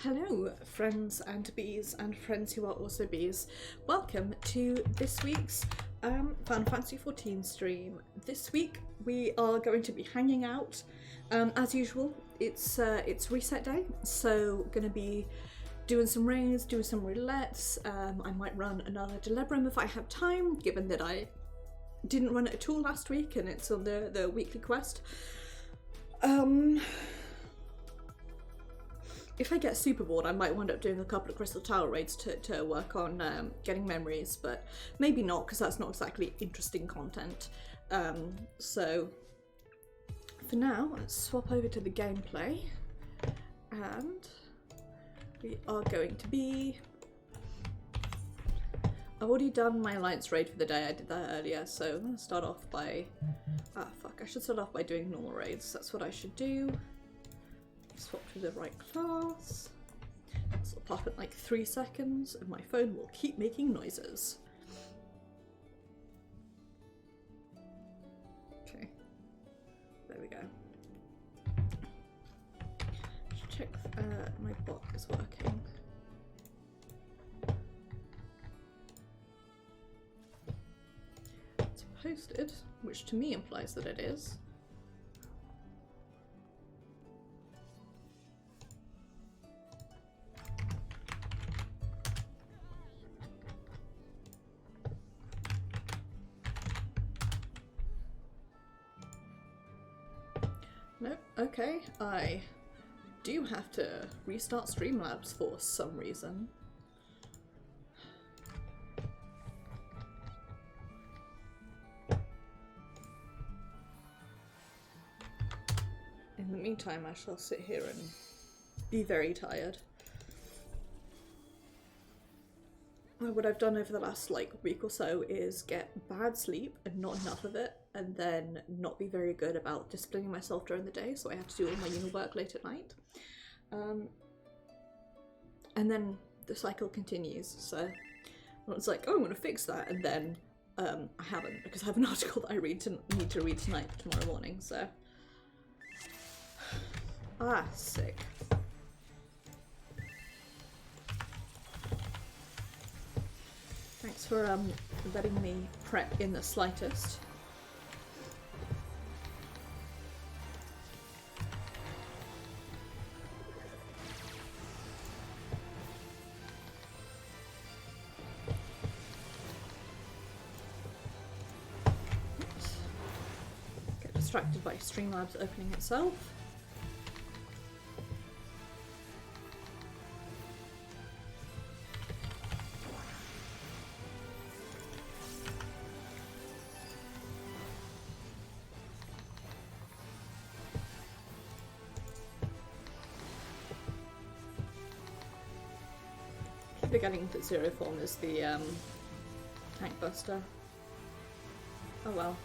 Hello, friends and bees and friends who are also bees. Welcome to this week's Final Fantasy XIV stream. This week we are going to be hanging out. As usual, it's reset day, so going to be doing some raids, doing some roulettes. I might run another Delebrum if I have time, given that I didn't run it at all last week and it's on the weekly quest. If I get super bored, I might wind up doing a couple of Crystal Tower raids to work on getting memories, but maybe not, because that's not exactly interesting content. So for now, let's swap over to the gameplay, and we are going to be... I've already done my Alliance raid for the day, I did that earlier, so I'm going to start off by... I should start off by doing normal raids, that's what I should do. Swap to the right class. This will pop in like 3 seconds and my phone will keep making noises. Okay, there we go. Let's check my bot is working. It's posted, which to me implies that it is. Nope, okay, I do have to restart Streamlabs for some reason. In the meantime, I shall sit here and be very tired. What I've done over the last week or so is get bad sleep and not enough of it, and then not be very good about disciplining myself during the day, so I have to do all my uni work late at night. And then the cycle continues, so it's like, oh, I'm gonna fix that, and then I haven't, because I have an article that I need to read tonight for tomorrow morning, so... sick. Thanks for letting me prep in the slightest. Oops. Get distracted by Streamlabs opening itself. Forgetting that Zero Form is the tank buster. Oh well.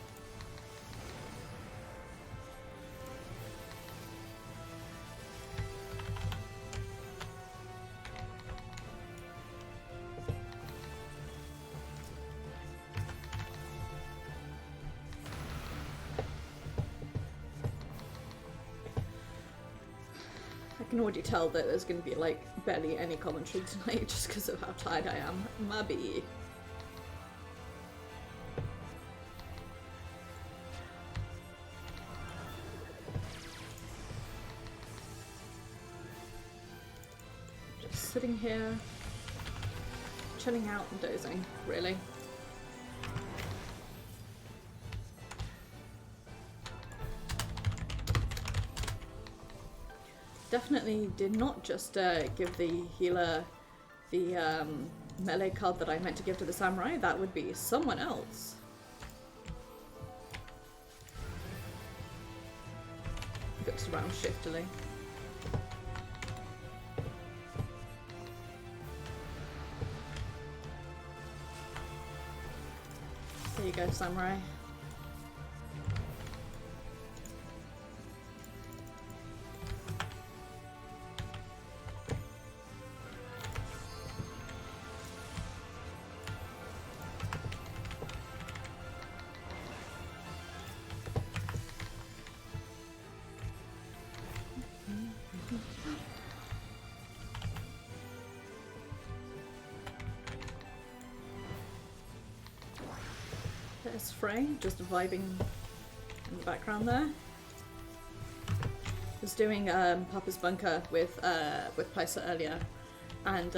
I can already tell that there's going to be barely any commentary tonight just because of how tired I am. Maybe. Just sitting here, chilling out and dozing, really. Definitely did not just give the healer the melee card that I meant to give to the samurai. That would be someone else. Looks around shiftily. There you go, samurai. There's Frey, just vibing in the background there. Was doing Papa's Bunker with Paisa earlier, and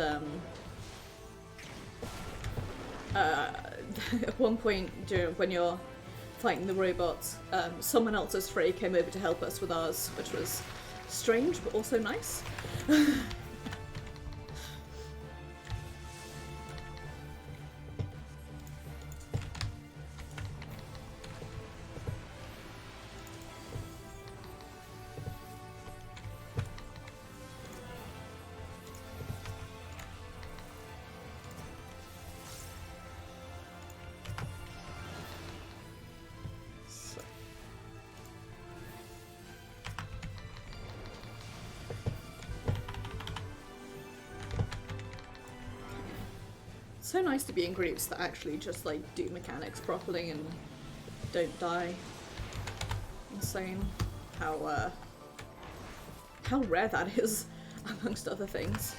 at one point when you're fighting the robots, someone else's Frey came over to help us with ours, which was strange but also nice. So nice to be in groups that actually just like do mechanics properly and don't die. Insane how rare that is, amongst other things.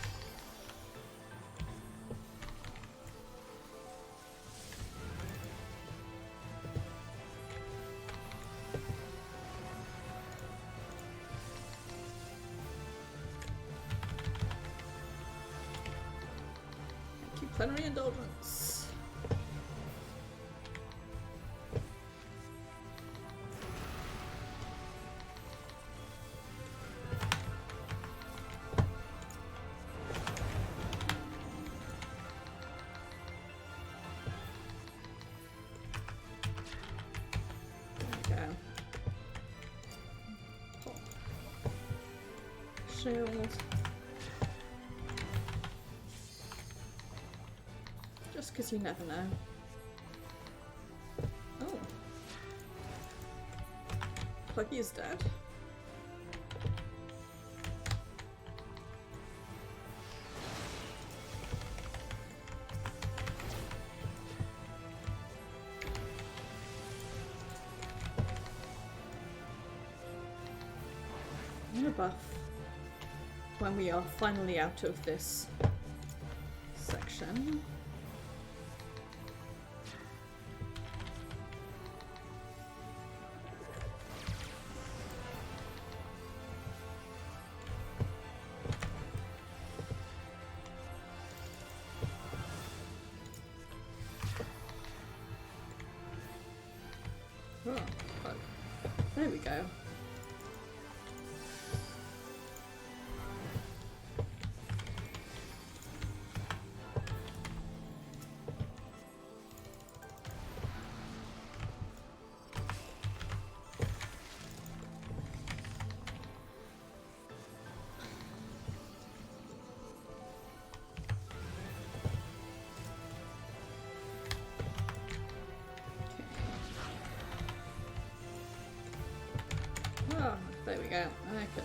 Plenary indulgence. There we go. Pop. Shield. Because you never know. Oh. Pluggy is dead. I'm gonna buff when we are finally out of this section. Oh, fuck. There we go. Oh, there we go. I can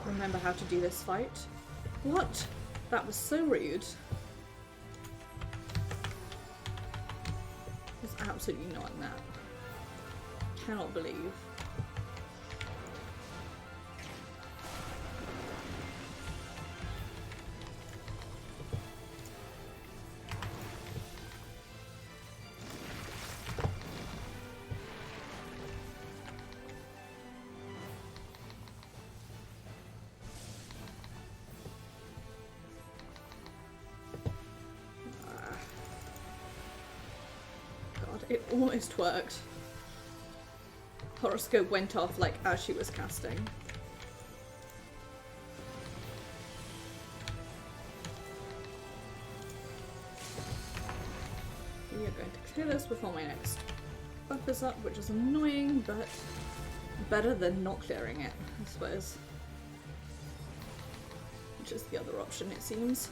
remember how to do this fight. What? That was so rude. I was absolutely not in that. Cannot believe. It almost worked. Horoscope went off like as she was casting. We are going to clear this before my next buff is up, which is annoying, but better than not clearing it, I suppose. Which is the other option, it seems.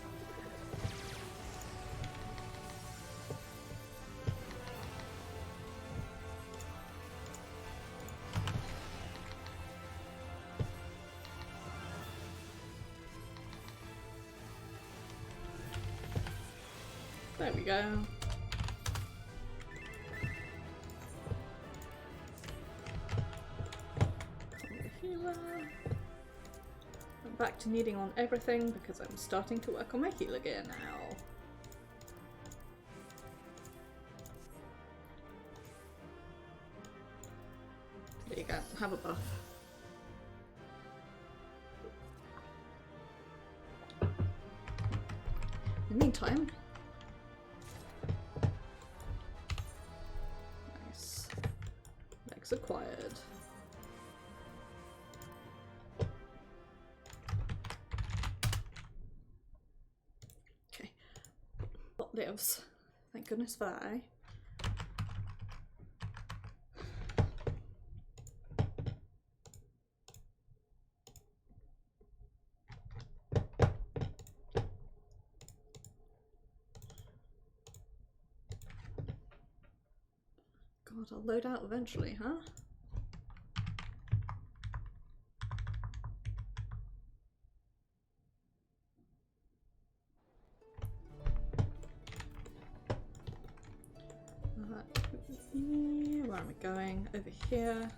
There we go. Healer. I'm back to needing on everything because I'm starting to work on my healer gear now. have a buff. In the meantime, nice. Legs acquired. Okay. What lives? Thank goodness for that, eh? God, I'll load out eventually, huh? Where am I going? Over here.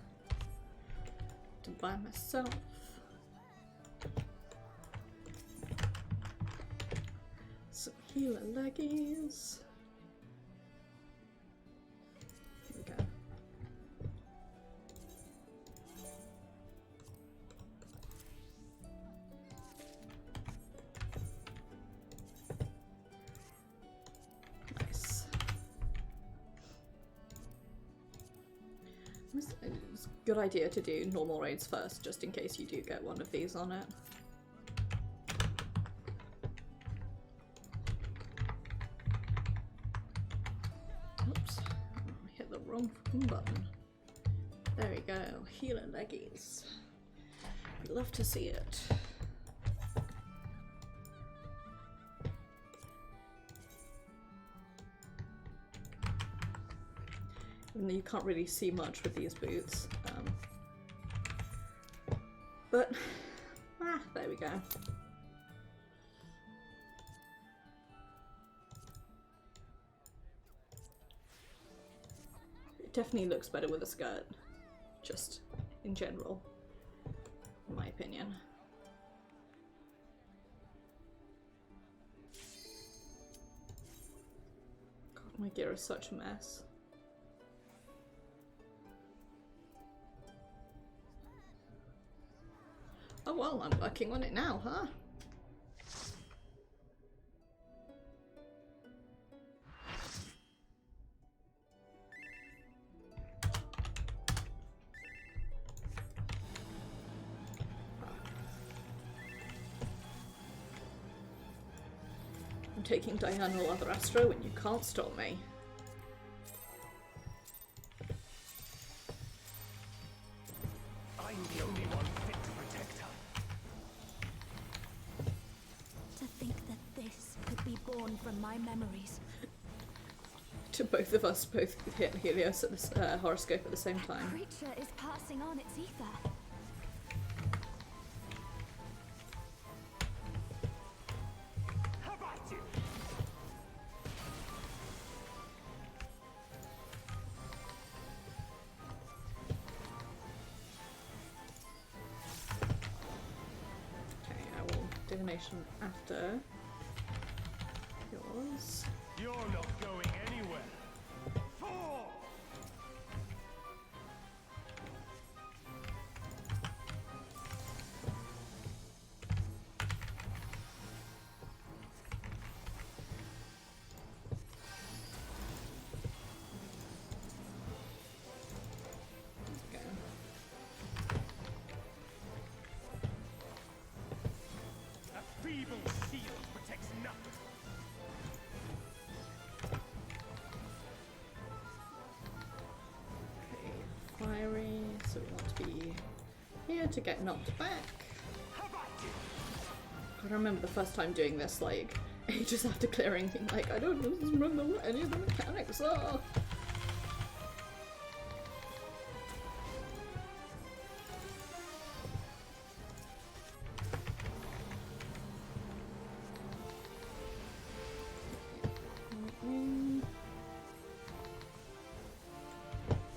To buy myself. Some healer leggies. Here we go. Nice. It's a good idea to do normal raids first, just in case you do get one of these on it. Oops, I hit the wrong button. There we go, healer leggies. I'd love to see it. Even though you can't really see much with these boots. But, there we go. It definitely looks better with a skirt, just in general, in my opinion. God, my gear is such a mess. Oh well, I'm working on it now, huh? I'm taking diagonal other Astro and you can't stop me. I'm the only one fit to protect her. To think that this could be born from my memories. To both of us, both hit Helios at the horoscope at the same time. Creature is passing on its ether. How about you? Okay, I will divination after yours. You're not going anywhere. Fall! Okay. A feeble shield protects nothing. Fiery, so we want to be here to get knocked back. How about you? I remember the first time doing this, like, ages after clearing, being like, I don't remember what any of the mechanics are.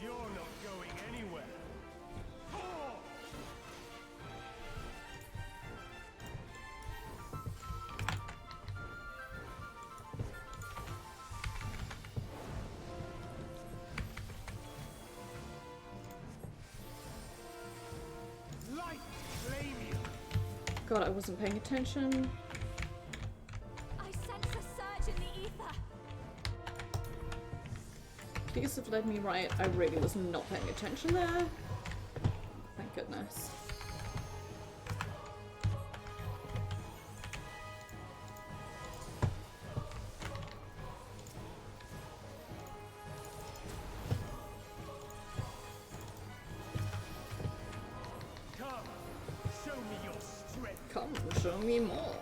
You're not going anywhere. Fall! God, I wasn't paying attention. I sense a surge in the ether. These have led me right. I really was not paying attention there. Thank goodness. Come, show me your strength. Come, show me more.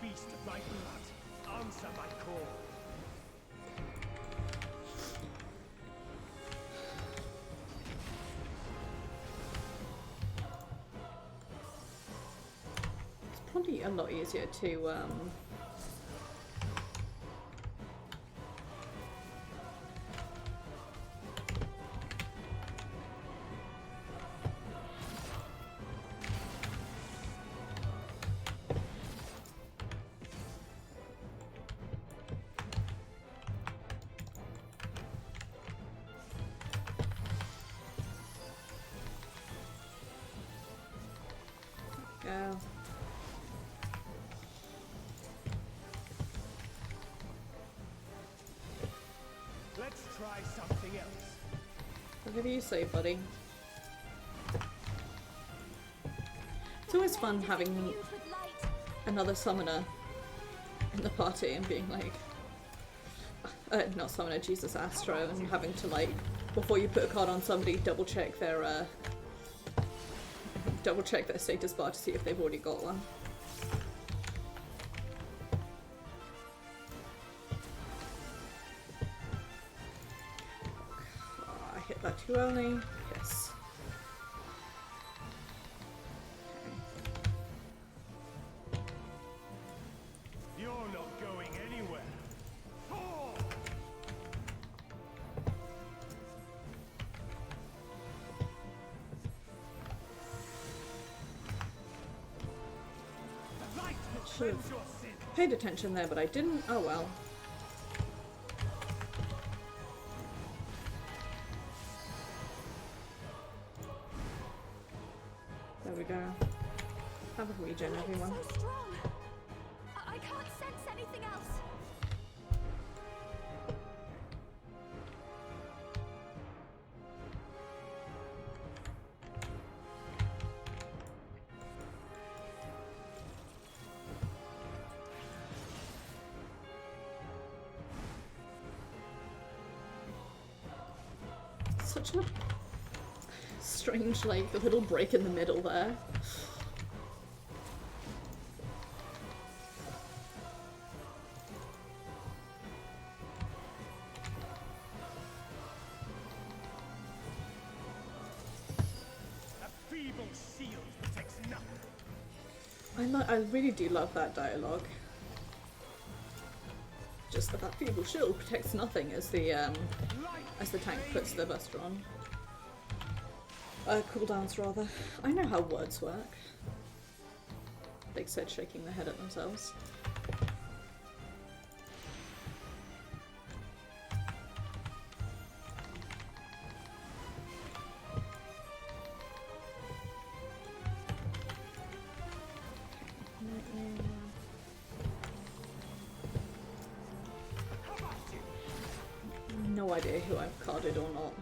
Beast of my blood, answer my call. It's probably a lot easier to go. Let's try something else. Whatever you say, buddy. It's always fun having Fused with light. another summoner in the party and being like, not summoner, Jesus Astro, and having to like, before you put a card on somebody, double check their status bar to see if they've already got one. Oh, I hit that too early. Yes. You're not going anywhere. Oh! The light will Should've cleanse your sin. paid attention there, but I didn't. Oh well. There we go. Have a regen, The light's everyone. so strong. I can't sense anything else. Such a strange, like, little break in the middle there. A feeble shield protects nothing. I really do love that dialogue. Just that feeble shield protects nothing as the tank puts the buster on. Cooldowns rather. I know how words work. They said, shaking their head at themselves. No idea who I've carded or not.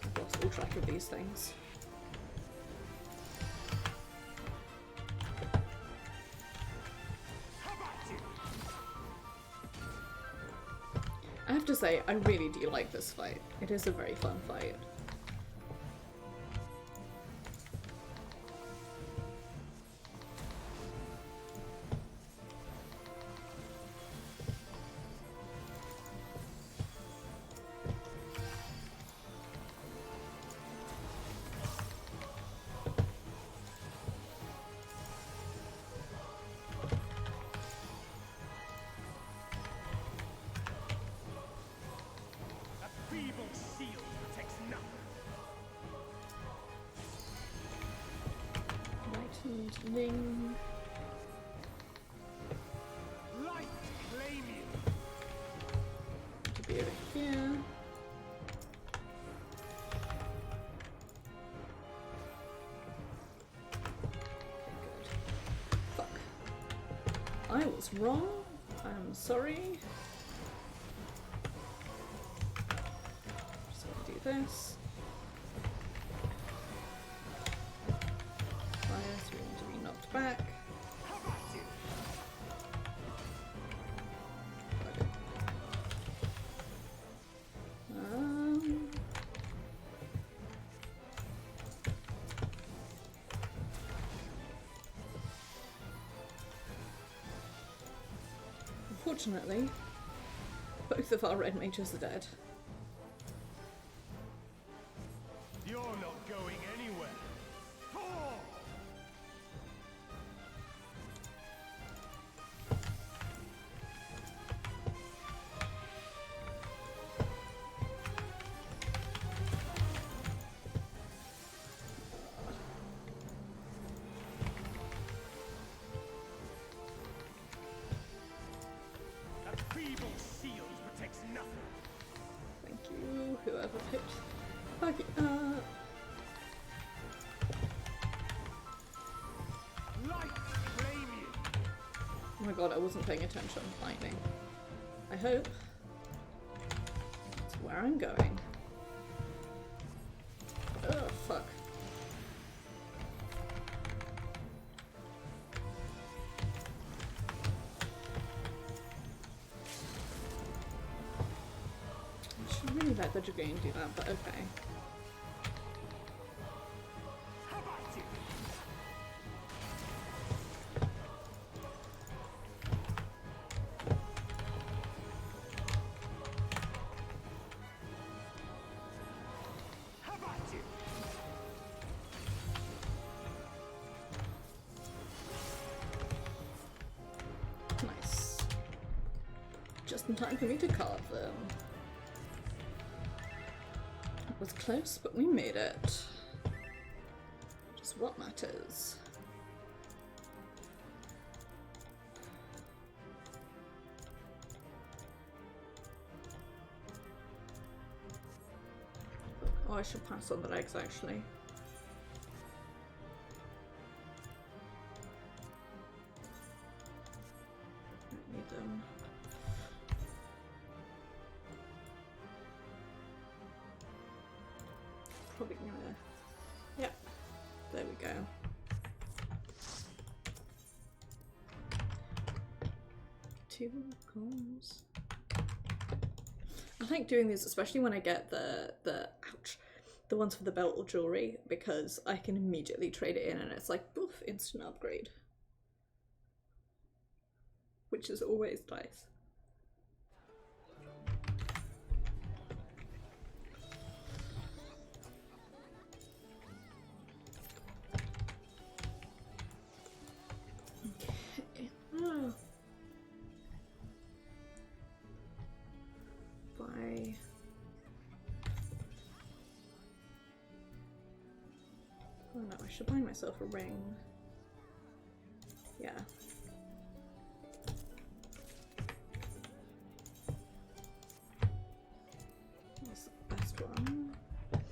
I've lost all track of these things. I have to say, I really do like this fight. It is a very fun fight. A feeble shield protects nothing. Lightened Ling. Light claim you. To be over here. what's wrong. I'm sorry. Just gonna do this. Fire, so we want to be knocked back. Unfortunately, both of our red mages are dead. You're not going anywhere. Oh! That feeble shield protects nothing. Thank you, whoever picked. Okay, Light flame you. oh my god, I wasn't paying attention. Lightning. I hope that's where I'm going. Oh, fuck. I should really let the dragoon do that, but okay. How about you? How about you? Nice. Just in time for me to carve them. It was close, but we made it. Just what matters. Oh, I should pass on the legs actually. Don't need them. Probably gonna. Yep. There we go. Two coins. I like doing these, especially when I get the ouch, the ones for the belt or jewelry, because I can immediately trade it in and it's like boof, instant upgrade. Which is always nice. Okay. Oh. Bye. Oh no, I should buy myself a ring. Yeah. That's the best one. There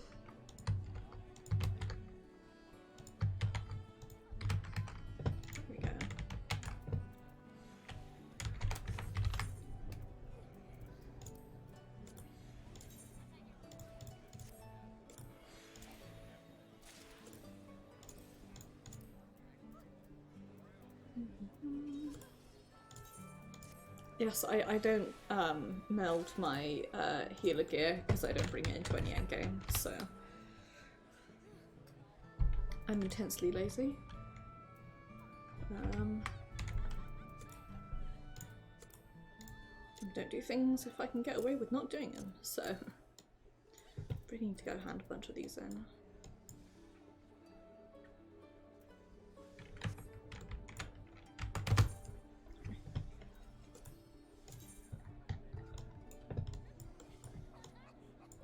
we go. Yes, I don't meld my healer gear because I don't bring it into any endgame, so I'm intensely lazy. Don't do things if I can get away with not doing them, so really need to go hand a bunch of these in.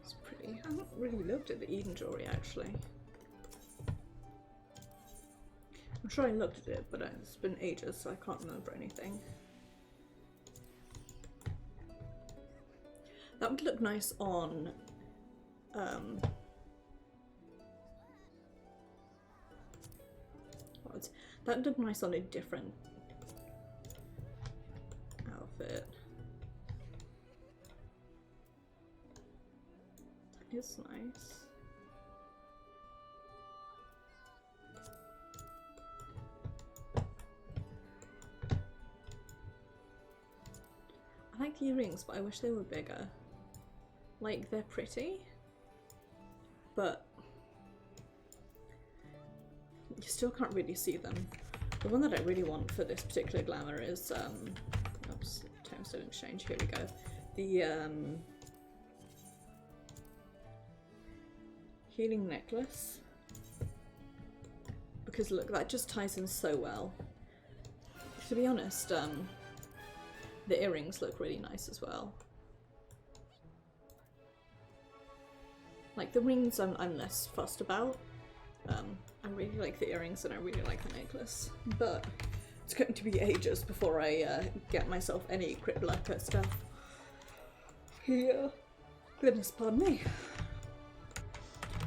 It's pretty. I haven't really looked at the Eden jewelry actually. I'm sure I looked at it, but it's been ages, so I can't remember anything. That would look nice on that would look nice on a different is nice. I like the earrings, but I wish they were bigger. Like, they're pretty, but you still can't really see them. The one that I really want for this particular glamour is, oops, Tombstone Exchange, here we go. The, healing necklace. Because look, that just ties in so well. To be honest, the earrings look really nice as well. Like, the rings I'm less fussed about. I really like the earrings and I really like the necklace, but it's going to be ages before I get myself any Crypt Lurker stuff. Yeah. Goodness, pardon me.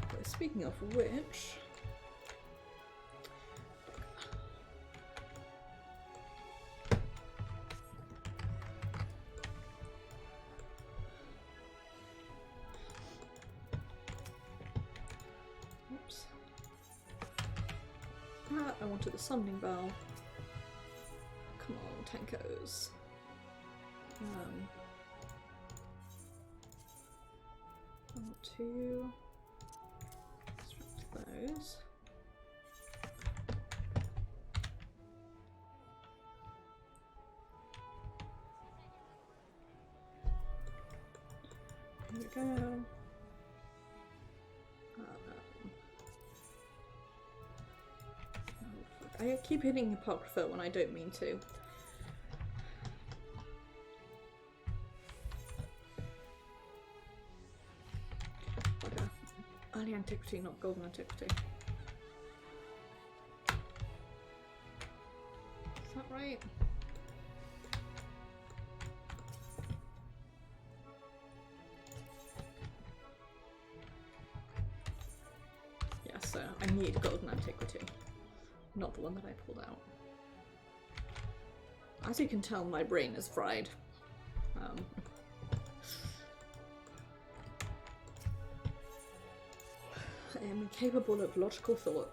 But speaking of which... Oops. Ah, I wanted the summoning bell. Come on, tankos. I want to extract those. Here we go. I keep hitting Apocrypha when I don't mean to. Bugger. Early Antiquity, not Golden Antiquity. Is that right? Yeah, so I need Golden Antiquity. Not the one that I pulled out. As you can tell, my brain is fried. I am incapable of logical thought.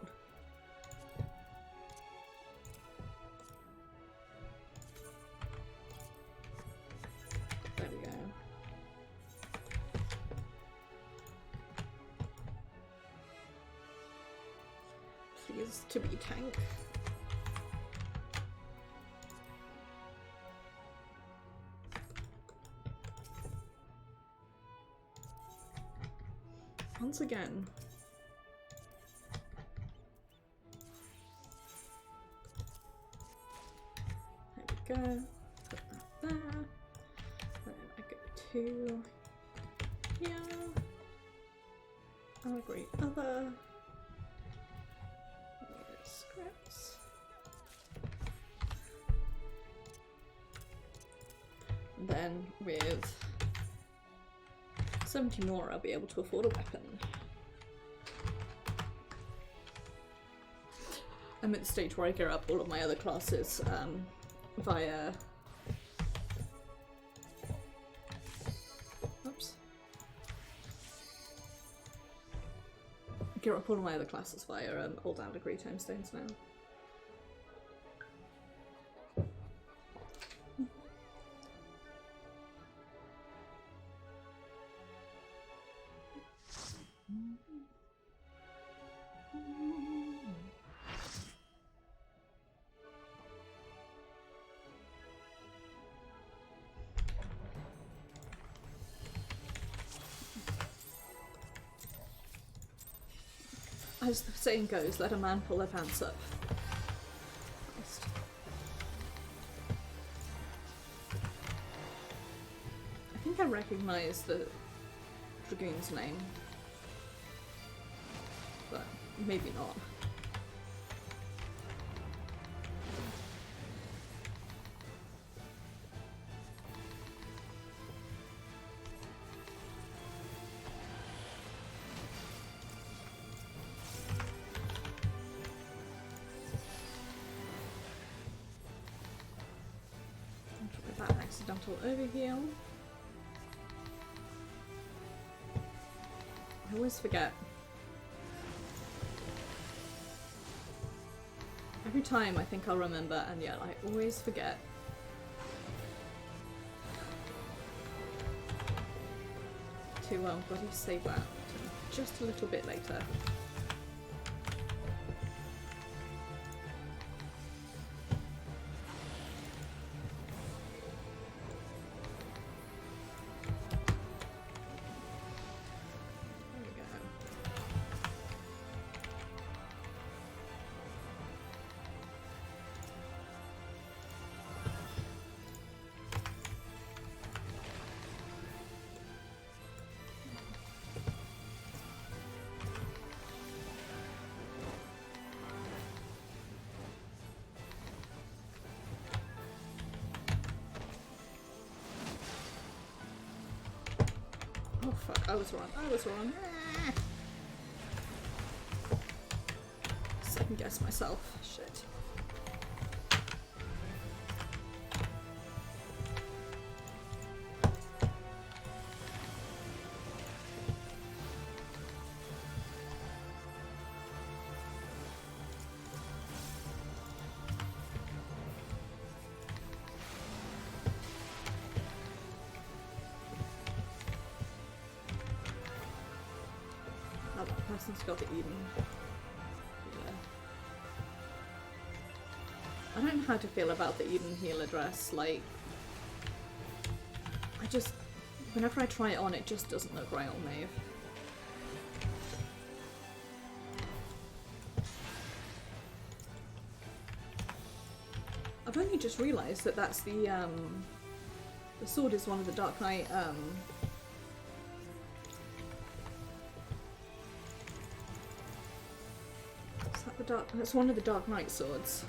There we go. Please to be tank. Once again. There we go. Put that there. Then I go to here. I'll agree other. Scripts. And then with 70 more I'll be able to afford a weapon. I'm at the stage where I gear up all of my other classes via... Oops. Gear up all of my other classes via Old and Degree Tombstones now. As the saying goes, let a man pull their pants up. Christ. I think I recognise the Dragoon's name, but maybe not. Accidental overheal. I always forget. Every time I think I'll remember, and yet I always forget. To bloody save that just a little bit later. Oh fuck, I was wrong. I was wrong. Second guess myself. Shit. Person's got the Eden. Yeah. I don't know how to feel about the Eden healer dress. Like, whenever I try it on, it just doesn't look right on me. I've only just realised that that's the sword is one of the Dark Knight that's one of the Dark Knight swords.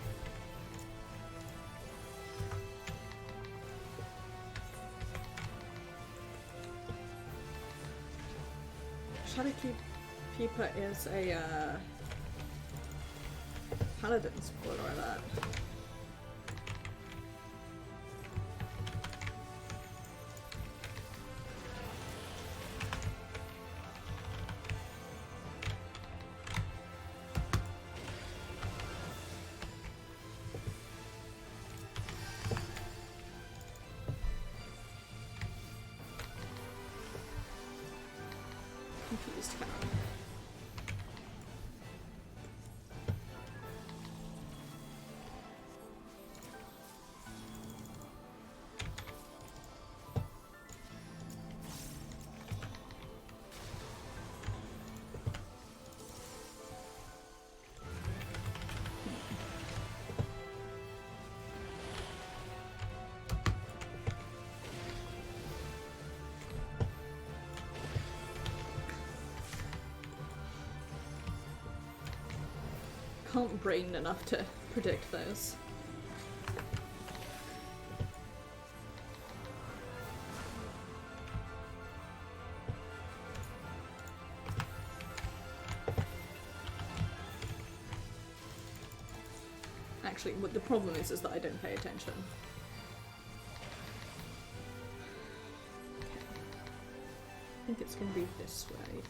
Shadowkeeper is a paladin spoiler alert. Confused kind of. Can't brain enough to predict those. Actually, what the problem is that I don't pay attention. Okay. I think it's going to be this way.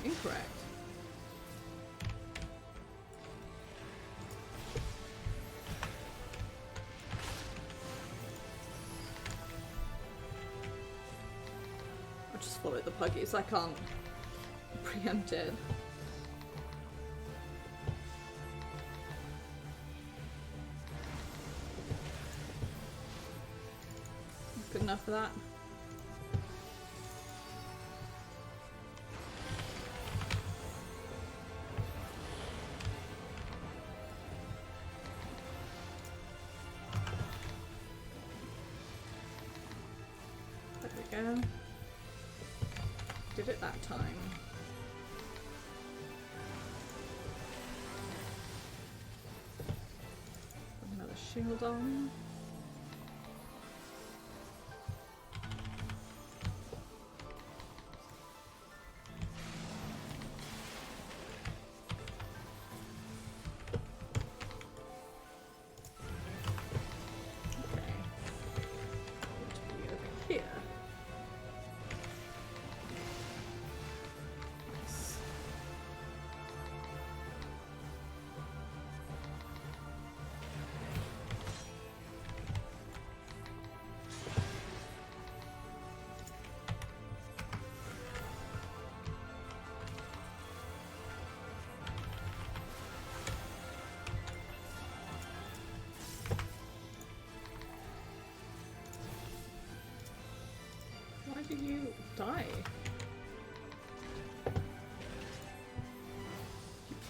Incorrect. I'll just follow the puggies, I can't preempt it. Good enough for that. Did it that time. Put another shield on. did you die?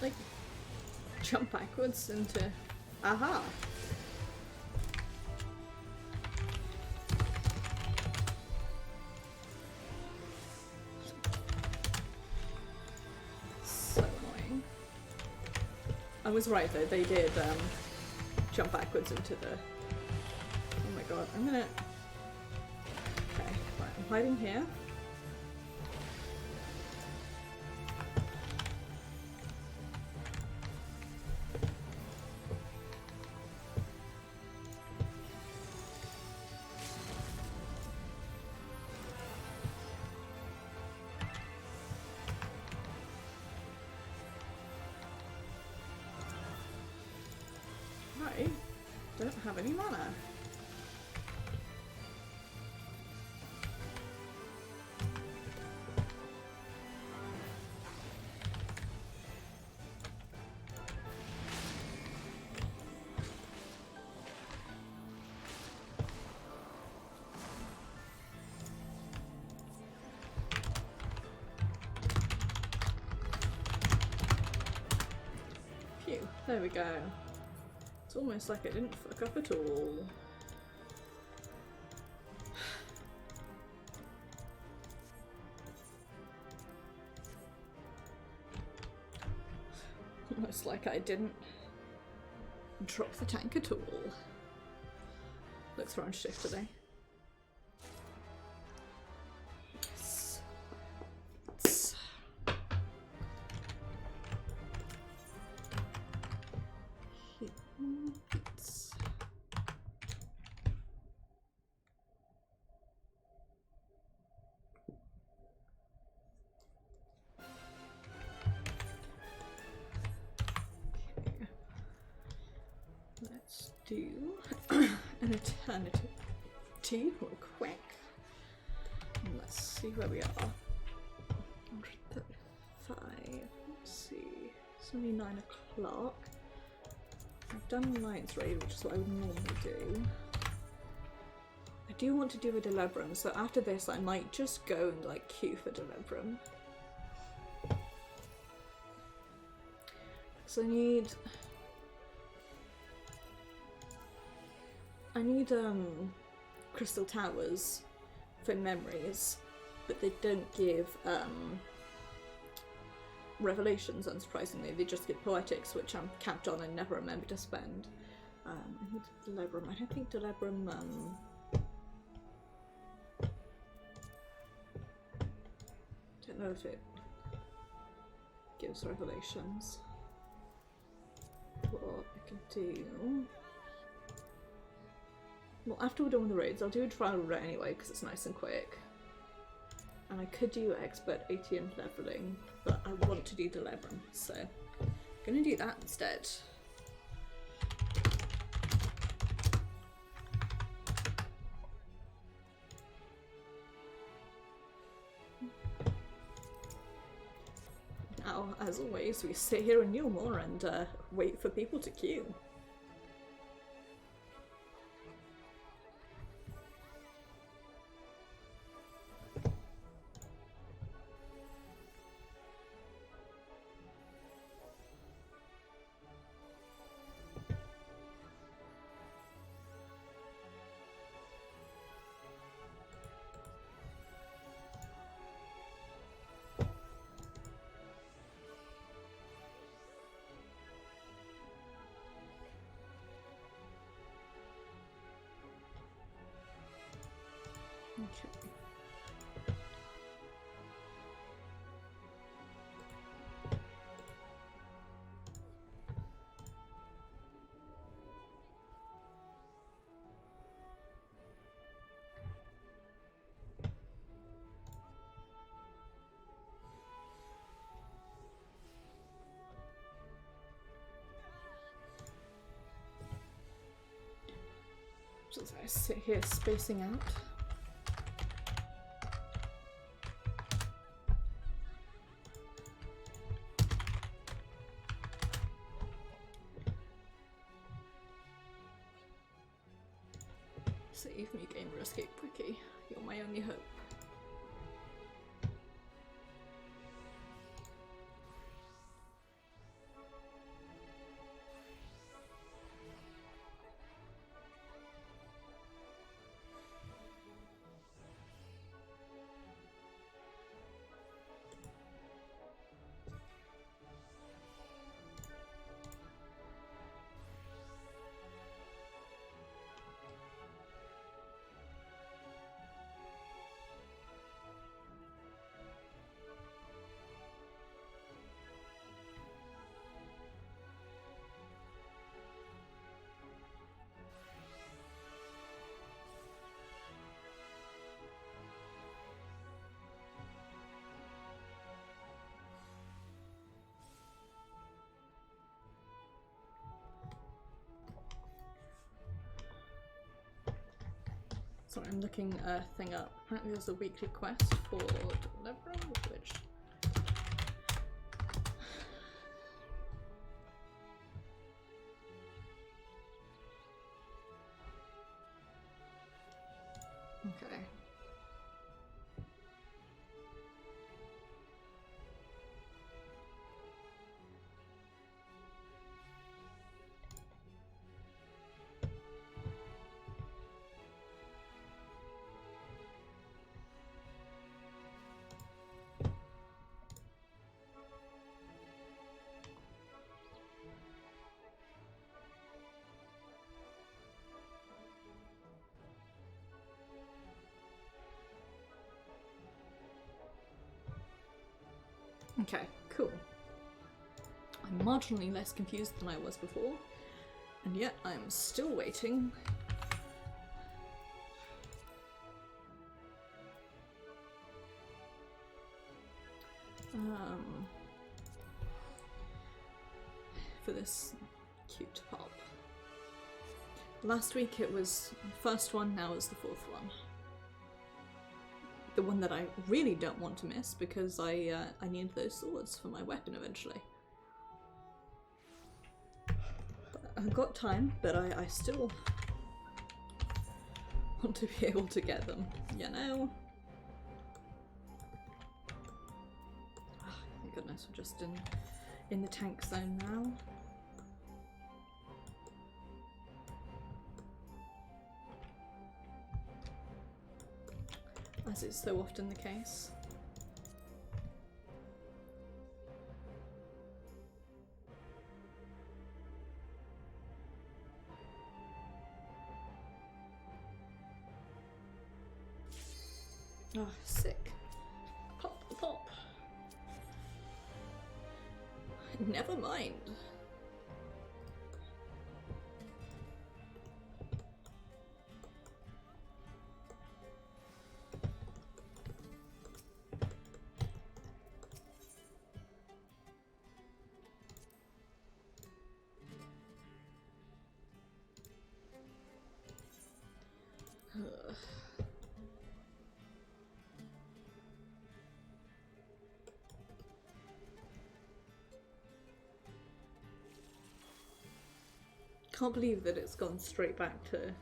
Like, jump backwards into... Aha! So annoying. I was right though, they did jump backwards into the... Oh my god, I'm gonna... Okay, right, I'm hiding here. I don't have any mana. Phew, there we go. It's almost like I didn't fuck up at all. Almost like I didn't drop the tank at all. Looks around shift today. Yes. Let's do an eternity tea real quick. And let's see where we are. 135. Let's see. It's only 9 o'clock. I've done Alliance Raid, which is what I would normally do. I do want to do a Delebrum, so after this I might just go and like queue for Delebrum. So I need Crystal Towers for memories, but they don't give Revelations, unsurprisingly. They just give Poetics, which I'm capped on and never remember to spend. I need Delebrum. I don't think Delebrum don't know if it gives Revelations. What I can do... Well, after we're done with the raids, I'll do a trial route anyway, because it's nice and quick. And I could do Expert ATM leveling, but I want to do Delebrum, so I'm going to do that instead. Now, as always, we sit here in Newmore and wait for people to queue. Okay. So as I sit here spacing out. Save me, gamer, escape quickly. You're my only hope. Sorry, I'm looking a thing up. Apparently there's a weekly quest for Delebrum, which... Okay. Okay, cool. I'm marginally less confused than I was before, and yet I'm still waiting. For this cute pop. Last week it was the first one, now it's the fourth one. The one that I really don't want to miss because I need those swords for my weapon eventually. I've got time, but I still want to be able to get them, you know? Oh, thank goodness, we're just in the tank zone now. As is so often the case. Oh, sick. Pop, pop. Never mind. Can't believe that it's gone straight back to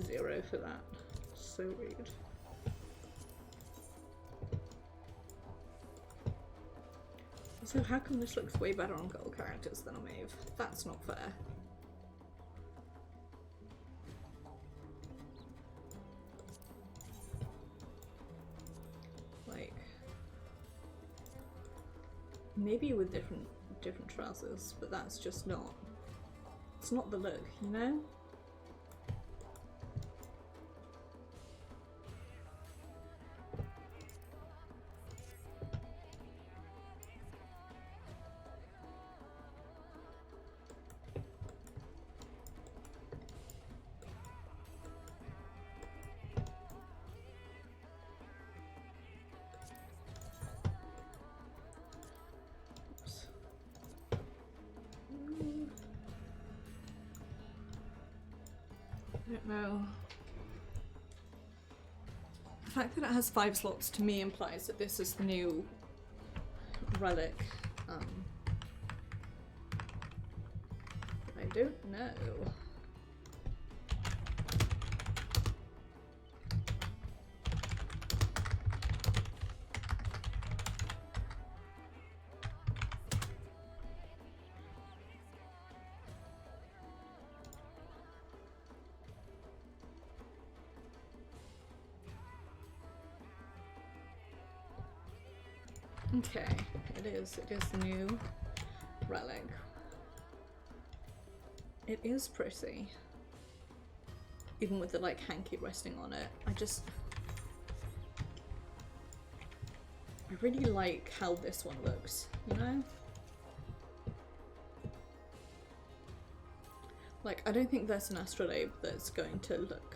0 for that. So weird. So how come this looks way better on gold characters than on Maeve? That's not fair. Like, maybe with different trousers, but that's just not, it's not the look, you know? I don't know. The fact that it has 5 slots to me implies that this is the new relic. I don't know. Okay, it is the new relic. It is pretty. Even with the like hanky resting on it. I really like how this one looks, you know? Like, I don't think there's an astrolabe that's going to look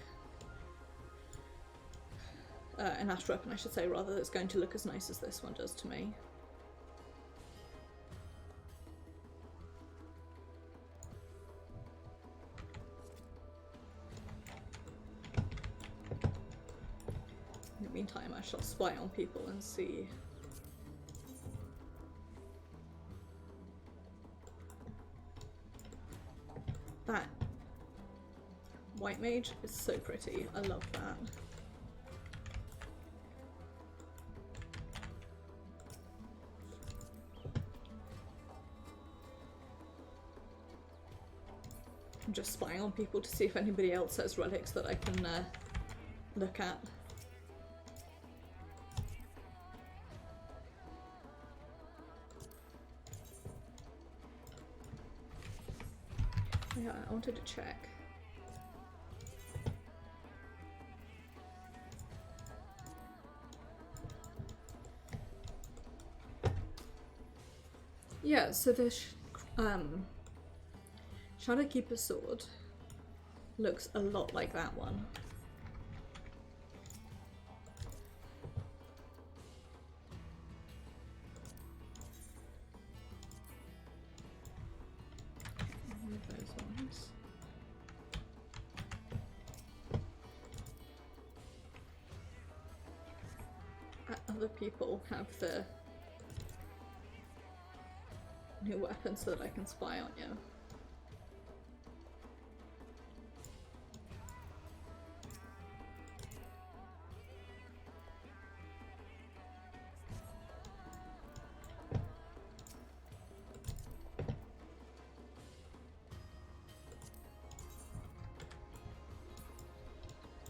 an astro weapon, I should say, rather, that's going to look as nice as this one does to me. meantime, I shall spy on people and see. That white mage is so pretty. I love that. I'm just spying on people to see if anybody else has relics that I can look at. Yeah, I wanted to check. Yeah, so the Shadowkeeper sword looks a lot like that one. Remove those ones. Other people have the new weapons so that I can spy on you.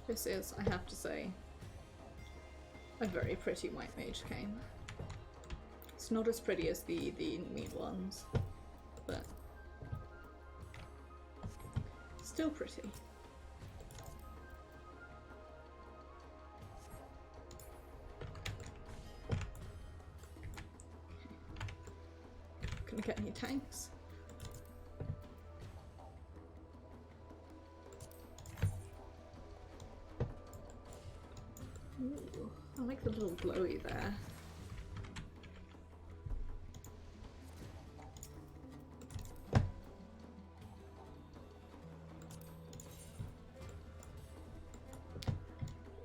This is, I have to say, a very pretty white mage cane. It's not as pretty as the meat ones, but still pretty. Couldn't get any tanks. Ooh, I like the little glowy there.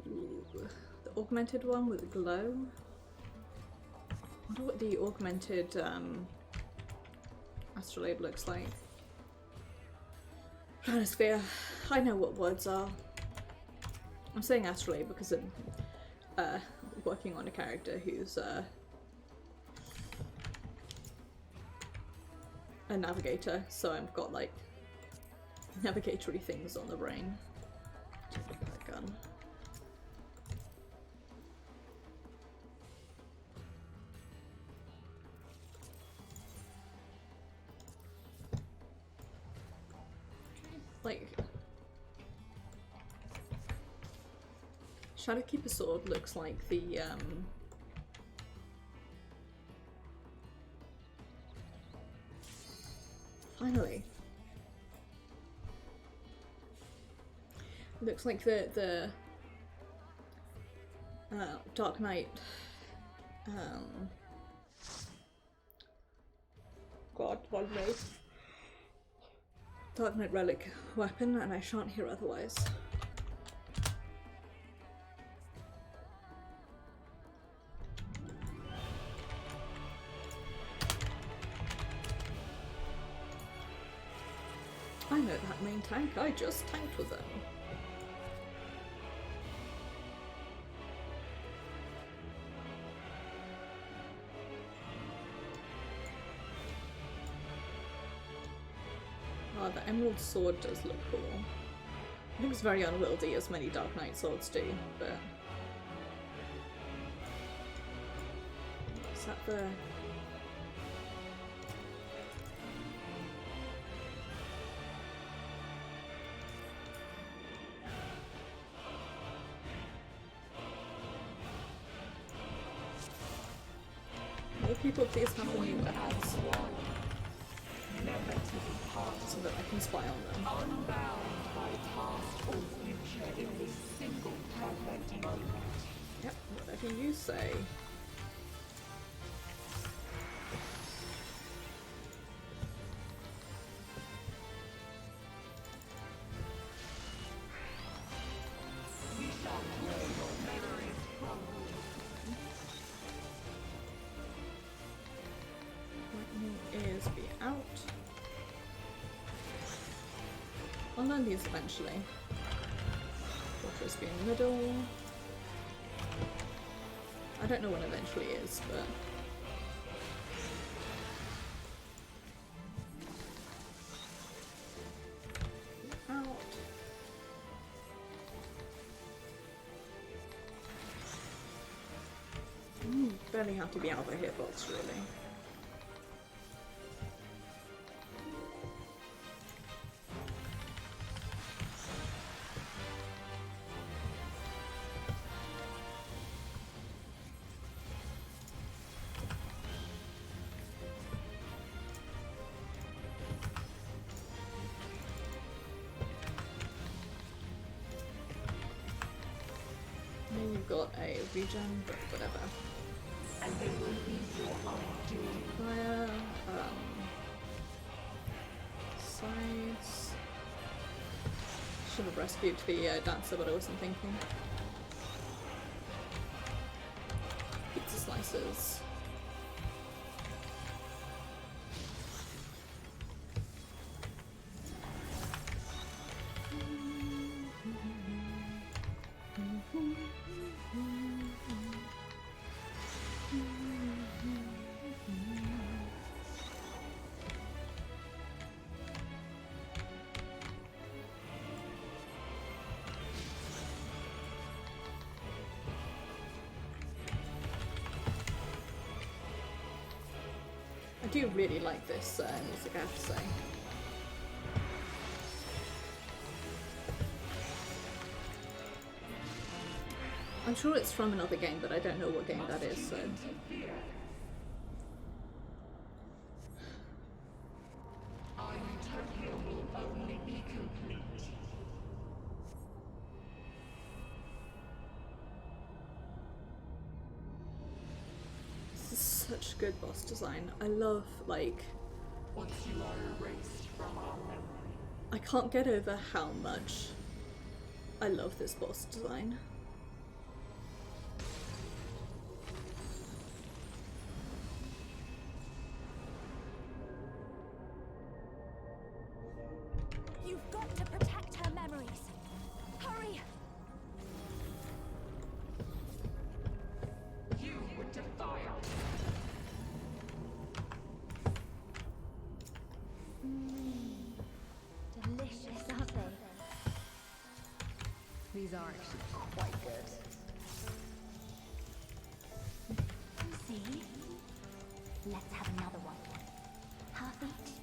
Ooh, the augmented one with glow. I wonder what the augmented astrolabe looks like. Planisphere. I know what words are. I'm saying astrolabe because I'm working on a character who's a navigator, so I've got like navigatory things on the brain. Take that gun. Like, Shadowkeeper sword looks like the finally. Looks like the Dark Knight God, one name. Dark Knight relic weapon, and I shan't hear otherwise. I know that main tank, I just tanked with them. Oh, the emerald sword does look cool. It looks very unwieldy, as many Dark Knight swords do, but... Is that the... Will people please have the new weapons? So that I can spy on them. Unbound by past or future in this single perfect moment. Yep, whatever you say. We shall clear your memories from I'll learn these eventually. Fortress being middle. I don't know when eventually is, but... Out. Barely have to be out of the hitbox, really. You've got a regen, but whatever. And they will be your undoing. Fire, sides. Should have rescued the dancer, but I wasn't thinking. Pizza slices. I do really like this music, I have to say. I'm sure it's from another game, but I don't know what game that is, so... Our utopia will only be complete. This is such good boss design. I love, like... Once you are erased from our memory, I can't get over how much I love this boss design. You've got to protect her memories. Hurry! you would defy us. Delicious, aren't they? These are actually quite good. See? Let's have another one. Half each.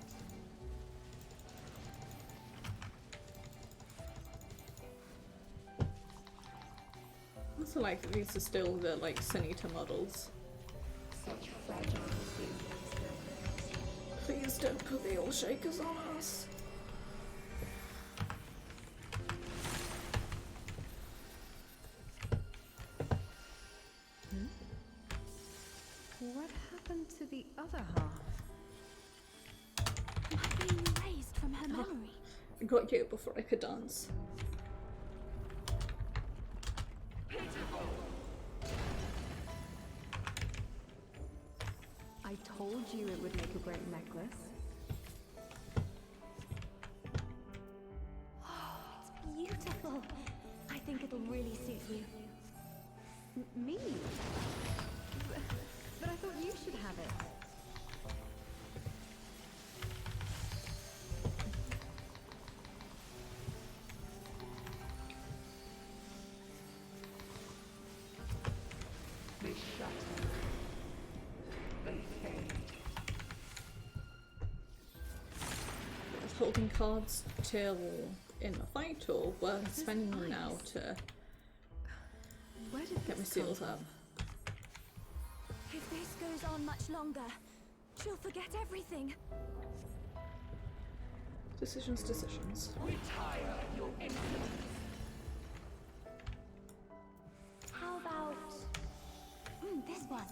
I also like that these are still the, like, Sunita models. Such fragile things. Please don't put the all shakers on us. What happened to the other half? I've been erased from her memory. I got you before I could dance. I told you it would make a great necklace. It's beautiful. I think it'll really suit you. Me? But I thought you should have it. They shatter. They fade. Holding cards till in the fight, or worth spending them now to Where did get my this come seals from? up? If this goes on much longer, she'll forget everything. Decisions, decisions. Retire your insolence. How about this one?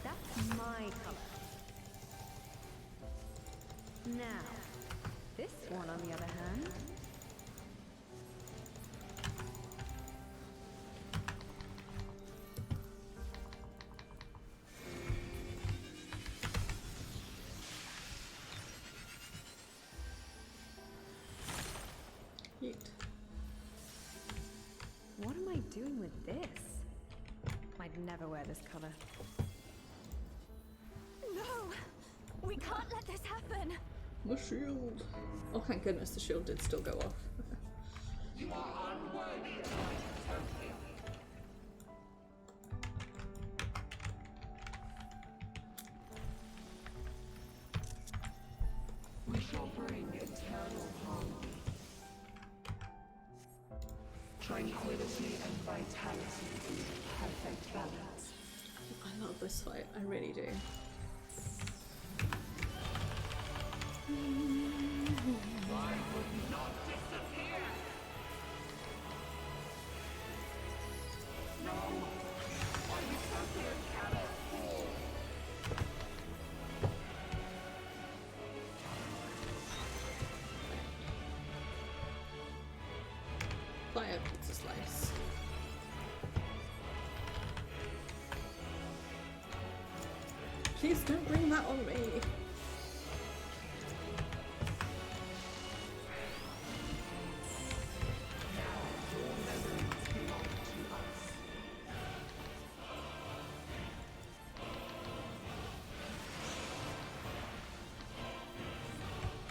That's my color. Now, this one on the other hand. doing with this? I'd never wear this color. No! We can't let this happen! The shield. Oh, thank goodness the shield did still go off. You are unworthy of my utopia. We shall bring eternal harmony, tranquility and vitality in perfect balance. I love this fight, I really do. I would not disappear. No, my utopia cannot fall. Fire pizza slice. Please don't bring that on me.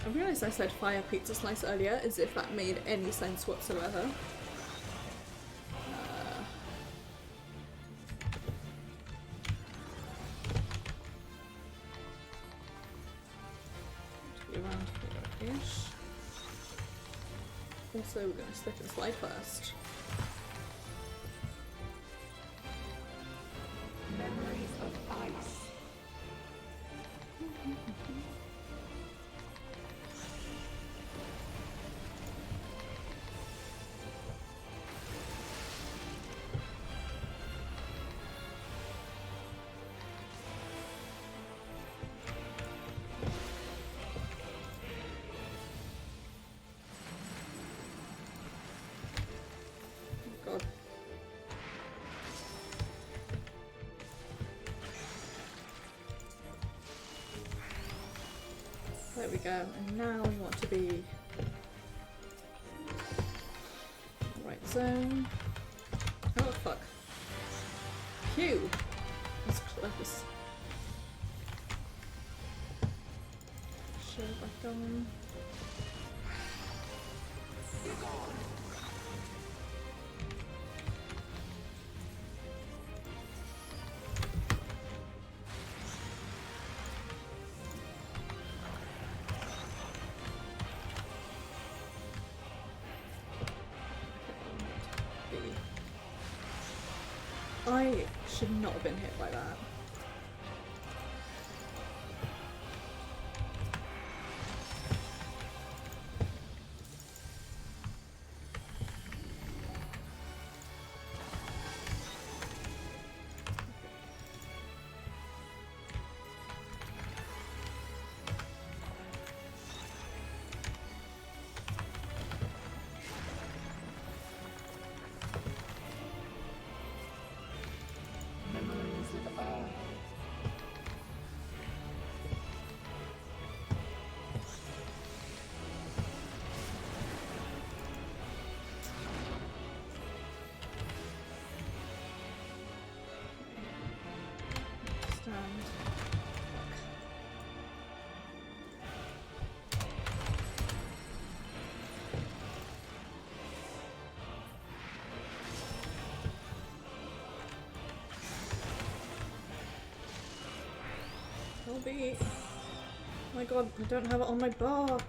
I realised I said fire pizza slice earlier, as if that made any sense whatsoever. To be around here-ish. Also, we're going to slip and slide first. Memories of ice. God. There we go, and now we want to be right zone. Oh fuck. Phew! That's close. Shield back on. I should not have been hit by that. Memories of earth. Stand. Will be. Oh my god, I don't have it on my bar. The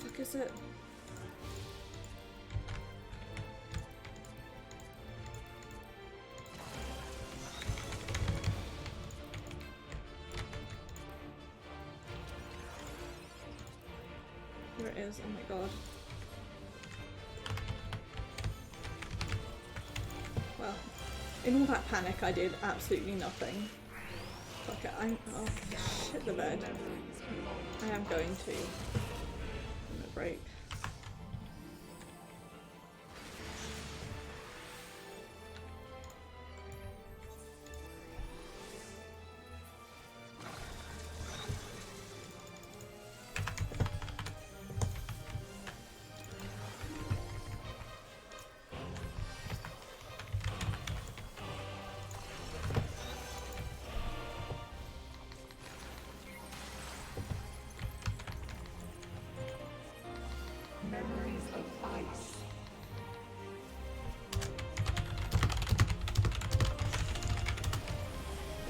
fuck is it? Here it is, oh my god. Well, in all that panic I did absolutely nothing. Fuck it, oh, shit the bed. I am going to. I'm gonna break.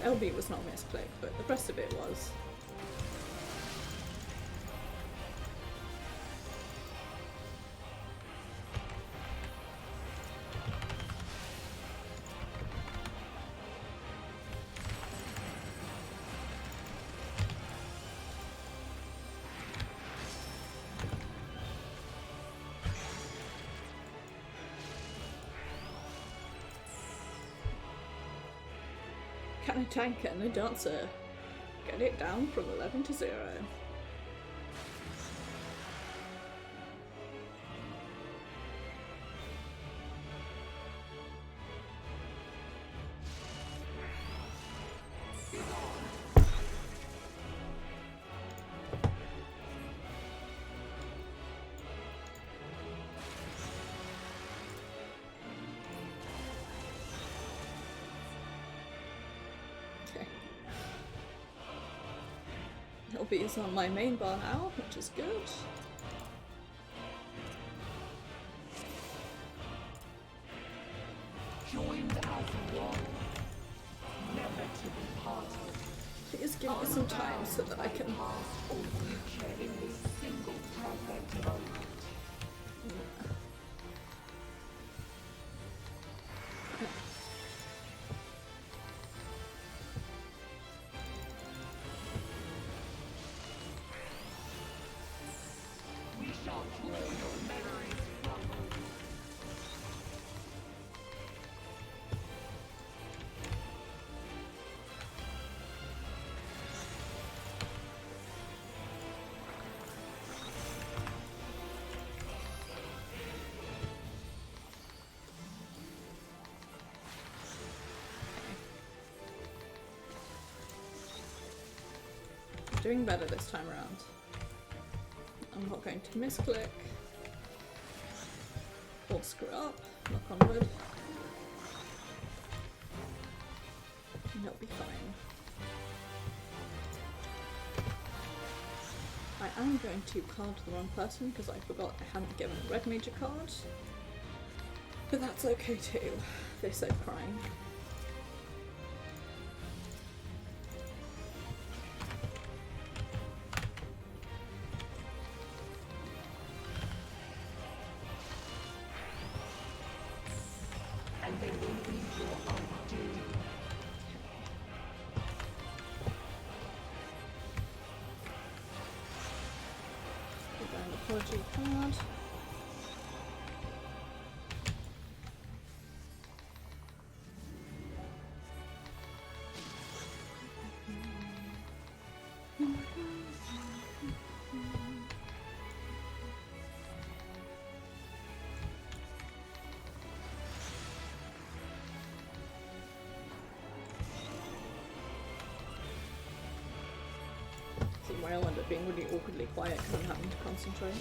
LB was not a misclick, but the rest of it was. Can a tanker and a dancer get it down from 11 to 0? LB is on my main bar now, which is good. Joined as one, never to be parted. Please give me some time so that I can. Past or future in this single perfect moment. We shall draw your memories from us. I'm doing better this time around. I'm not going to misclick or screw up, knock on wood. And it'll be fine. I am going to card the wrong person because I forgot I hadn't given a red major card. But that's okay too. They're so crying. And they will be your undoing. Put down the apology card. Somewhere I'll end up being really awkwardly quiet because I'm having to concentrate.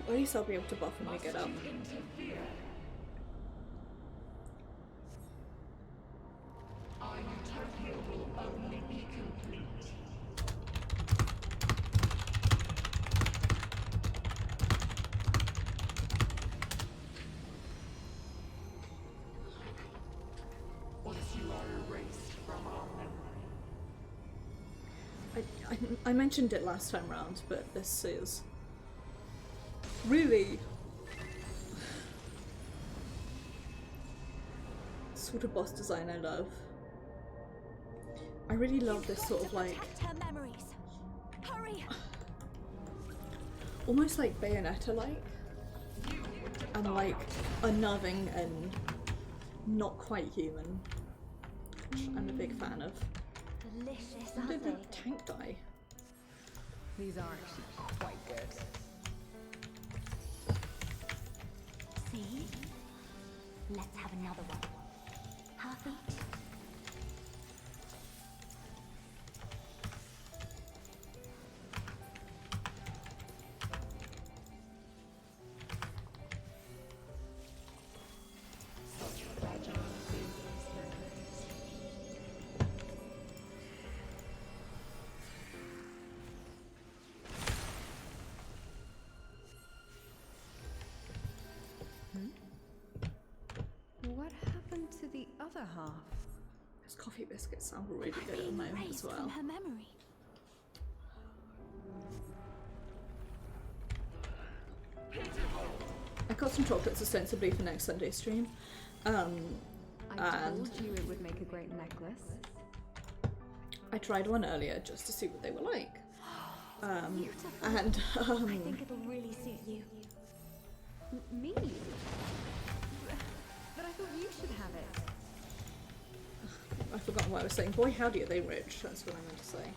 At least I'll be able to buff when we get up. Interfere. Our utopia will only be complete. Once you are erased from our memory. I mentioned it last time round, but this is really sort of boss design I love. I really love this sort of like Protect her memories. Hurry! almost like Bayonetta-like, and like unnerving and not quite human, which I'm a big fan of. Delicious, How did the aren't they? tank die? These are actually quite good. See? Let's have another one. Half each. Such fragile business memories. other half? Those coffee biscuits sound really good at the Being moment as erased well. from her memory. I got some chocolates ostensibly for next Sunday stream. I And told you it would make a great necklace. I tried one earlier just to see what they were like. Beautiful. And I think it'll really suit you. Me? But I thought you should have it. I forgot what I was saying. Boy, howdy are they rich. That's what I meant to say.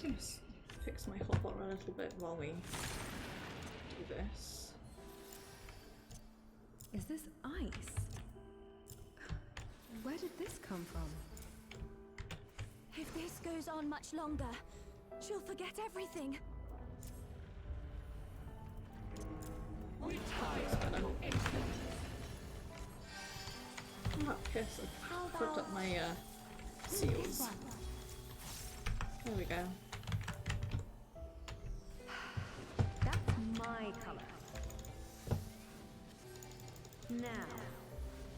Just fix my hotbar a little bit while we do this. Is this ice? Where did this come from? If this goes on much longer, she'll forget everything. Oh, yes, How I fucked up about my this seals. one? There we go. That's my color. Now,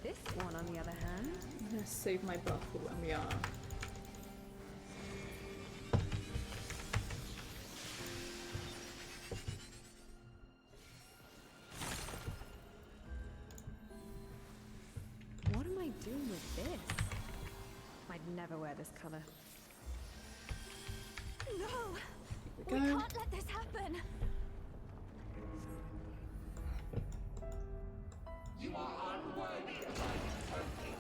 this one on the other hand. I'm gonna save my buff for when we are. What am I doing with this? I'd never wear this color. No! Here We we go. can't let this happen! You are unworthy of my trophy.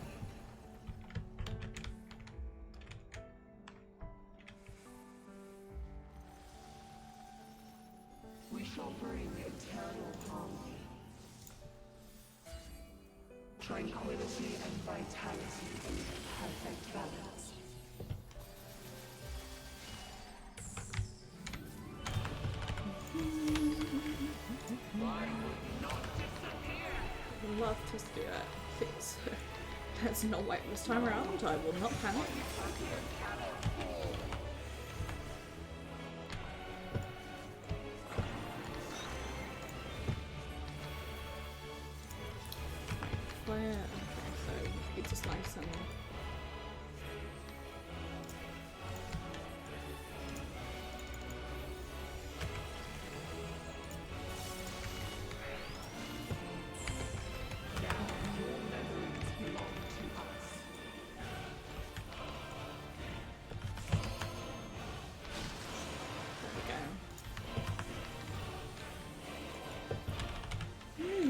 We shall bring eternal harmony, tranquility and vitality in perfect balance. I'd love to do it. Please. That's not wait this time around. I will not panic. Fire. Okay, so it's just nice and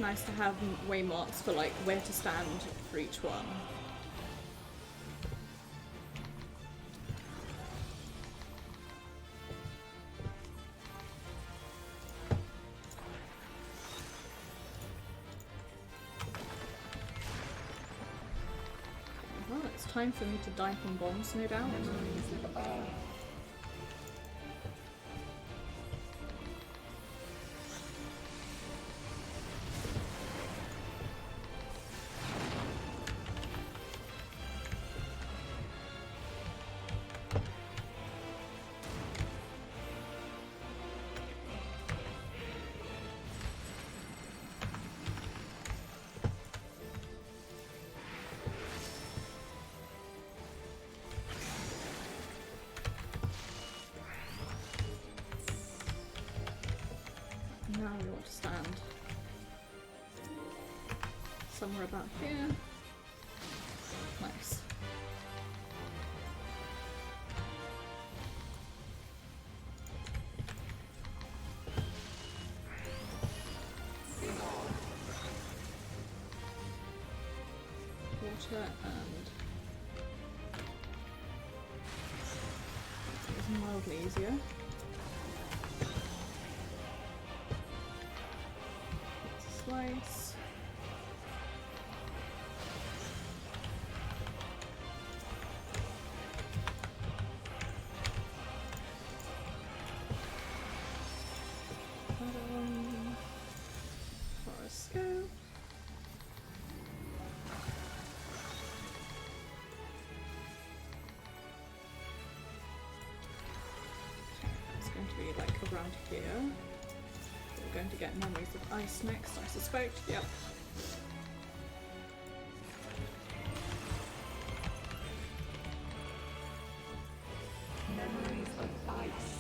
nice to have waymarks for like where to stand for each one. Well, it's time for me to die from bombs, no doubt. Now we want to stand somewhere about here. Nice. Water and it's mildly easier. Slice. Horoscope. around here. We're going to get memories of ice next, I suspect. Yep. Memories of ice.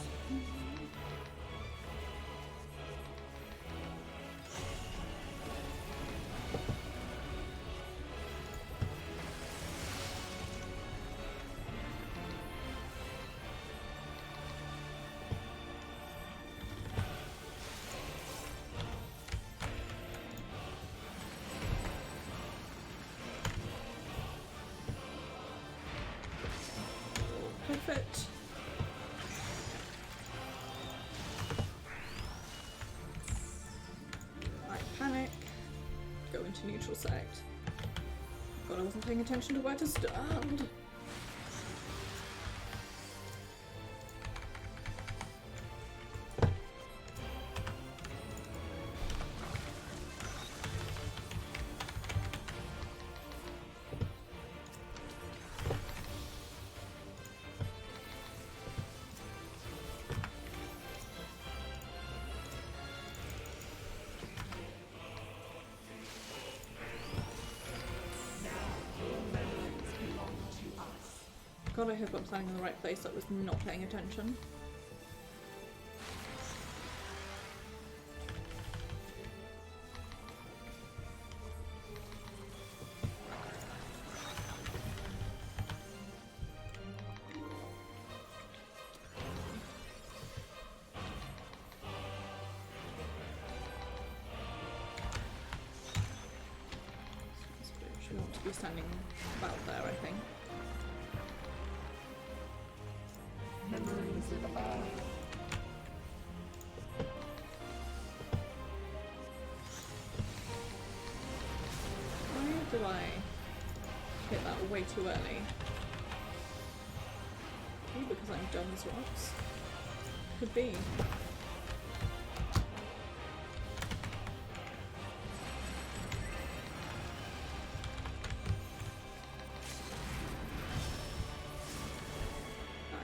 Perfect. I panic. Go into neutral sect. God, I wasn't paying attention to where to stand. God, I hope I'm standing in the right place. I was not paying attention. We want to be standing about there, I think. Memories of ice. Why did I hit that way too early? Maybe because I'm dumb as rocks. Could be.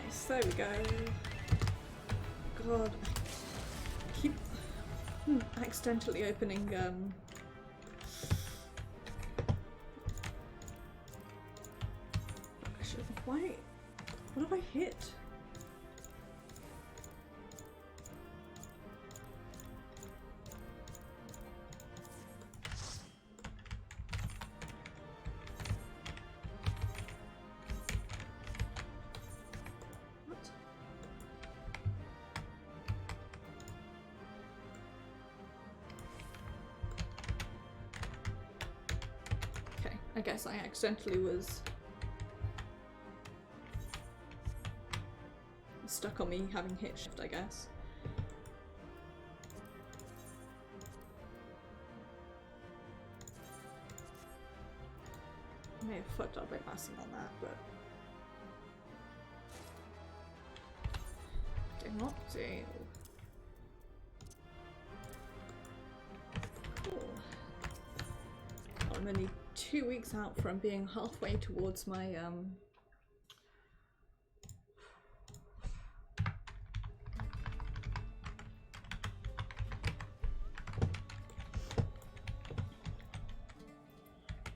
Nice, there we go. God, I keep accidentally opening why? What have I hit? What? Okay, I guess I accidentally was stuck on me having hit shift, I guess. I may have fucked up by passing on that, but did not do. Cool. I'm only 2 weeks out from being halfway towards my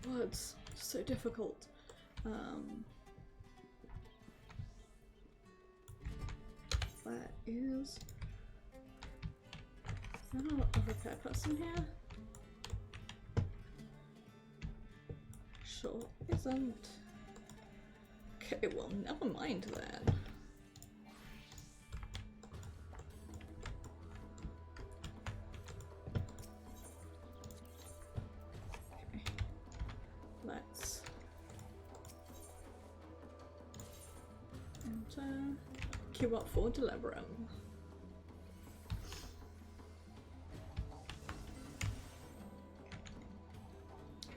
words. So difficult. There is there a repair person here? Sure isn't. Okay, well, never mind then. Let's enter queue up for Delebrum.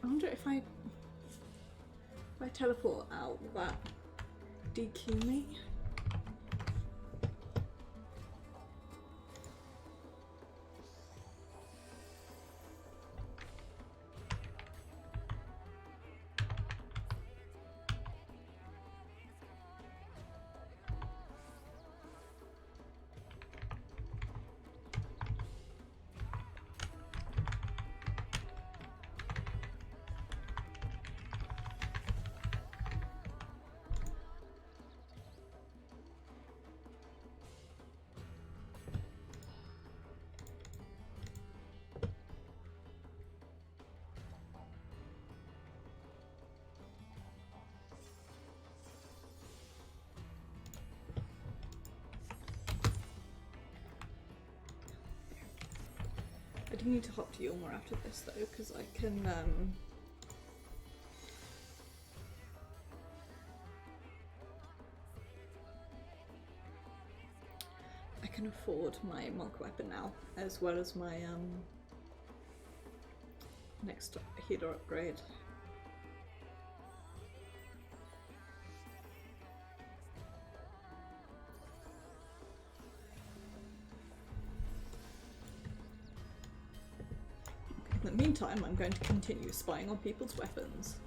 I wonder if I teleport out, will that DQ me? do need to hop to Yulmore after this though, because I can afford my monk weapon now, as well as my next healer upgrade. In the meantime, I'm going to continue spying on people's weapons.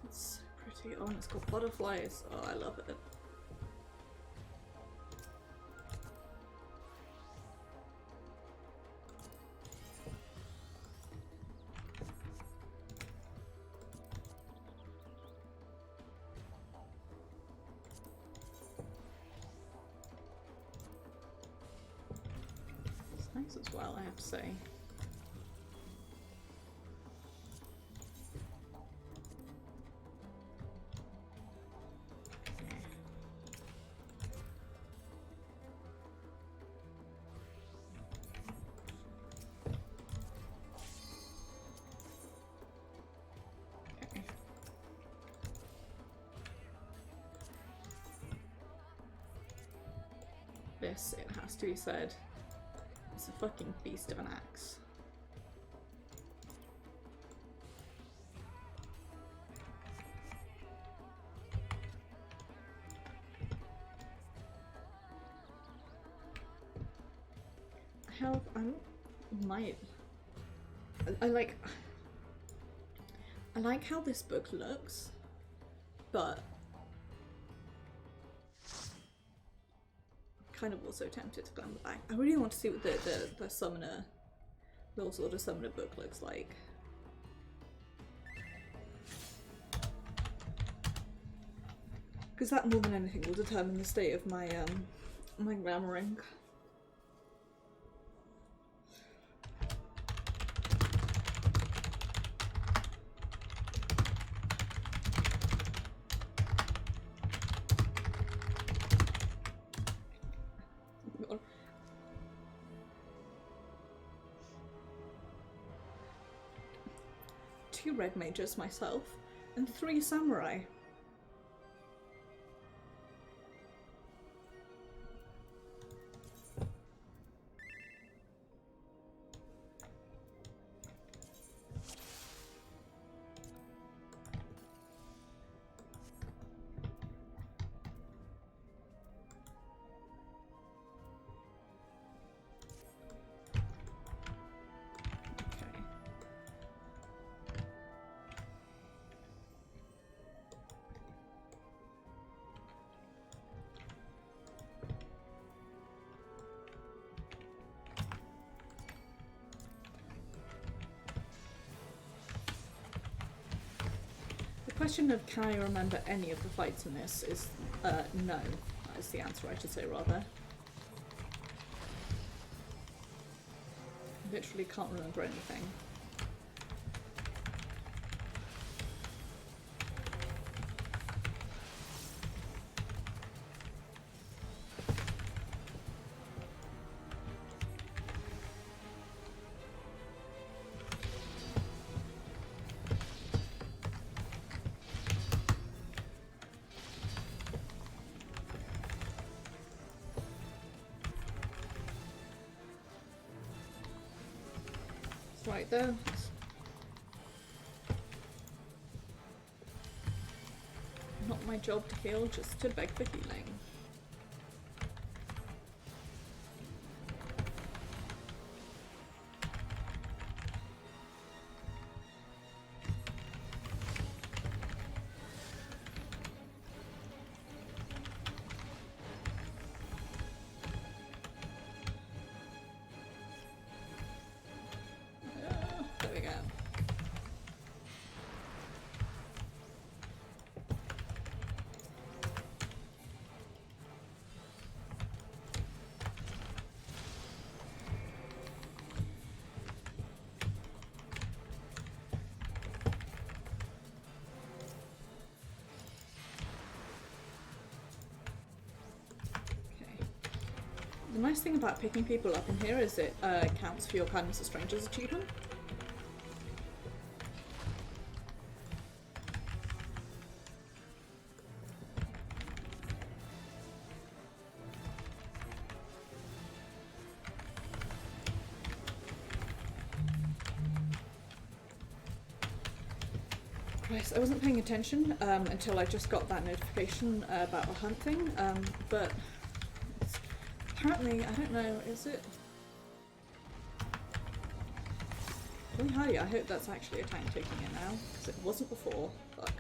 It's pretty. Oh, and it's got butterflies. Oh, I love it. As well, I have to say. Okay. This, it has to be said, it's a fucking beast of an axe. Hell, I like how this book looks, but kind of also tempted to climb the back. I really want to see what the summoner, little sort of summoner book looks like. Because that more than anything will determine the state of my my glamouring. Two red mages myself, and 3 samurai. The question of can I remember any of the fights in this is no. That is the answer, I should say, rather. Literally can't remember anything. Right there. Not my job to heal, just to beg for healing. The nice thing about picking people up in here is it counts for your kindness to strangers achievement. Right, I wasn't paying attention until I just got that notification about a hunt thing, but apparently, I don't know, is it? Really high, I hope that's actually a tank taking it now, because it wasn't before. Fuck.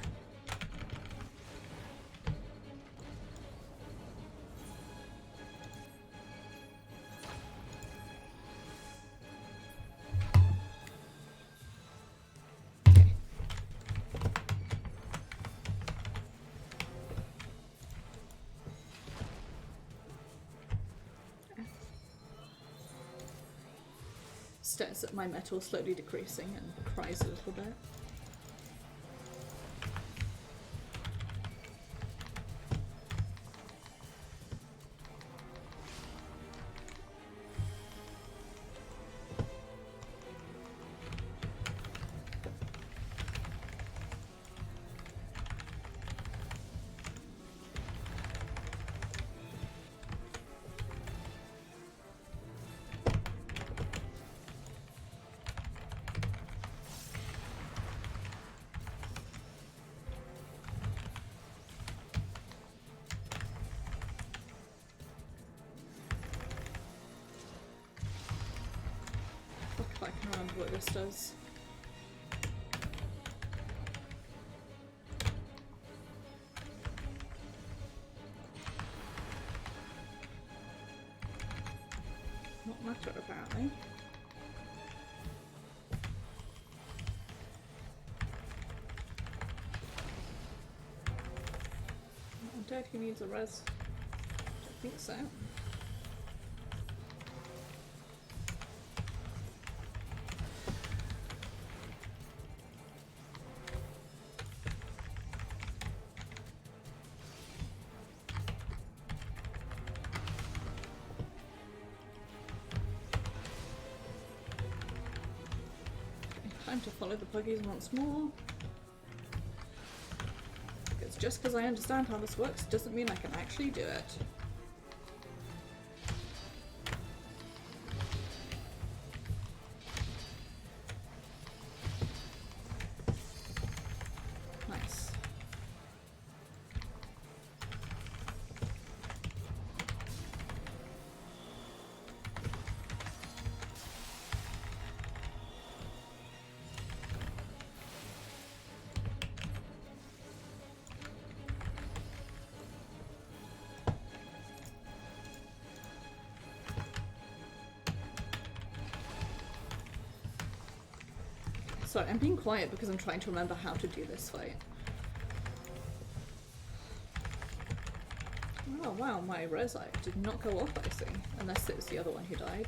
Stares at my metal slowly decreasing and cries a little bit. If I can remember what this does. Not matter, apparently. I'm dead, he needs a res. Don't think so. Time to follow the buggies once more. Because just because I understand how this works doesn't mean I can actually do it. Nice. Sorry, I'm being quiet because I'm trying to remember how to do this fight. Oh wow, my res did not go off, I see. Unless it was the other one who died.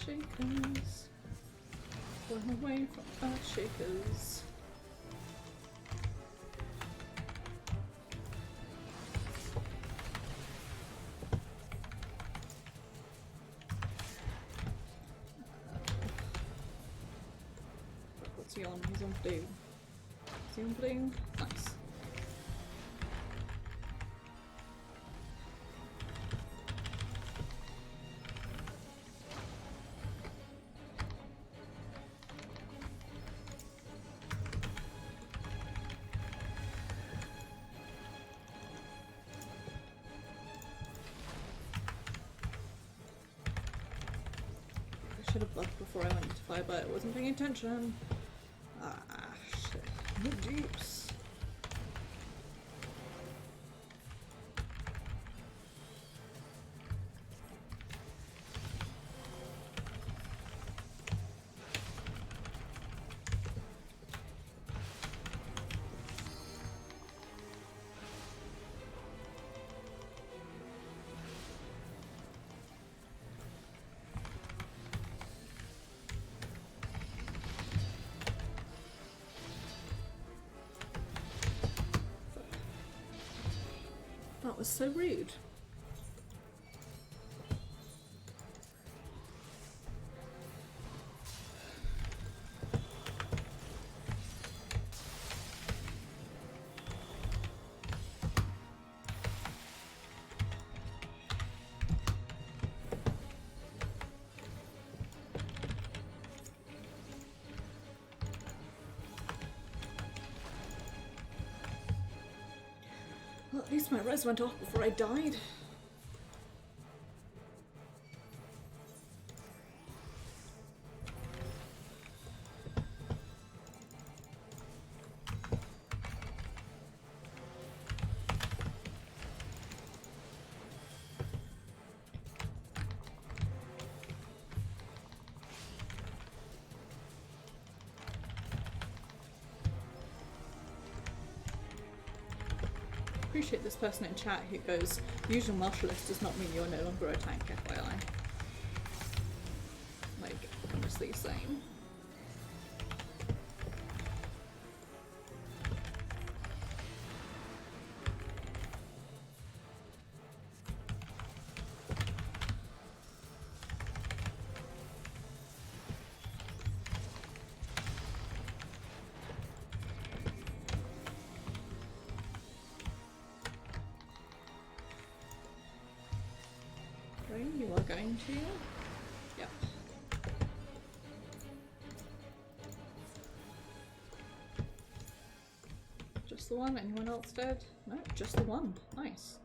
Shakers. Run away from earth shakers. What's he on? He's on blue. Is he on blue? Nice. Should have blocked before I went into fire, but I wasn't paying attention. Ah, shit. No jeeps. was so rude. Well, at least my res went off before I died. Appreciate this person in chat who goes, usual martialist does not mean you're no longer a tank, FYI. Like, honestly, same. You are going to? Yep. Just the one? Anyone else dead? No, just the one. Nice.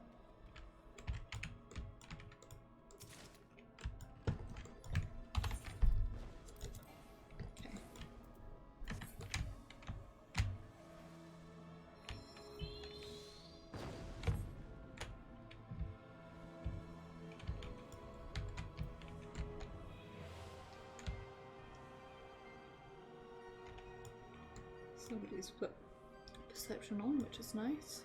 Okay. Somebody's put perception on, which is nice.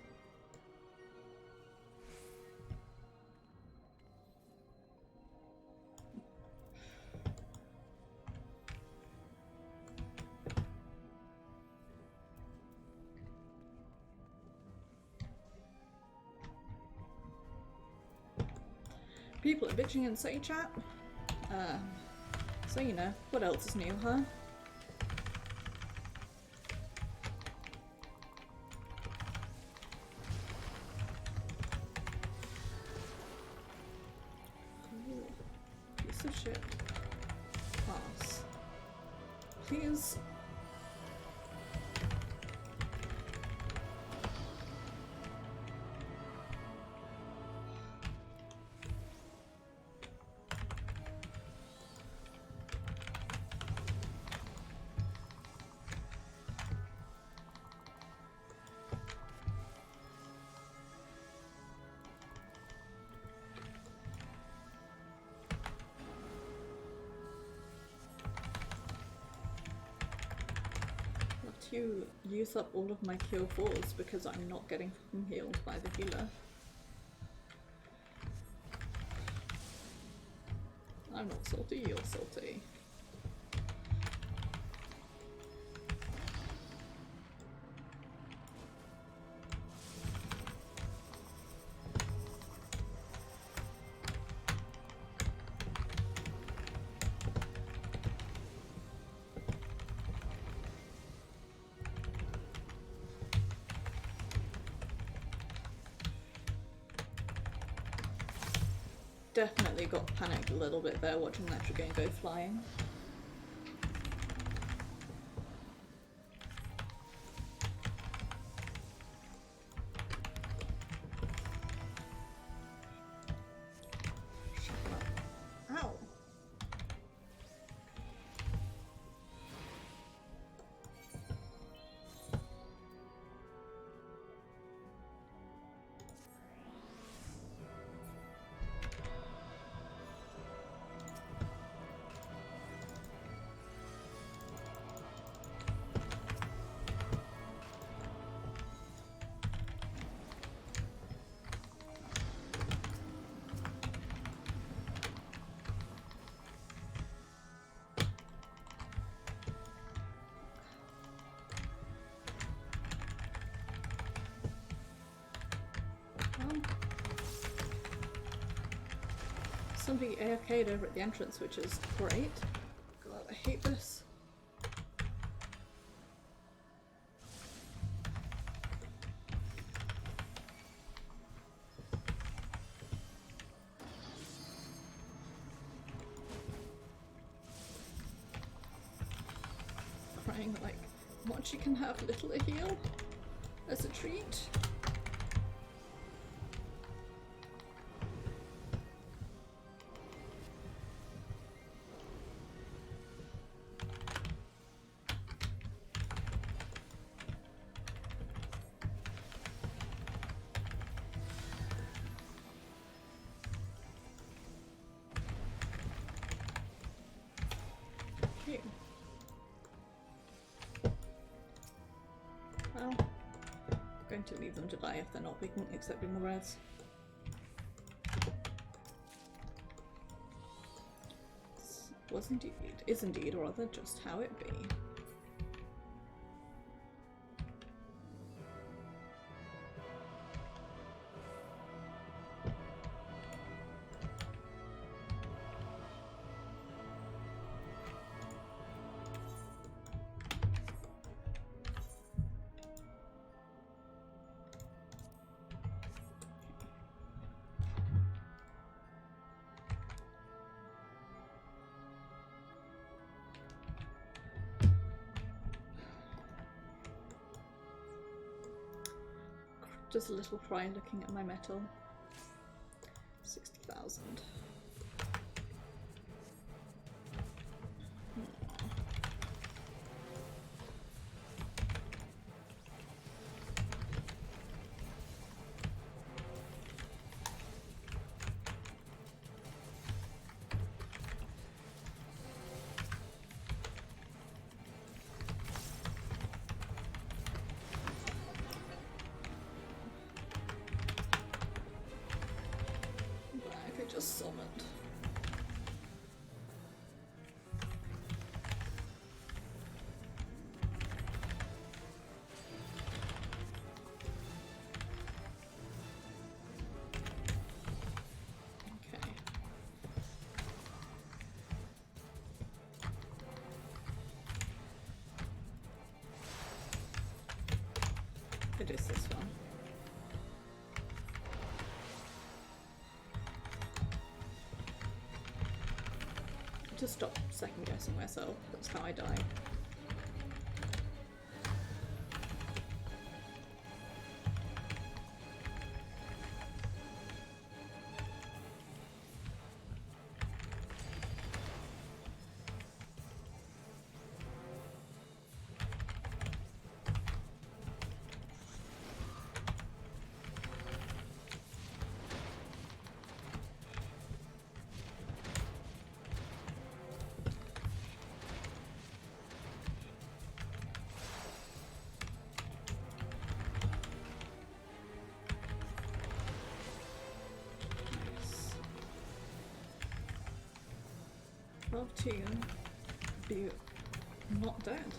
People are bitching in Say chat. So you know, what else is new, huh? Piece of shit. Pass. Please. To use up all of my cure 4s because I'm not getting fucking healed by the healer. I'm not salty, you're salty. Definitely got panicked a little bit there watching that Dragoon go flying. Shut up. Ow! Somebody AFK'd over at the entrance, which is great. God, I hate this. Crying like, what, she can have little a heal as a treat? Well, I'm going to leave them to die if they're not accepting the reds. Was indeed, is indeed, or rather just how it be. Just a little cry looking at my metal. 60,000. Just summoned. Okay. It is this one. To stop second guessing myself. That's how I die. Love to be not dead.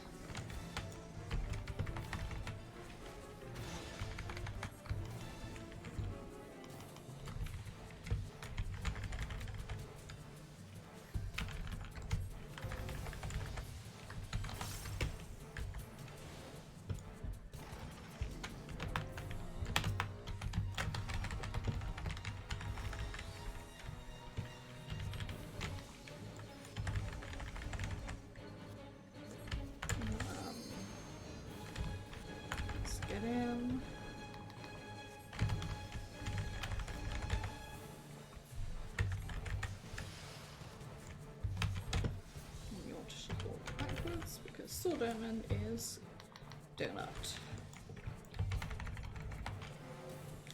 In. And you want to shuffle backwards because Sword Omen is donut.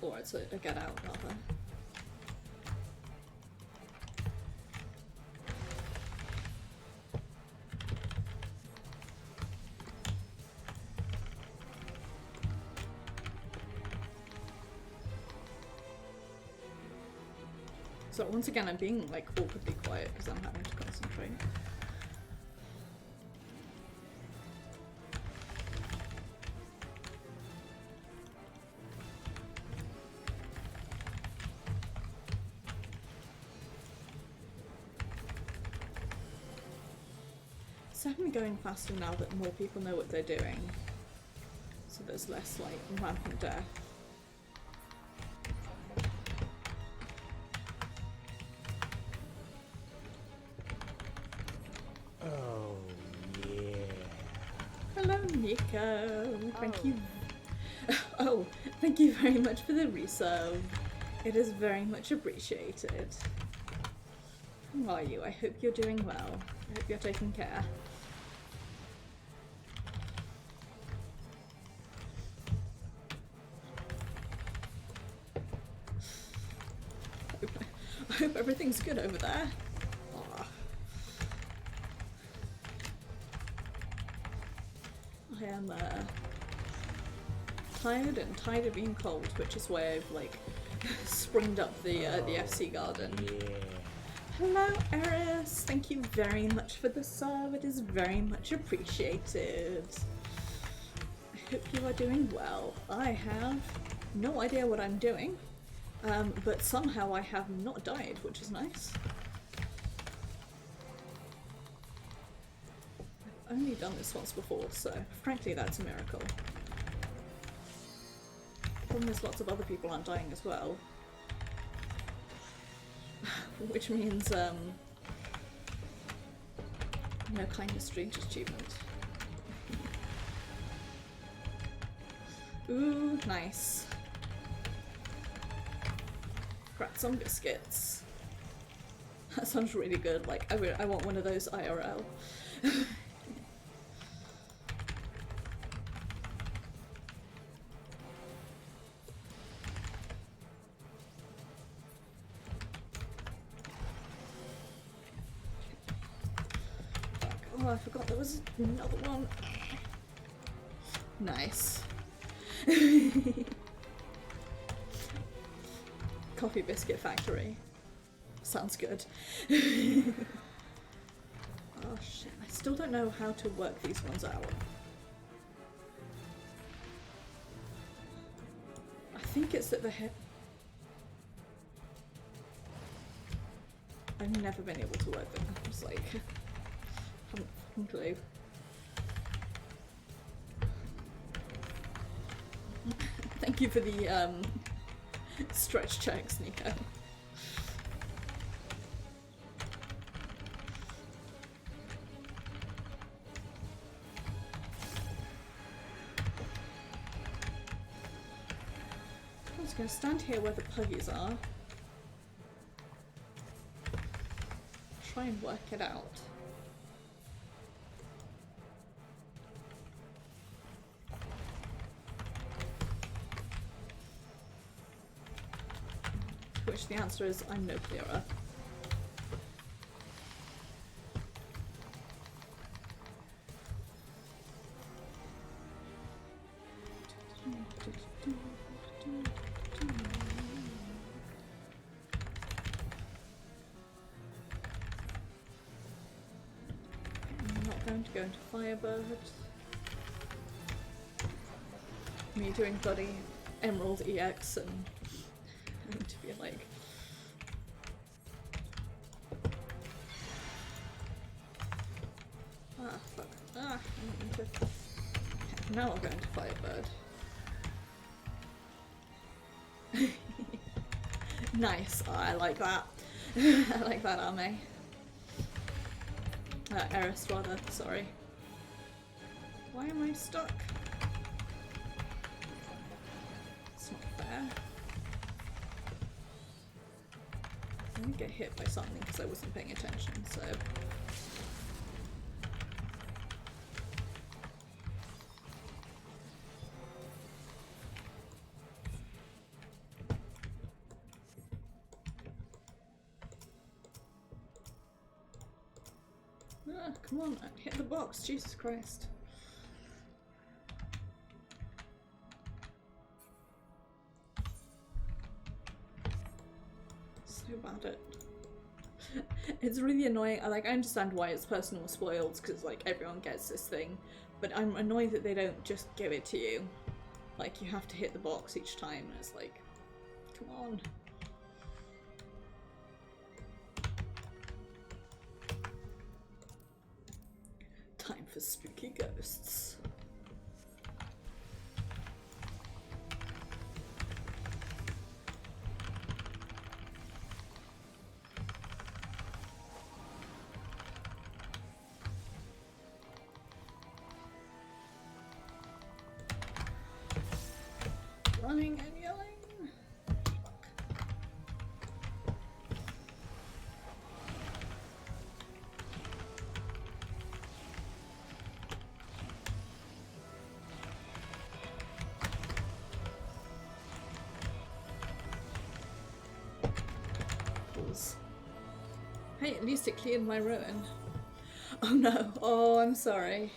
Or it's a get out rather. So once again I'm being like awkwardly quiet because I'm having to concentrate. It's definitely going faster now that more people know what they're doing. So there's less like rampant death. Oh, yeah. Hello, Nico. Thank you. Oh, thank you very much for the resub. It is very much appreciated. How are you? I hope you're doing well. I hope you're taking care. I hope everything's good over there. Aw. I am tired and tired of being cold, which is why I've like springed up the FC garden. Yeah. Hello, Eris. Thank you very much for the sub. It is very much appreciated. I hope you are doing well. I have no idea what I'm doing, but somehow I have not died, which is nice. I've only done this once before, so frankly that's a miracle. Problem is lots of other people aren't dying as well. Which means, no kindness strange achievement. Ooh, nice. Congrats on biscuits. That sounds really good, like I want one of those IRL. Oh, I forgot there was another one. Nice. Coffee biscuit factory. Sounds good. Oh shit, I still don't know how to work these ones out. I think it's that the hip. I've never been able to work them. It's like haven't fucking clue. Thank you for the stretch checks, Nico. I'm just gonna stand here where the puggies are. Try and work it out. To which the answer is, I'm no clearer. I'm not going to go into Firebird. Me doing bloody Emerald EX and to be like fuck. I don't need to. Now I'm going to Firebird. Nice. Oh, I like that. I like that army. Eris rather, sorry. Why am I stuck? It's not fair. I didn't get hit by something because I wasn't paying attention, so. Ah, come on, hit the box, Jesus Christ. So bad at it's really annoying. I understand why it's personal spoils because like everyone gets this thing, but I'm annoyed that they don't just give it to you. Like you have to hit the box each time and it's like, come on. for spooky ghosts. Running and yelling. Hey, at least it cleared my ruin. Oh no. Oh, I'm sorry.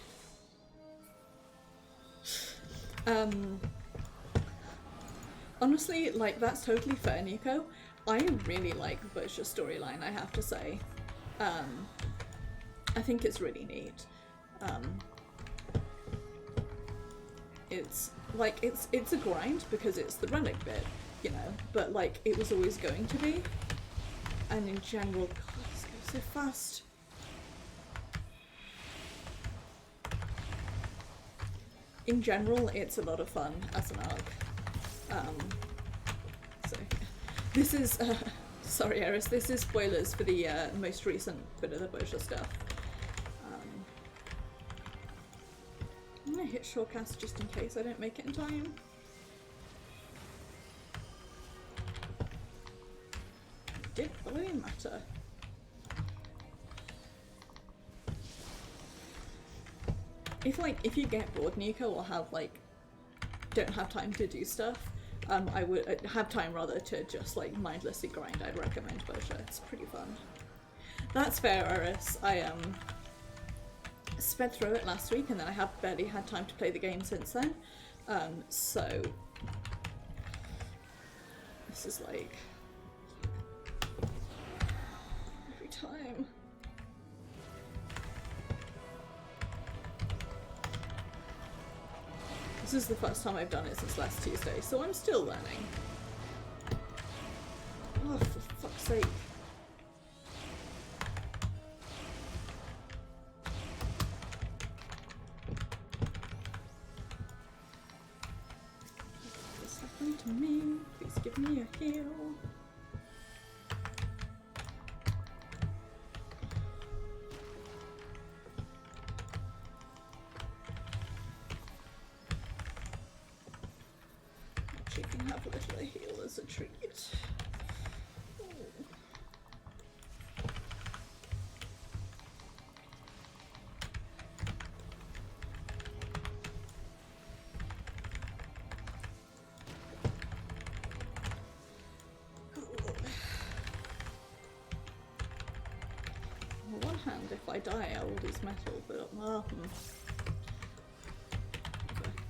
Honestly, like, that's totally fair, Nico. I really like Bosha's storyline, I have to say. I think it's really neat. It's like, it's a grind because it's the relic bit, you know, but like, it was always going to be. And in general, God, this goes so fast. In general, it's a lot of fun as an arc. So, this is, sorry Eris, this is spoilers for the most recent bit of the Bosha stuff. I'm gonna hit shortcast just in case I don't make it in time. Did it really matter? If you get bored, Nico, or don't have time to do stuff, I would have time rather to just like mindlessly grind. I'd recommend Bosha. It's pretty fun. That's fair, Eris. I sped through it last week and then I have barely had time to play the game since then. So this is like every time. This is the first time I've done it since last Tuesday, so I'm still learning. Oh, for fuck's sake. What's happening to me? Please give me a heal. She can have a little heal as a treat. Ooh. On the one hand, if I die, I will lose metal, but well,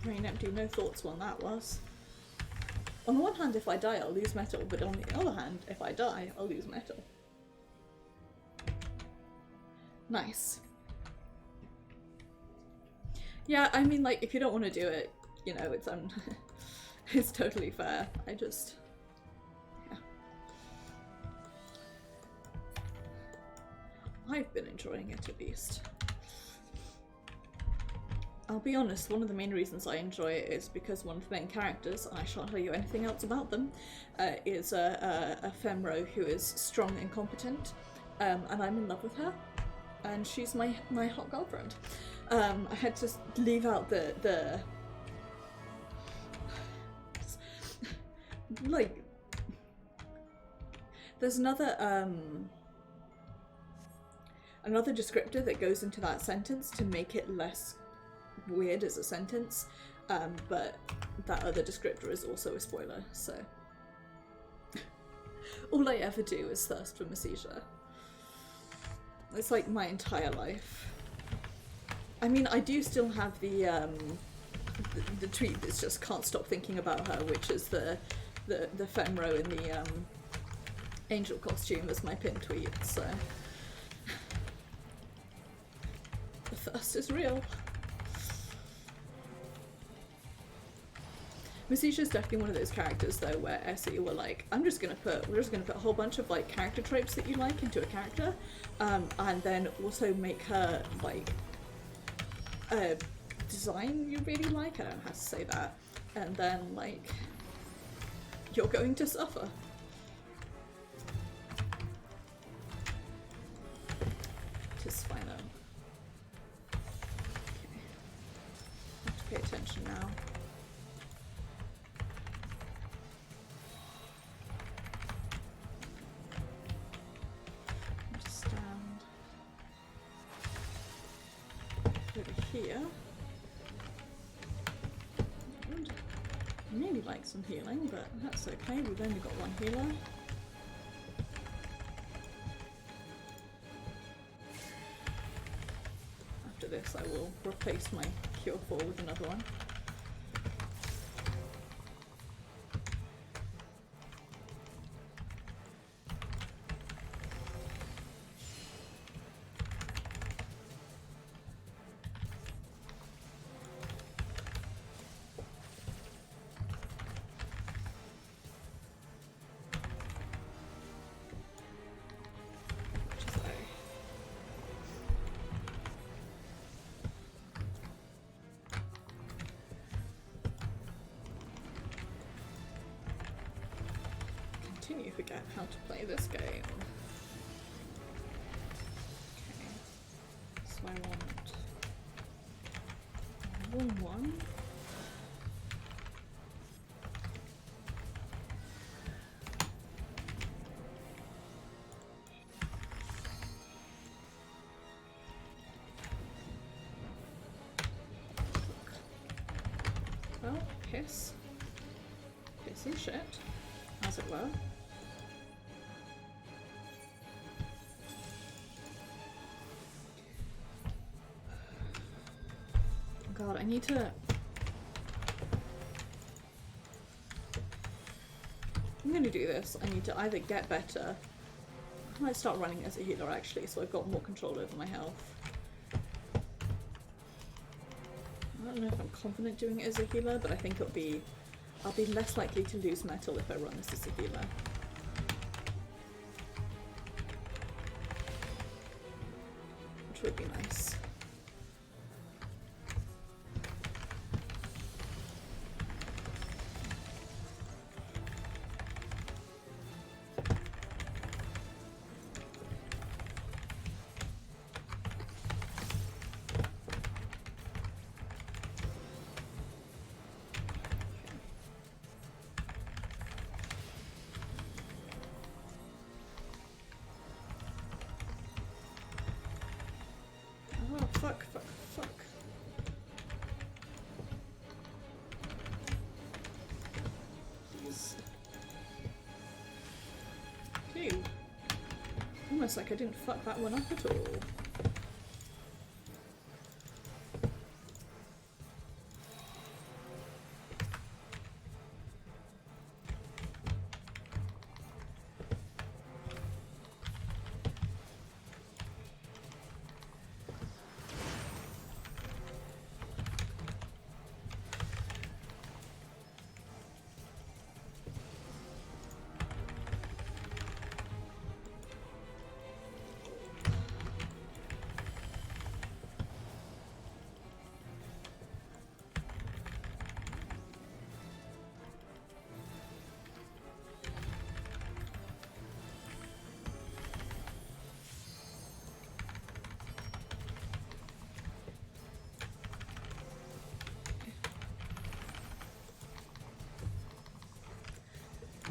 brain empty, no thoughts when that was. On the one hand, if I die, I'll lose metal, but on the other hand, if I die, I'll lose metal. Nice. Yeah, I mean, like, if you don't want to do it, you know, it's it's totally fair. I just, yeah. I've been enjoying it at least. I'll be honest, one of the main reasons I enjoy it is because one of the main characters, and I shan't tell you anything else about them, is a femro who is strong and competent, and I'm in love with her, and she's my hot girlfriend. I had to leave out the like, there's another descriptor that goes into that sentence to make it less weird as a sentence, but that other descriptor is also a spoiler, so all I ever do is thirst for Mesija. It's like my entire life. I mean, I do still have the tweet that's just can't stop thinking about her, which is the femro in the angel costume as my pin tweet, so the thirst is real. Mesisha's definitely one of those characters though where SE were like, we're just gonna put a whole bunch of like character tropes that you like into a character, and then also make her like a design you really like, I don't know how to say that, and then like you're going to suffer. It is fine though. Okay. Have to pay attention now. Just stand over here. I'd really like some healing, but that's okay. We've only got one healer. After this, I will replace my Cure 4 with another one. Continue to forget how to play this game. Okay, so I want one. Well, pissy shit, as it were. God, I need to... I'm gonna do this. I need to either get better. I might start running as a healer actually, so I've got more control over my health. I don't know if I'm confident doing it as a healer, but I think I'll be less likely to lose metal if I run this as a healer. Which would be nice. Oh, fuck. Please. Phew. Almost like I didn't fuck that one up at all.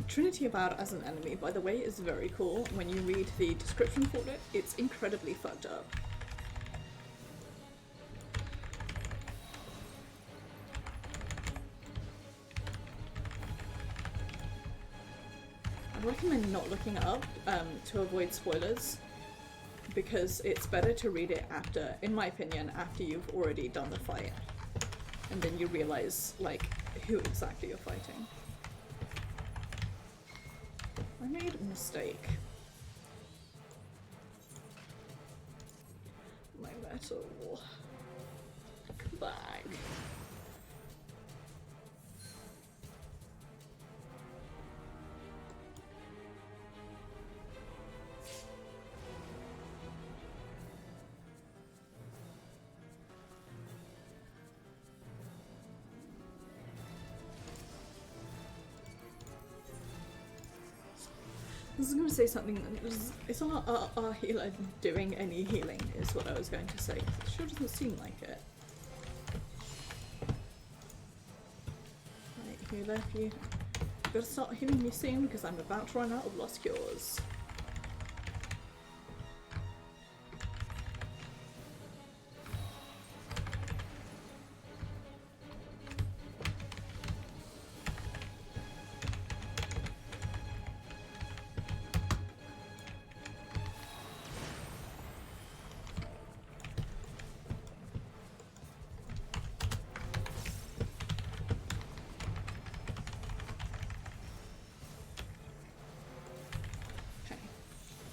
Trinity Avowed as an enemy, by the way, is very cool. When you read the description for it, it's incredibly fucked up. I recommend not looking it up to avoid spoilers, because it's better to read it after, in my opinion, after you've already done the fight. And then you realize, like, who exactly you're fighting. I made a mistake. My metal. Come back. was going to say something. Is our healer doing any healing? Is what I was going to say. It sure doesn't seem like it. Right, healer, if you gotta start healing me soon because I'm about to run out of lost cures.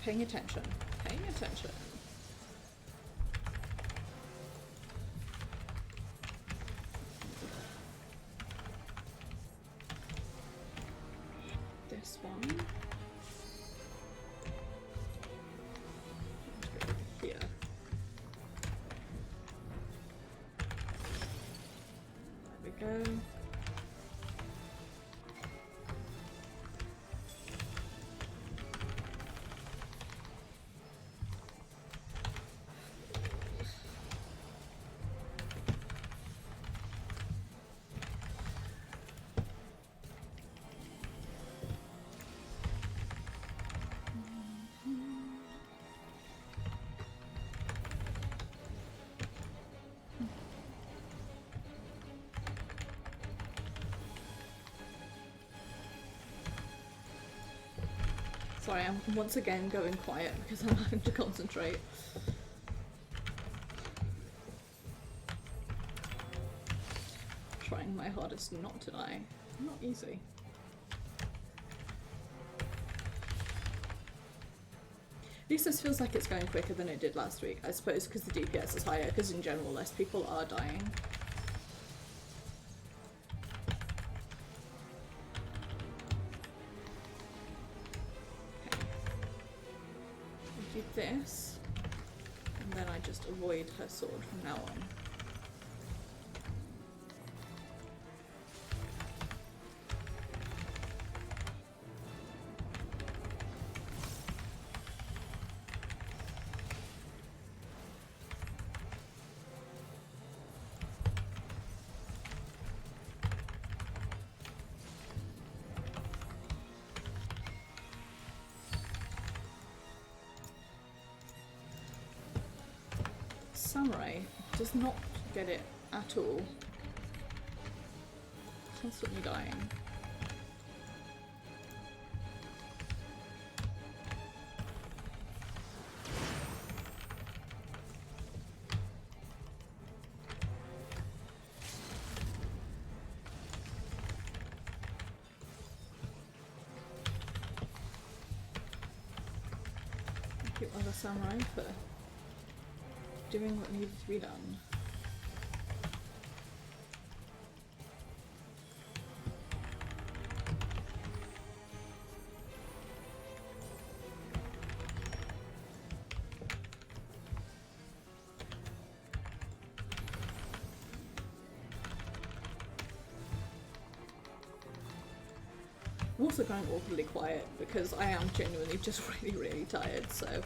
Paying attention. Paying attention. This one. Here. There we go. Sorry, I'm once again going quiet because I'm having to concentrate. Trying my hardest not to die. Not easy. At least this feels like it's going quicker than it did last week. I suppose because the DPS is higher, because in general less people are dying. This, and then I just avoid her sword from now on. Samurai does not get it at all. Constantly dying. Thank you, other samurai, for doing what needed to be done. I'm also going awkwardly quiet because I am genuinely just really tired, so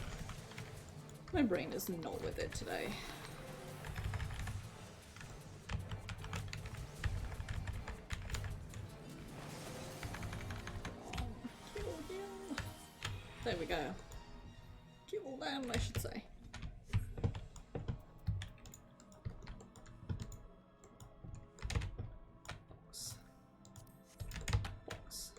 my brain is not with it today. Kill him. There we go. Kill them, I should say. Box. Box.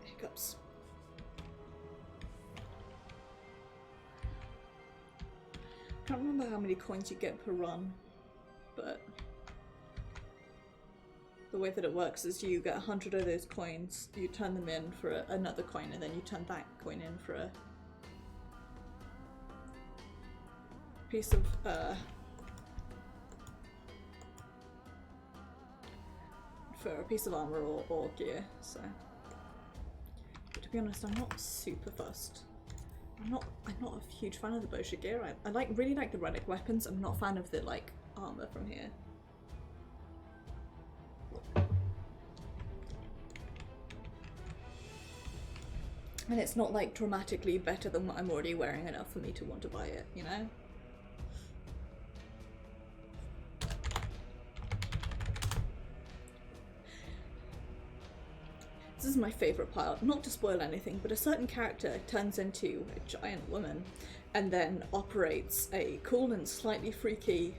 Hiccups. Can't remember how many coins you get per run, but the way that it works is you get 100 of those coins, you turn them in for another coin, and then you turn that coin in for a piece of armor or gear. So, but to be honest, I'm not super fussed I'm not a huge fan of the Boshigear. I really like the relic weapons. I'm not a fan of the like armor from here. And it's not like dramatically better than what I'm already wearing enough for me to want to buy it, you know? This is my favourite part, not to spoil anything, but a certain character turns into a giant woman and then operates a cool and slightly freaky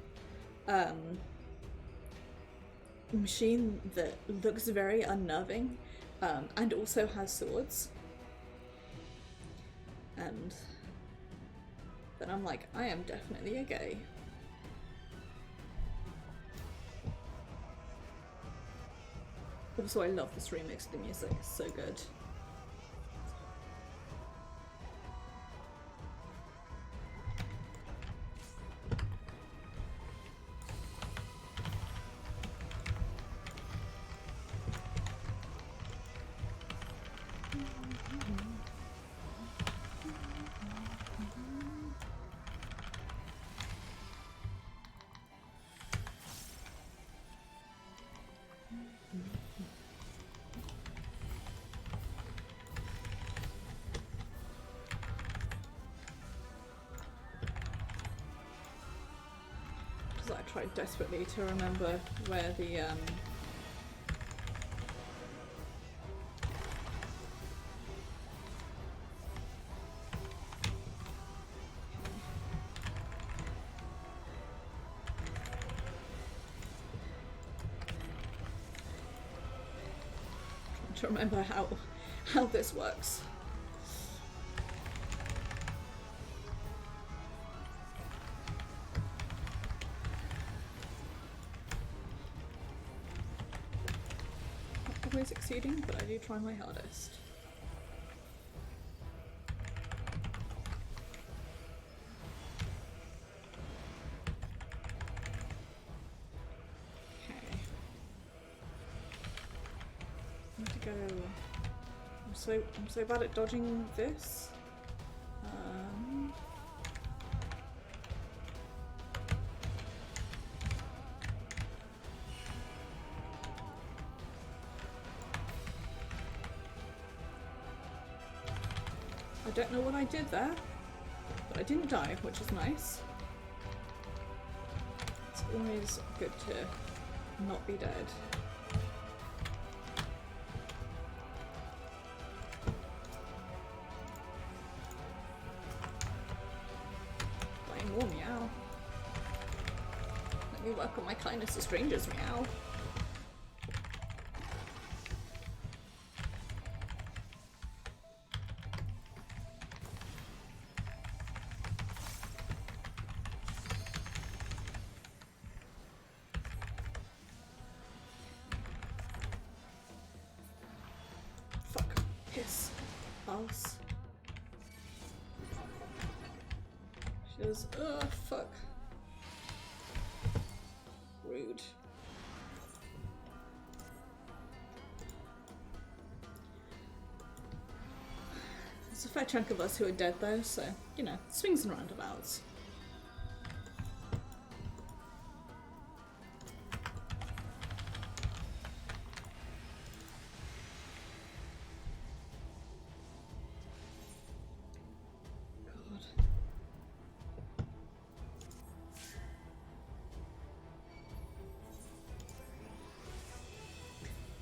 machine that looks very unnerving and also has swords. And then I'm like, I am definitely a gay. Also, I love this remix of the music, it's so good. I tried desperately to remember where the trying to remember how this works. Succeeding, but I do try my hardest. Okay. I need to go. I'm so bad at dodging this. I don't know what I did there, but I didn't die, which is nice. It's always good to not be dead. Playing more meow. Let me work on my kindness to strangers meow. She goes, ugh, fuck. Rude. There's a fair chunk of us who are dead though, so, you know, swings and roundabouts.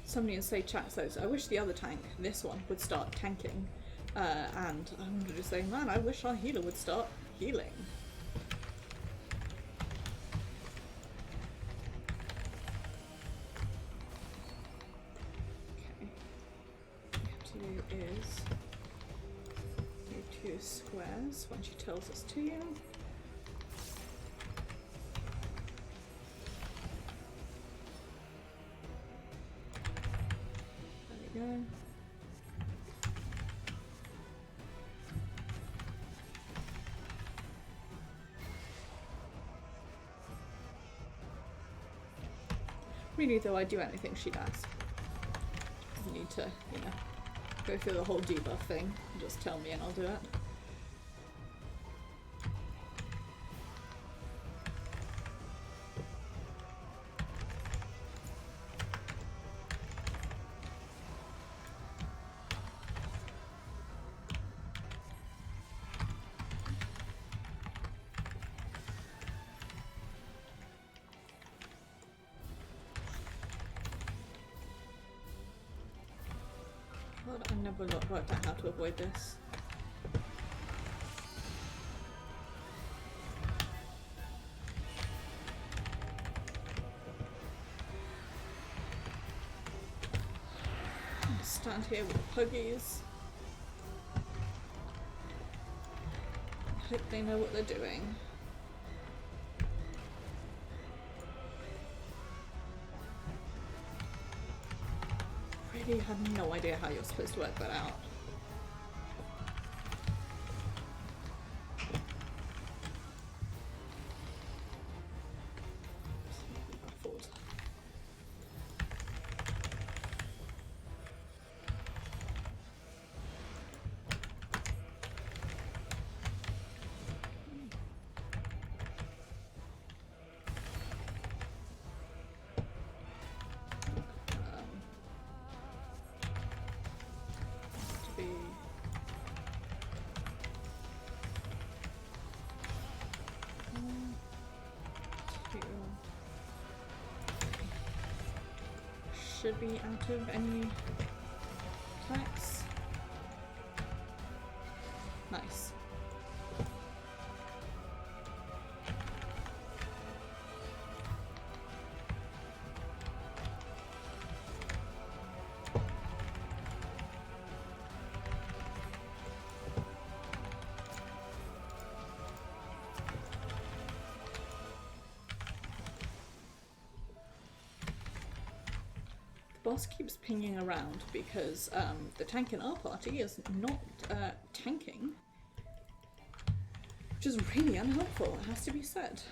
Somebody in say chat says, I wish the other tank, this one, would start tanking. And I'm just saying, man, I wish our healer would start healing. Okay. What we have to do is do 2 squares when she tells us to. Really though, I do anything she does. Doesn't need to, you know, go through the whole debuff thing. Just tell me and I'll do it. never worked out how to avoid this. Stand here with the puggies. I hope they know what they're doing. Really have no idea how you're supposed to work that out. Baffled. Should be out of any attacks. Nice. Boss keeps pinging around because the tank in our party is not tanking, which is really unhelpful, it has to be said.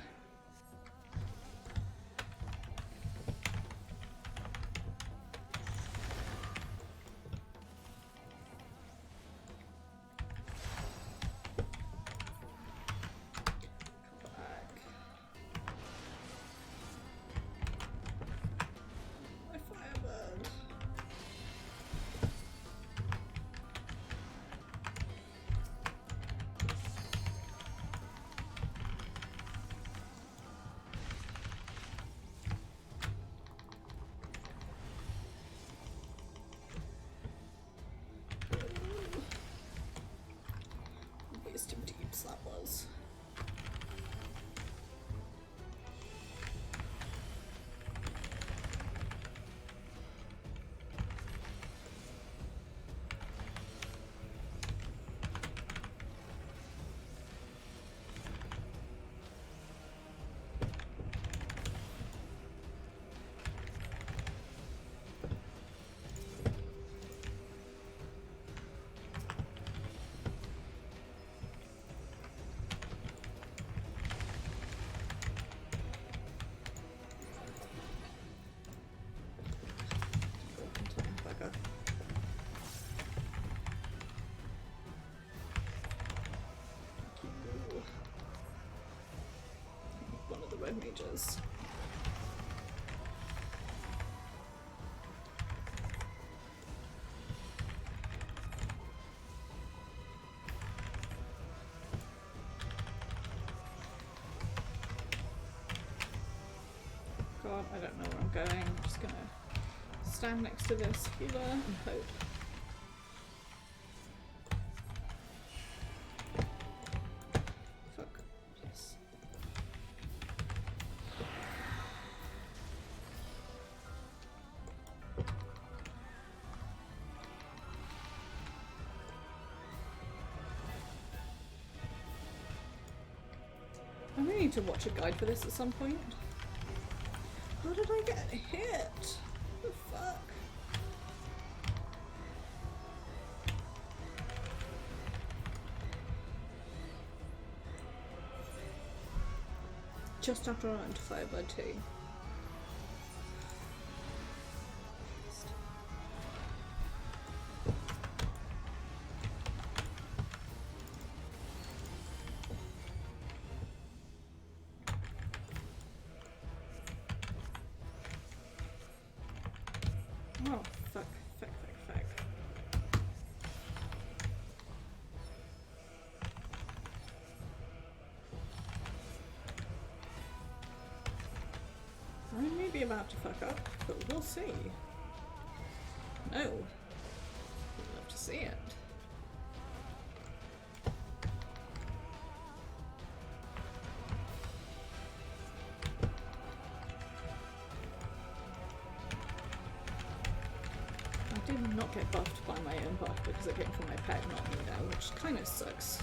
Wisdom deeps that was. One of the red mages. God, I don't know where I'm going. I'm just gonna stand next to this healer and hope. Fuck. Please. I really need to watch a guide for this at some point. How did I get hit? What the fuck? Just after I went to Firebird 2. Oh, fuck. I may be about to fuck up, but we'll see. No. We'll have to see. see it. I did not get buffed by my own buff because it came from my pet, not me now, which kind of sucks.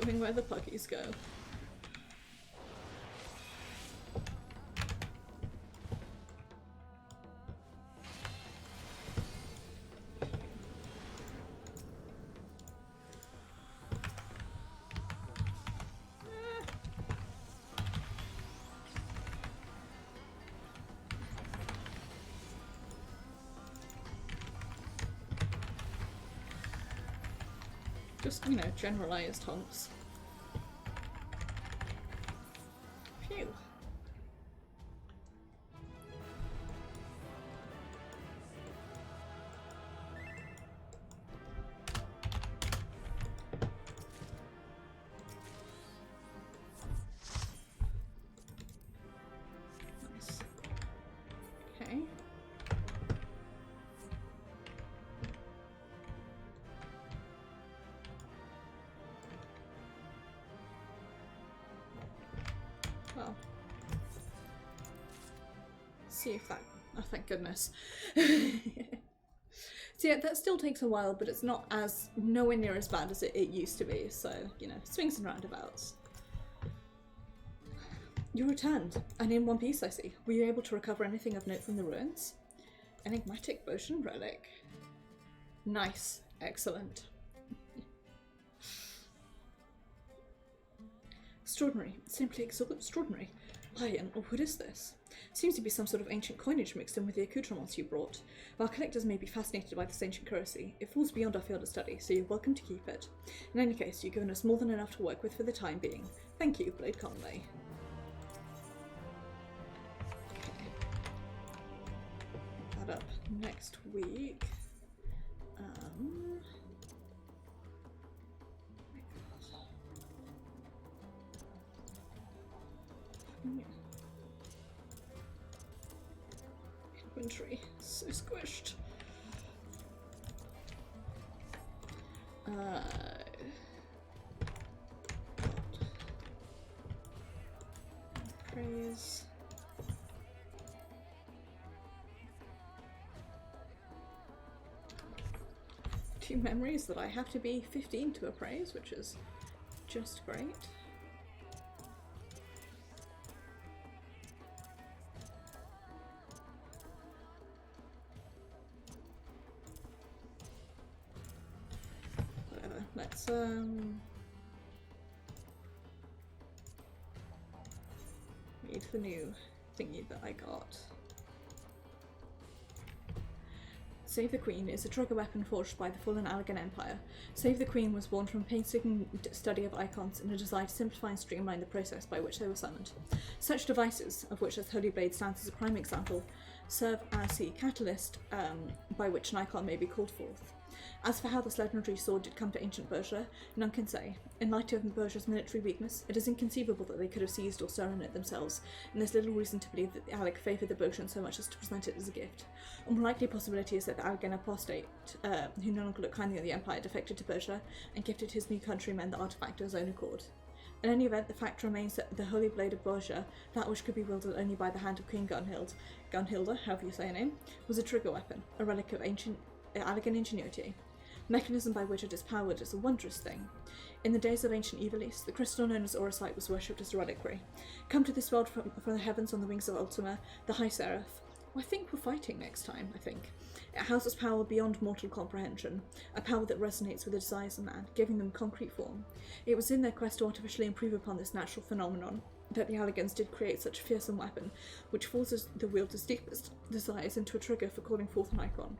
Going where the puppies go. Just, you know, generalized honks. Phew. Nice. Okay. Well, see if that. Oh, thank goodness. So yeah, that still takes a while, but it's not as nowhere near as bad as it used to be. So you know, swings and roundabouts. You returned, and in one piece, I see. Were you able to recover anything of note from the ruins? Enigmatic potion relic. Nice, excellent. Extraordinary, simply extraordinary. Lion, or what is this? Seems to be some sort of ancient coinage mixed in with the accoutrements you brought. While collectors may be fascinated by this ancient currency, it falls beyond our field of study, so you're welcome to keep it. In any case, you've given us more than enough to work with for the time being. Thank you, Blade Conley. Okay. Pick that up next week. Inventory, so squished. Praise. Two memories that I have to be 15 to appraise, which is just great. Let's read the new thingy that I got. Save the Queen is a trigger weapon forged by the fallen Allegan Empire. Save the Queen was born from painstaking study of icons and a desire to simplify and streamline the process by which they were summoned. Such devices, of which this Holy Blade stands as a prime example, serve as the catalyst by which an icon may be called forth. As for how this legendary sword did come to ancient Persia, none can say. In light of Persia's military weakness, it is inconceivable that they could have seized or stolen it themselves, and there's little reason to believe that the Alec favoured the Persians so much as to present it as a gift. A more likely possibility is that the Allegan apostate, who no longer looked kindly on the Empire, defected to Persia and gifted his new countrymen the artefact of his own accord. In any event, the fact remains that the Holy Blade of Persia, that which could be wielded only by the hand of Queen Gunhilda, however you say her name, was a trigger weapon, a relic of ancient Allegan ingenuity. The mechanism by which it is powered is a wondrous thing. In the days of ancient Evilise, the crystal known as Orosite was worshipped as a reliquary. Come to this world from the heavens on the wings of Ultima, the High Seraph. Well, I think we're fighting next time, I think. It houses power beyond mortal comprehension, a power that resonates with the desires of man, giving them concrete form. It was in their quest to artificially improve upon this natural phenomenon. that the Alligans did create such a fearsome weapon, which forces the wielder's deepest desires into a trigger for calling forth an icon.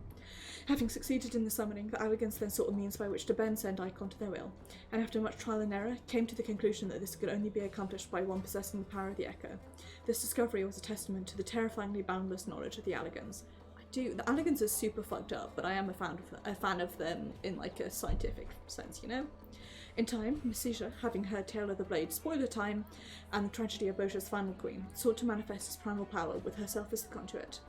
Having succeeded in the summoning, the Alligans then sought a means by which to bend said icon to their will, and after much trial and error, came to the conclusion that this could only be accomplished by one possessing the power of the Echo. This discovery was a testament to the terrifyingly boundless knowledge of the Alligans. The Alligans are super fucked up, but I am a fan of them in like a scientific sense, you know? In time, Mesija, having heard tale of the blade, spoiler time, and the tragedy of Bozha's final queen, sought to manifest his primal power with herself as the conduit.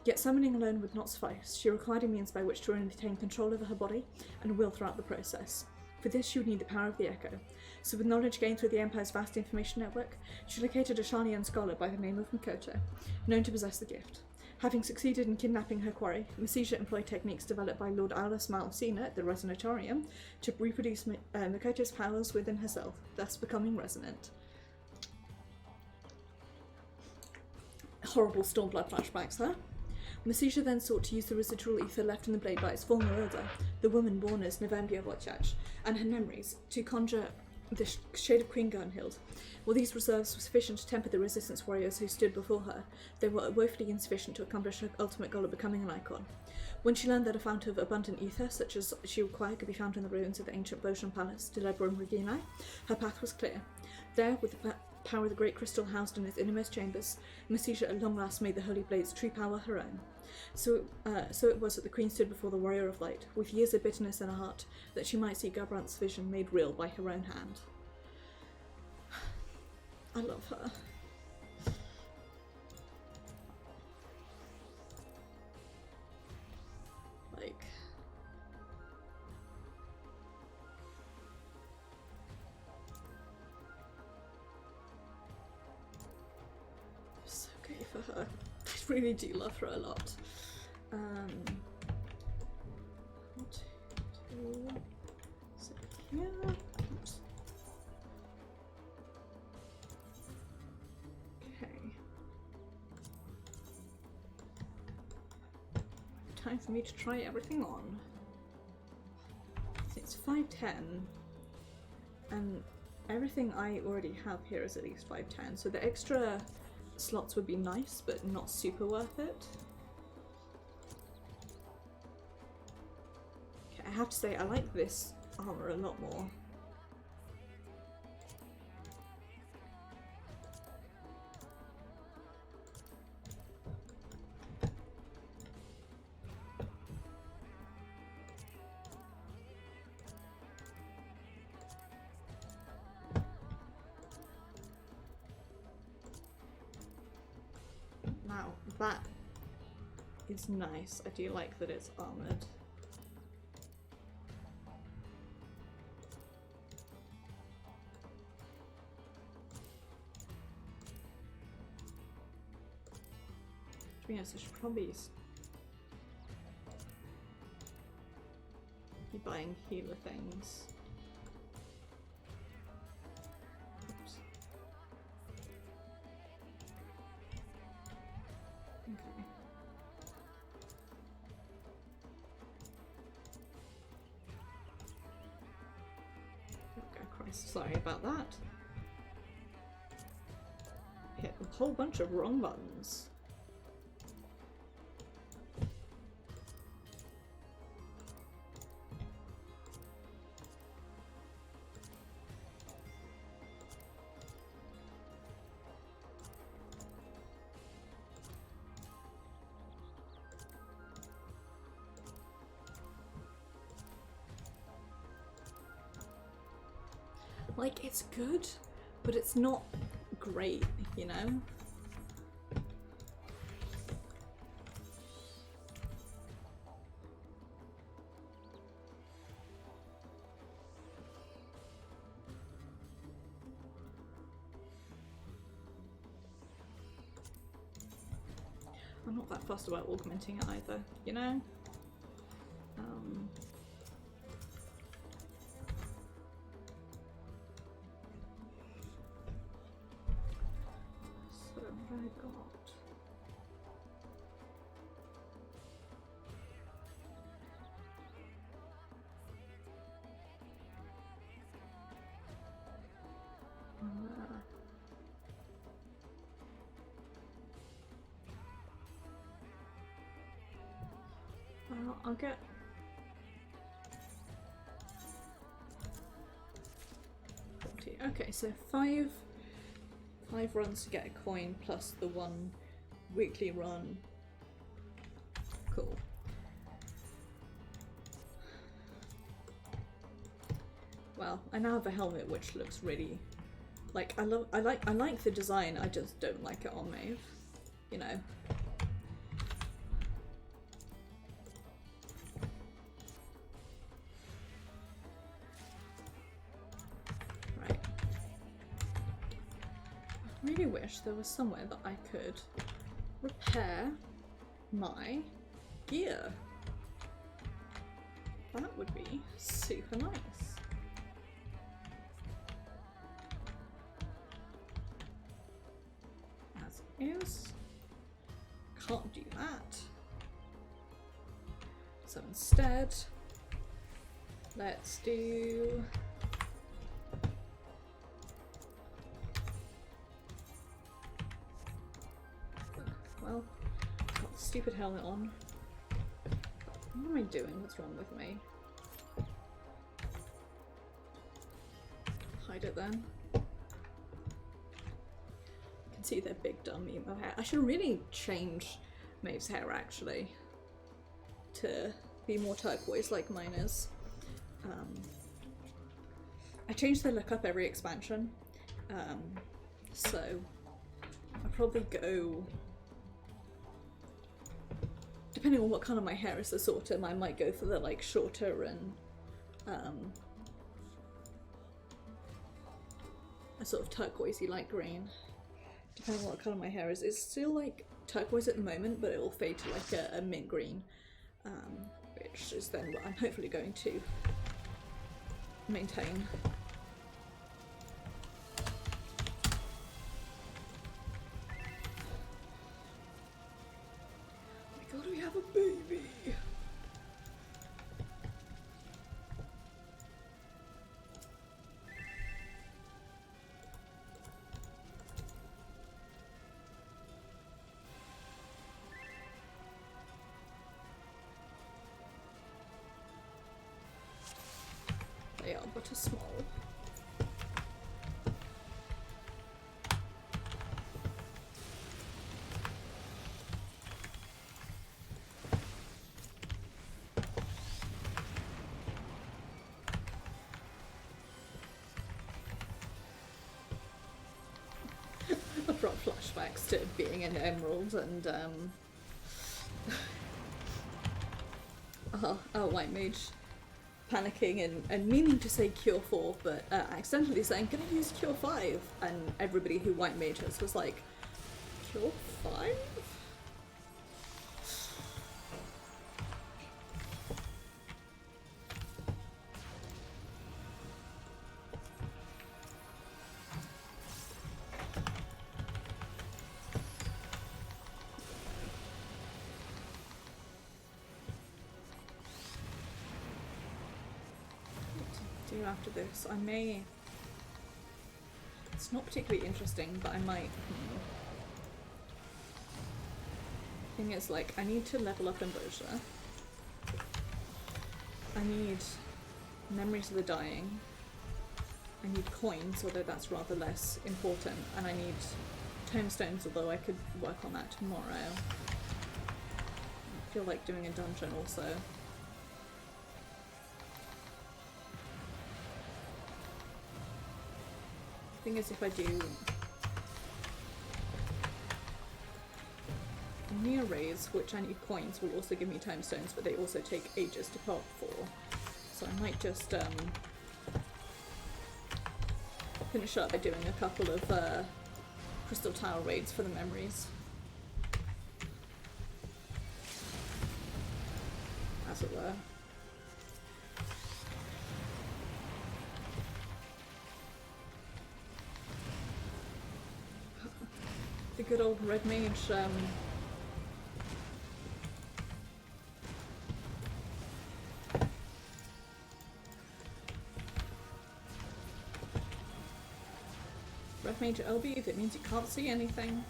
Yet summoning alone would not suffice. She required a means by which to retain control over her body and will throughout the process. For this, she would need the power of the Echo. So with knowledge gained through the Empire's vast information network, she located a Sharlayan scholar by the name of Makoto, known to possess the gift. Having succeeded in kidnapping her quarry, Mesija employed techniques developed by Lord Aulus Malsina at the Resonatorium to reproduce Makoto's powers within herself, thus becoming resonant. Horrible Stormblood flashbacks, huh? Mesija then sought to use the residual ether left in the blade by its former wielder, the woman born as Novembia Wojciech, and her memories, to conjure the shade of Queen Gunhild. While these reserves were sufficient to temper the resistance warriors who stood before her, they were woefully insufficient to accomplish her ultimate goal of becoming an icon. When she learned that a fount of abundant ether, such as she required, could be found in the ruins of the ancient Boshan palace, Delebrum Reginae, her path was clear. There, with the power of the great crystal housed in its innermost chambers, Mesija at long last made the holy blade's true power her own. So it was that the queen stood before the warrior of light, with years of bitterness in her heart, that she might see Gabrant's vision made real by her own hand. I love her. Like... so great for her. I really do love her a lot. So here. Oops. Okay. Time for me to try everything on. It's 510, and everything I already have here is at least 510, so the extra slots would be nice, but not super worth it. Okay, I have to say I like this armor a lot more. Now, that is nice. I do like that it's armoured. To be honest, I should probably be buying healer things. Oops. Okay. Oh Christ, sorry about that. Hit a whole bunch of wrong buttons. Like, it's good, but it's not great, you know? I'm not that fussed about augmenting it either, you know? So what have I got? I'll get... Okay, so five runs to get a coin plus the one weekly run. Cool. Well, I now have a helmet which looks really like I like the design, I just don't like it on Maeve. You know. Right. I really wish there was somewhere that I could repair my gear. That would be super nice. As is. Can't do that. So instead, let's do... Well, got the stupid helmet on. What am I doing? What's wrong with me? Hide it then. You can see their big dumb emo hair. I should really change Maeve's hair actually to be more turquoise like mine is. I change the look up every expansion, so I'll probably go, depending on what colour my hair is this autumn, I might go for the like shorter and a sort of turquoisey light green. Depending on what colour my hair is. It's still like turquoise at the moment, but it will fade to like a mint green, which is then what I'm hopefully going to maintain. Oh my god, we have a baby! They are but a small. I've brought flashbacks to being an emerald and white mage panicking and meaning to say cure 4 but accidentally saying can I use cure 5, and everybody who white mages was like cure 5? After this, I may... It's not particularly interesting, but I might... Thing is, like, I need to level up Ambrosia. I need Memories of the Dying. I need coins, although that's rather less important. And I need tombstones, although I could work on that tomorrow. I feel like doing a dungeon also. Thing is, if I do near raise, which I need coins, will also give me tombstones, but they also take ages to pop for. So I might just finish up by doing a couple of Crystal Tower raids for the memories. As it were. The good old red mage, red mage LB, that means you can't see anything.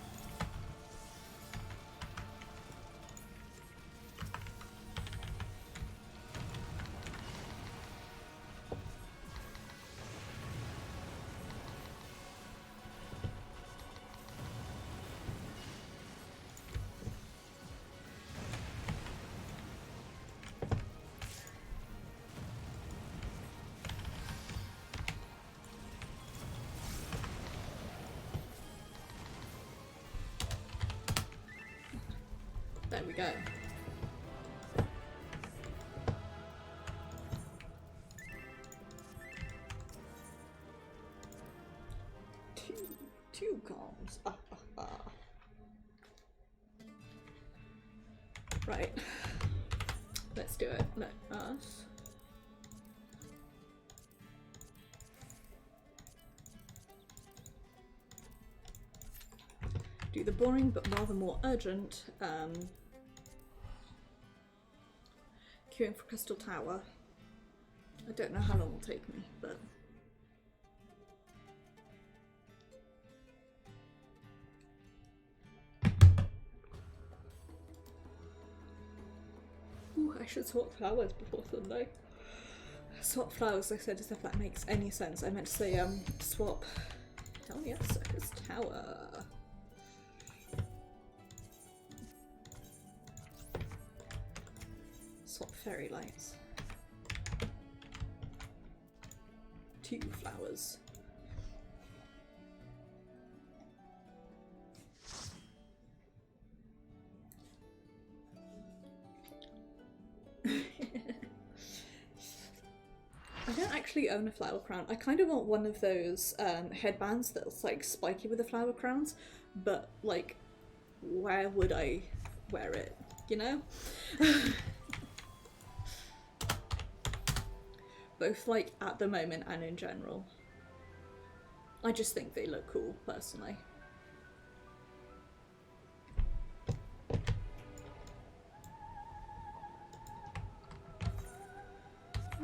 There we go. Two columns. Right. Let's do it. Let us. Do the boring but rather more urgent queuing for Crystal Tower. I don't know how long it'll take me, but ooh, I should swap flowers before Sunday. Swap flowers, I said, as if that makes any sense. I meant to say swap. Oh yes, Circus Tower. Swap fairy lights. 2 flowers. I don't actually own a flower crown. I kind of want one of those headbands that's like spiky with the flower crowns, but like, where would I wear it, you know? Both like at the moment and in general. I just think they look cool, personally.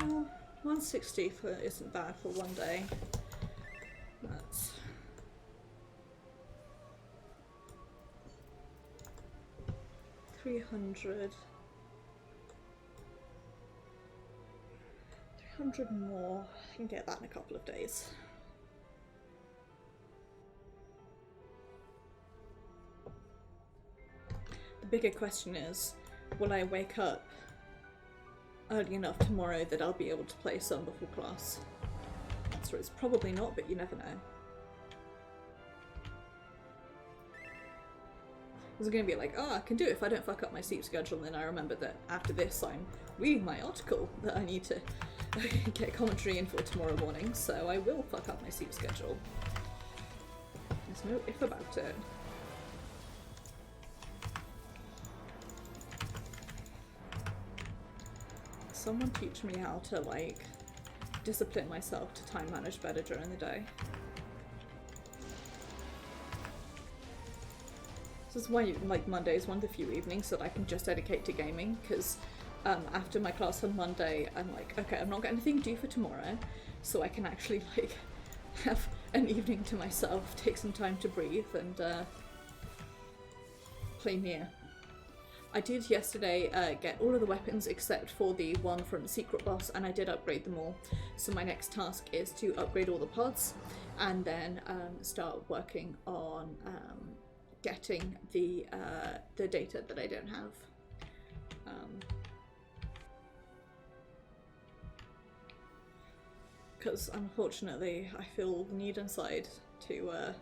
Well, 160 isn't bad for one day. That's 300. 300 more. I can get that in a couple of days. The bigger question is, will I wake up early enough tomorrow that I'll be able to play some before class? The answer is probably not, but you never know. I was going to be like, oh, I can do it if I don't fuck up my sleep schedule, and then I remember that after this I'm reading my article that I need to get commentary in for tomorrow morning, so I will fuck up my sleep schedule. There's no if about it. Someone teach me how to, like, discipline myself to time manage better during the day. This is why, like, Monday is one of the few evenings that I can just dedicate to gaming, because after my class on Monday, I'm like, okay, I'm not got anything to do for tomorrow, so I can actually, like, have an evening to myself, take some time to breathe, and play Nier. I did yesterday get all of the weapons except for the one from the secret boss, and I did upgrade them all. So my next task is to upgrade all the pods, and then start working on getting the data that I don't have. Because unfortunately I feel the need inside to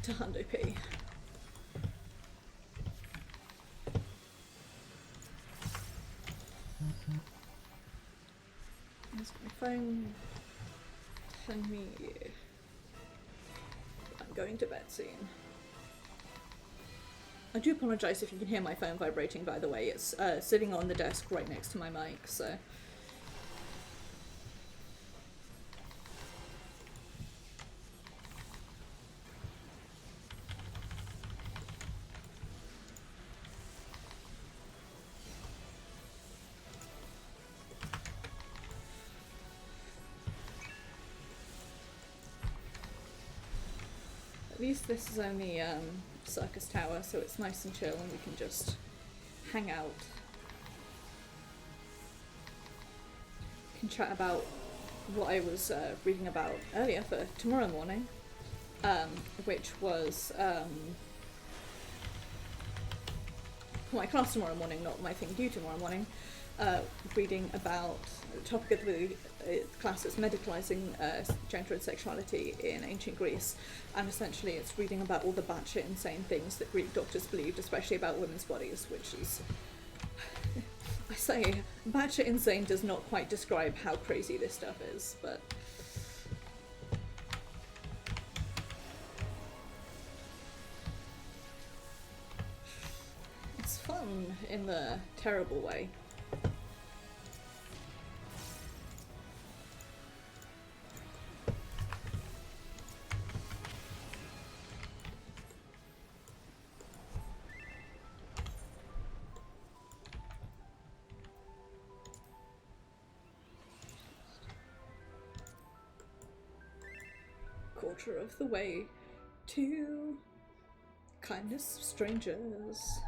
hundo P. Where's my phone? Tell me I'm going to bed soon. I do apologise if you can hear my phone vibrating, by the way. It's sitting on the desk right next to my mic, so. At least this is only Circus Tower, so it's nice and chill and we can just hang out. Can chat about what I was reading about earlier for tomorrow morning, which was for my class tomorrow morning, not my thing due tomorrow morning, reading about the topic of the class is medicalizing gender and sexuality in ancient Greece, and essentially it's reading about all the batshit insane things that Greek doctors believed, especially about women's bodies, which is, I say, batshit insane does not quite describe how crazy this stuff is, but it's fun in the terrible way. Quarter of the way to kindness of strangers.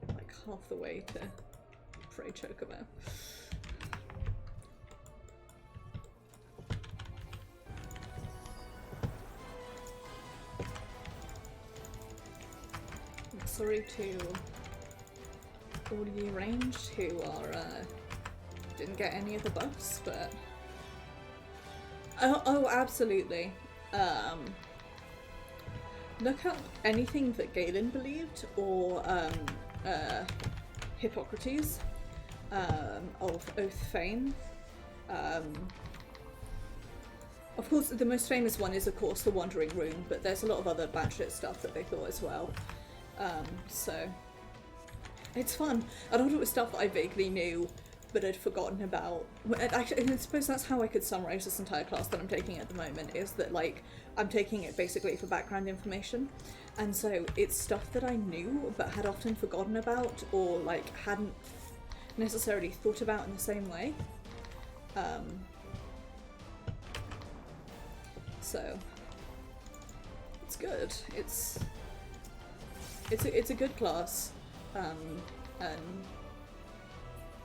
Like half the way to Frey Chocobo. I'm sorry to all of you ranged who are didn't get any of the buffs, but oh absolutely. Look up anything that Galen believed, or Hippocrates of Oath Fane. Of course, the most famous one is, of course, the Wandering Rune, but there's a lot of other batshit stuff that they thought as well. So it's fun. A lot of it was stuff that I vaguely knew but had forgotten about. Actually, I suppose that's how I could summarize this entire class that I'm taking at the moment, is that, like, I'm taking it basically for background information, and so it's stuff that I knew but had often forgotten about, or like hadn't necessarily thought about in the same way. So it's good. It's a good class. And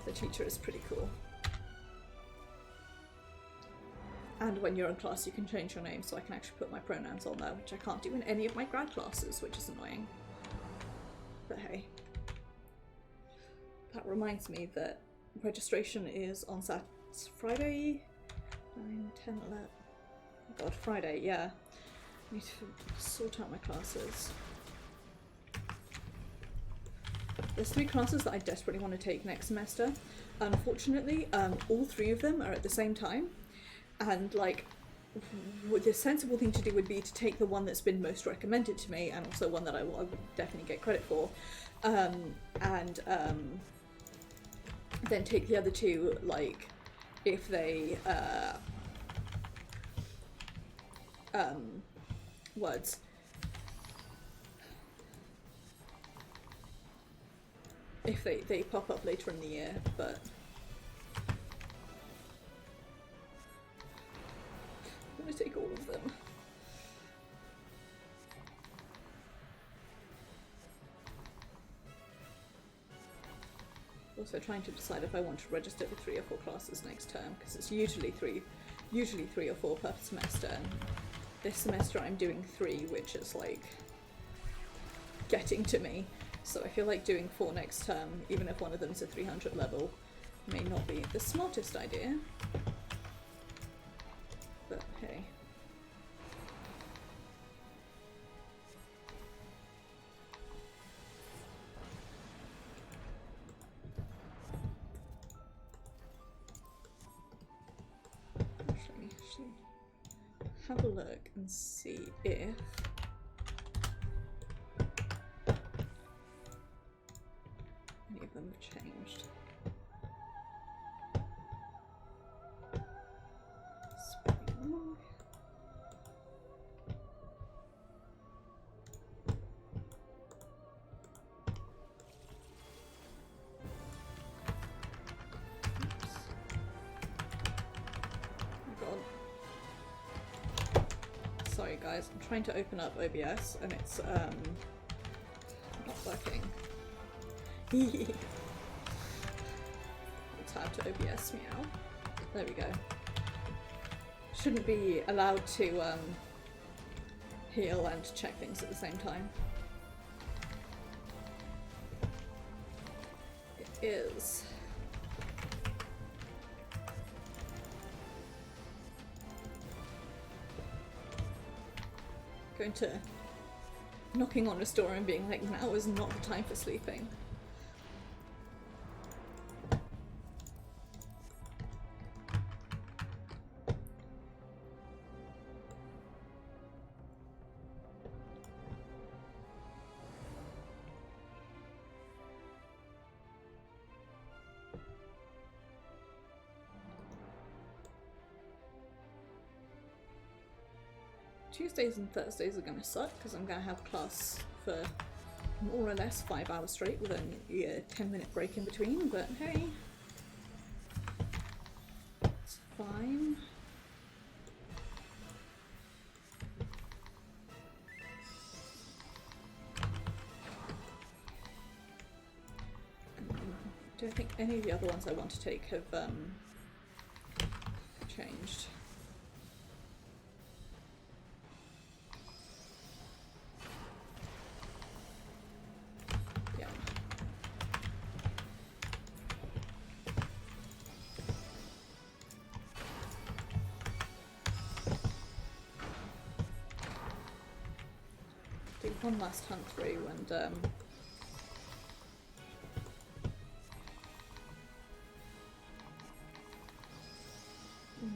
the teacher is pretty cool. And when you're in class you can change your name, so I can actually put my pronouns on there, which I can't do in any of my grad classes, which is annoying. But hey. That reminds me that registration is on Friday? 9, 10, 11... Oh god, Friday, yeah. I need to sort out my classes. There's 3 classes that I desperately want to take next semester. Unfortunately, all 3 of them are at the same time, and like, the sensible thing to do would be to take the one that's been most recommended to me, and also one that I would definitely get credit for, and then take the other 2, like, if they, words. If they pop up later in the year, but I'm gonna take all of them. Also trying to decide if I want to register for 3 or 4 classes next term, because it's usually 3 or 4 per semester, and this semester I'm doing 3, which is like getting to me. So I feel like doing 4 next term, even if one of them's a 300 level, may not be the smartest idea. But hey. Actually, I should have a look and see if any of them have changed. Spring. Sorry guys, I'm trying to open up OBS and it's not working. Tab to OBS, meow. There we go. Shouldn't be allowed to heal and check things at the same time. It is. Going to knocking on his door and being like, now is not the time for sleeping. Tuesdays and Thursdays are going to suck because I'm going to have class for more or less 5 hours straight with only a 10-minute break in between, but hey, it's fine. I don't think any of the other ones I want to take have changed. One last hunt through and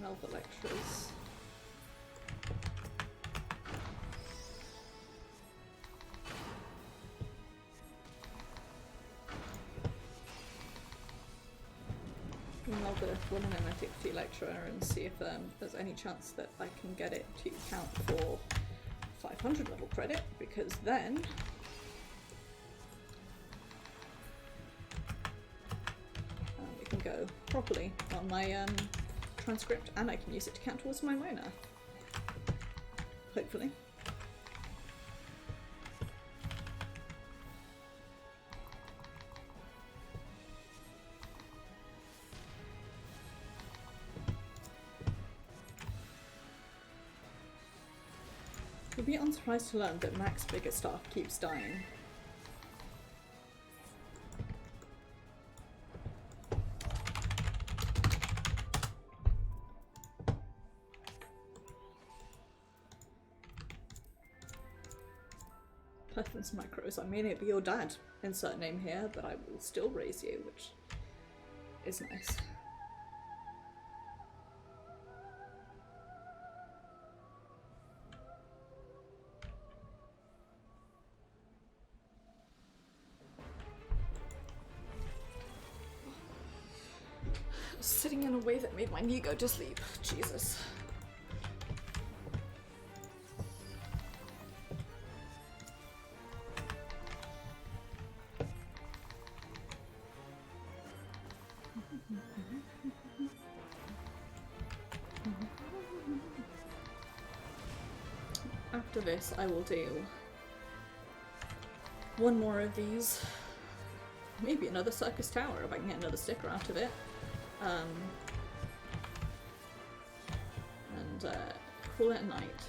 Melva lectures. Email the woman in antiquity lecturer and see if there's any chance that I can get it to count for 500 level credit, because then we can go properly on my transcript and I can use it to count towards my Mona. Hopefully. You'll be unsurprised to learn that Mac's biggest staff keeps dying. Person's macros. I may not be your dad, insert name here, but I will still raise you, which is nice. Sitting in a way that made my knee go to sleep. Jesus. After this, I will do one more of these. Maybe another circus tower if I can get another sticker out of it. And call it a night.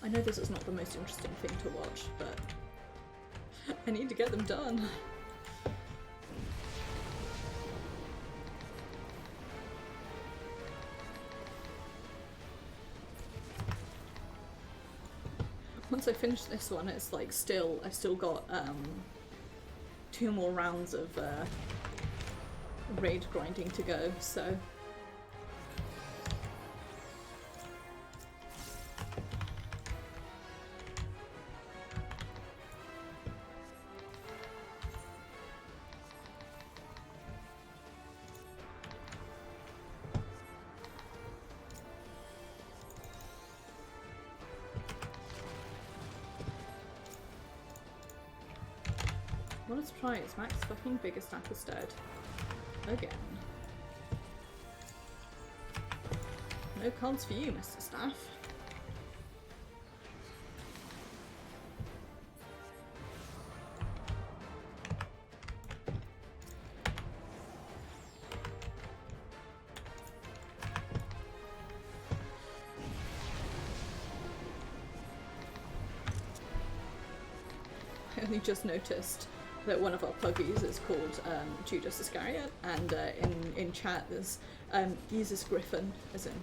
I know this is not the most interesting thing to watch, but I need to get them done. Once I finish this one, it's like I've still got 2 more rounds of raid grinding to go, so. Well, let's try it. It's Mac's fucking biggest apple dead. Again. No cards for you, Mr. Staff. only just noticed that one of our pluggies is called Judas Iscariot, and in chat there's Jesus Griffin, as in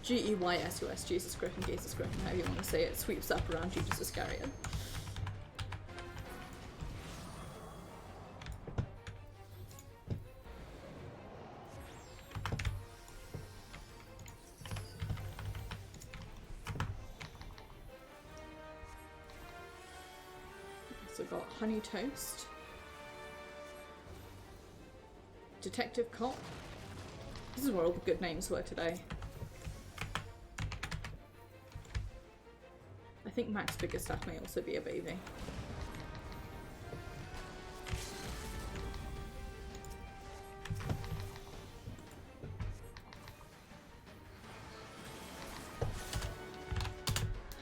G-E-Y-S-U-S, Jesus Griffin, Jesus Griffin, however you want to say it, sweeps up around Judas Iscariot. So we've got Honey Toast, Detective Cop. This is where all the good names were today. I think Max Biggerstaff may also be a baby.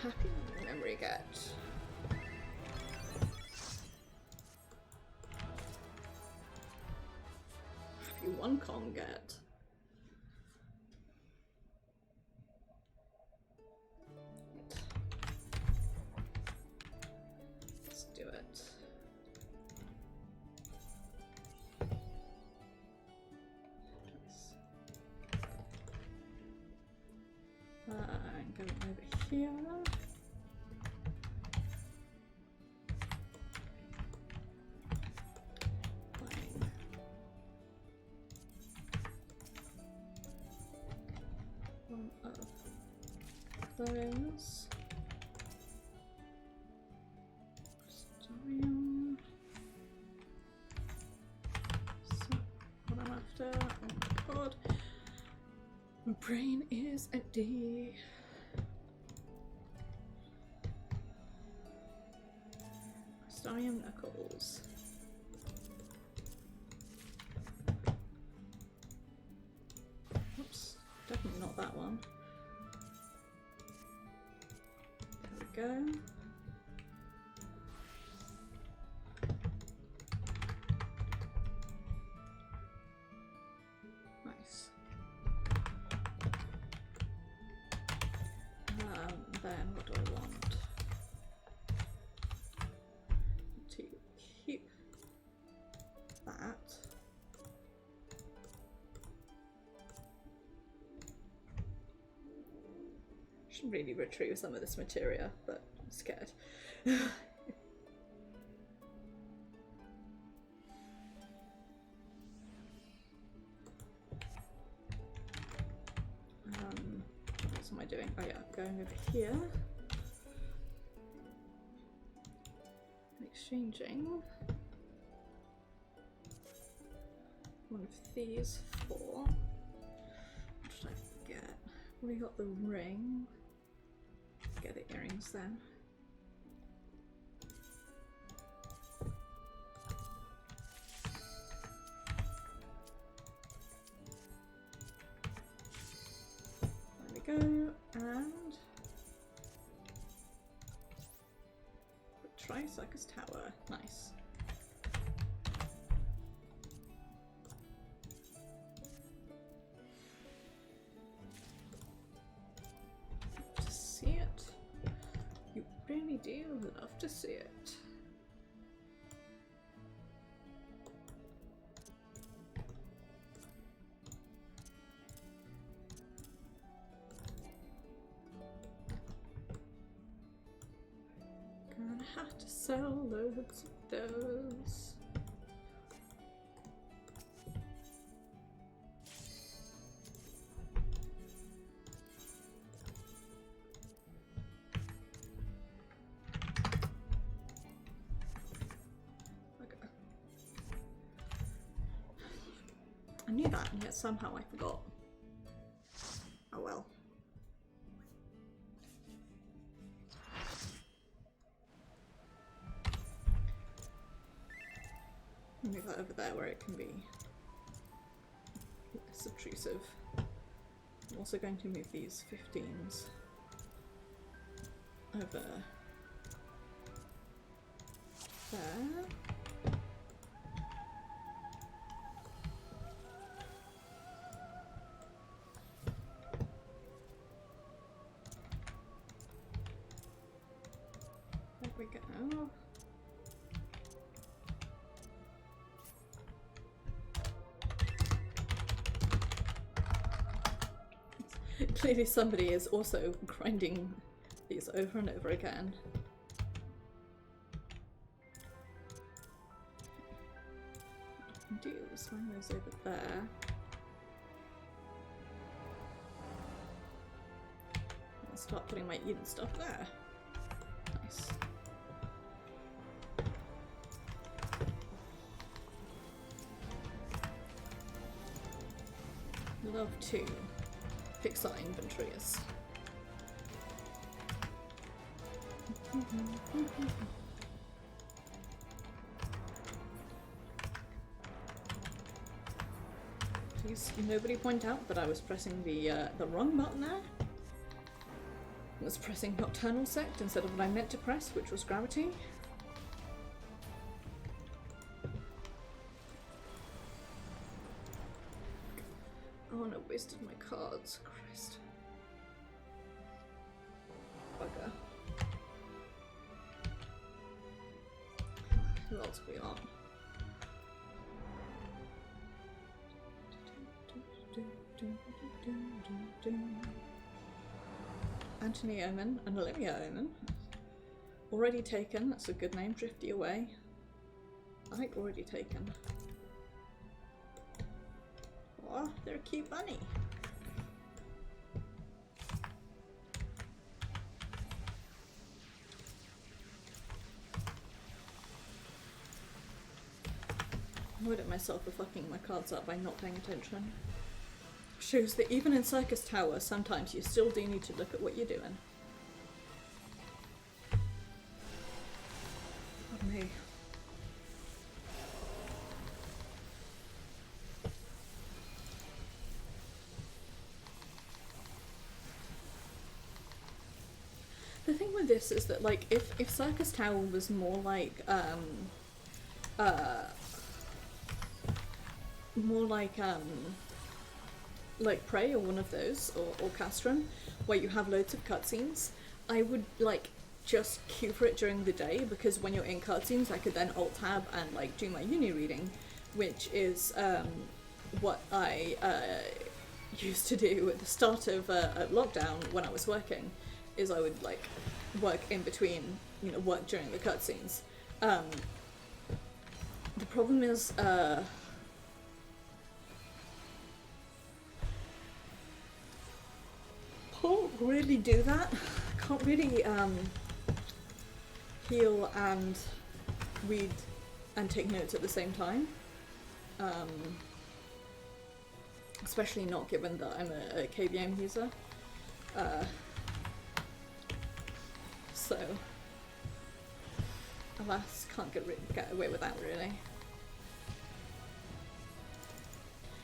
Happy Memory Get. One con get. Let's do it. I'm going over here. Those. Starium. So, what I'm after, oh my god. My brain is empty. Starium Knuckles. Oops, definitely not that one. Go. Nice. Then what do I want? To keep that. Should really retrieve some of this materia, but I'm scared. What am I doing? Oh yeah, going over here. Exchanging one of these for. What should I get? We got the ring. Get the earrings then. There we go, and Tri-Circus Tower, nice. To see it. You really do love to see it. Gonna have to sell loads of those. Okay. I knew that, and yet somehow I forgot. Oh well. Move that over there where it can be less obtrusive. I'm also going to move these 15s over there. There we go. Clearly somebody is also grinding these over and over again. What I can do is find those over there. And start putting my even stuff there. Nice. Love to fix our inventories. Please, nobody point out that I was pressing the wrong button there. I was pressing Nocturnal Sect instead of what I meant to press, which was Gravity. Oh, and I wasted my cards. Christ. Bugger. Who else are we on? Anthony Omen and Olivia Omen. Already taken, that's a good name, Drifty Away. I like Already Taken. Oh, they're a cute bunny. I would at myself for fucking my cards up by not paying attention. Shows that even in Circus Tower, sometimes you still do need to look at what you're doing. Pardon me. The thing with this is that, like, if Circus Tower was more like Prey or one of those, or Castrum, where you have loads of cutscenes, I would like just queue for it during the day, because when you're in cutscenes I could then alt tab and like do my uni reading, which is what I used to do at the start of lockdown when I was working. Is I would like work in between, you know, work during the cutscenes. The problem is can't really do that. Can't really heal and read and take notes at the same time. Especially not given that I'm a KVM user. So, alas, can't get away with that really.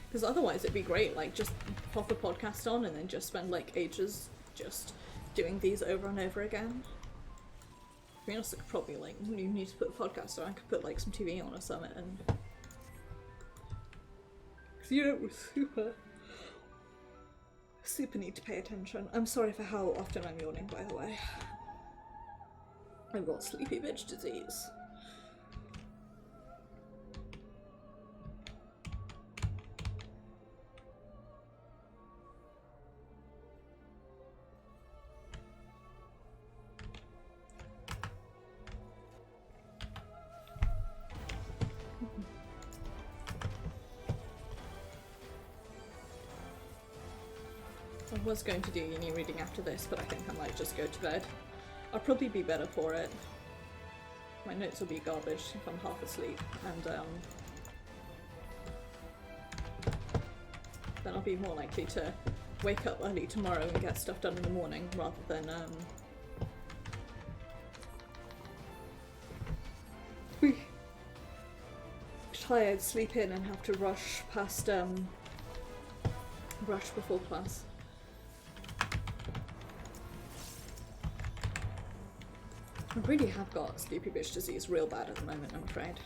Because otherwise it'd be great, like, just pop a podcast on and then just spend like ages just doing these over and over again. To be honest, I could probably, like, when you need to put a podcast on, I could put like some TV on or something and... Because you don't super need to pay attention. I'm sorry for how often I'm yawning, by the way. I've got sleepy bitch disease. I was going to do uni reading after this, but I think I might just go to bed. I'll probably be better for it. My notes will be garbage if I'm half asleep, and then I'll be more likely to wake up early tomorrow and get stuff done in the morning, rather than be tired, sleep in, and have to rush past rush before class. I really have got sleepy bitch disease real bad at the moment, I'm afraid.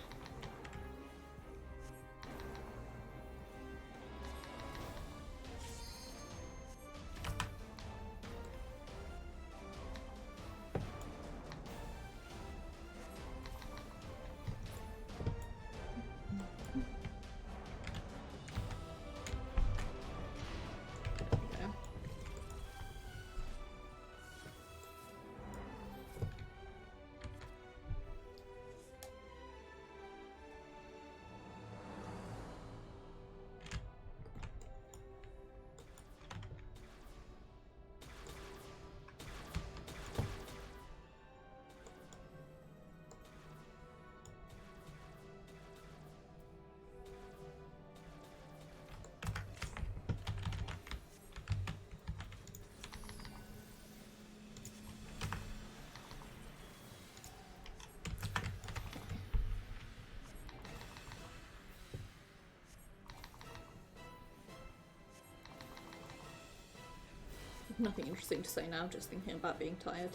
Nothing interesting to say now, just thinking about being tired.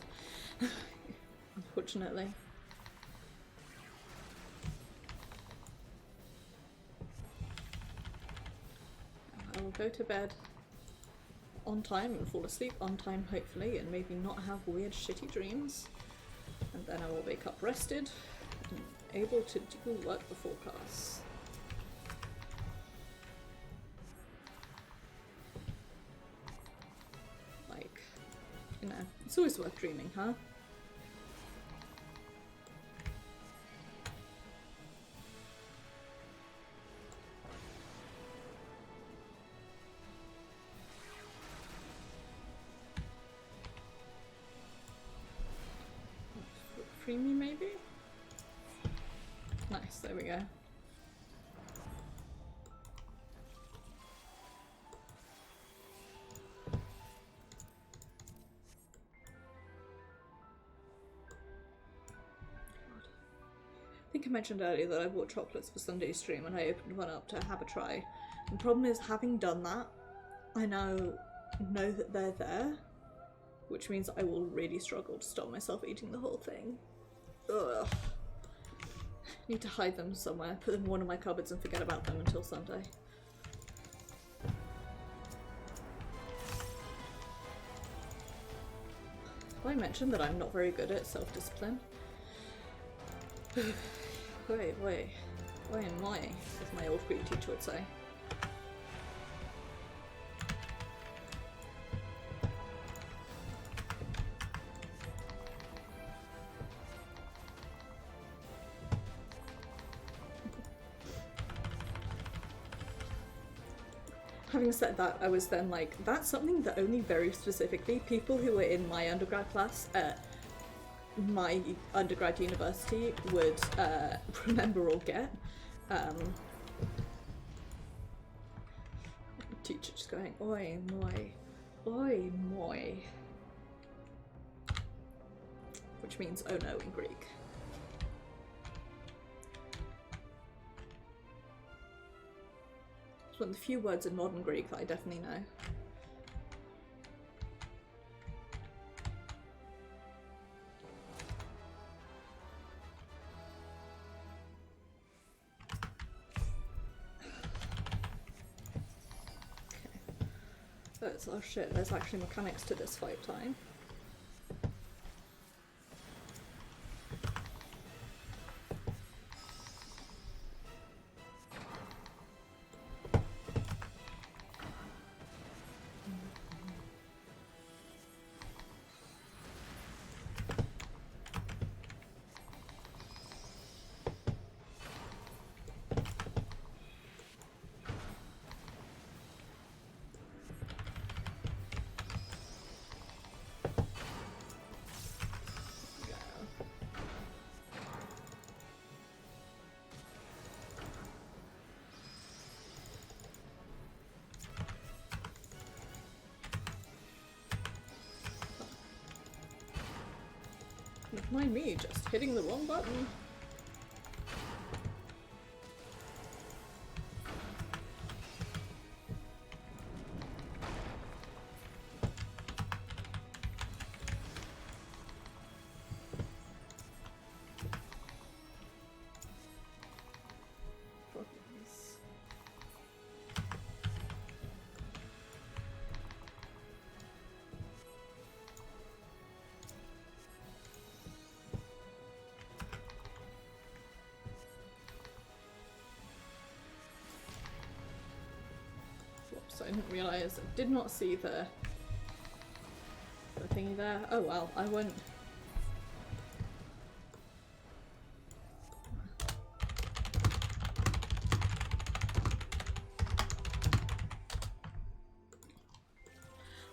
Unfortunately. I will go to bed on time and fall asleep on time, hopefully, and maybe not have weird shitty dreams. And then I will wake up rested and able to do work before class. Like, you know, it's always worth dreaming, huh? Free me, maybe? Nice, there we go. I think I mentioned earlier that I bought chocolates for Sunday's stream and I opened one up to have a try. And the problem is, having done that, I now know that they're there, which means I will really struggle to stop myself eating the whole thing. Ugh. Need to hide them somewhere, put them in one of my cupboards and forget about them until Sunday. Have I mentioned that I'm not very good at self-discipline? Wait, why am I, as my old Greek teacher would say. Having said that, I was then like, that's something that only very specifically people who were in my undergrad class at my undergrad university would remember or get. Teacher just going, oi moi, which means oh no in Greek. It's one of the few words in modern Greek that I definitely know. Oh shit, there's actually mechanics to this fight time. Don't mind me just hitting the wrong button. I didn't realise, I did not see the thingy there. Oh well, I won't.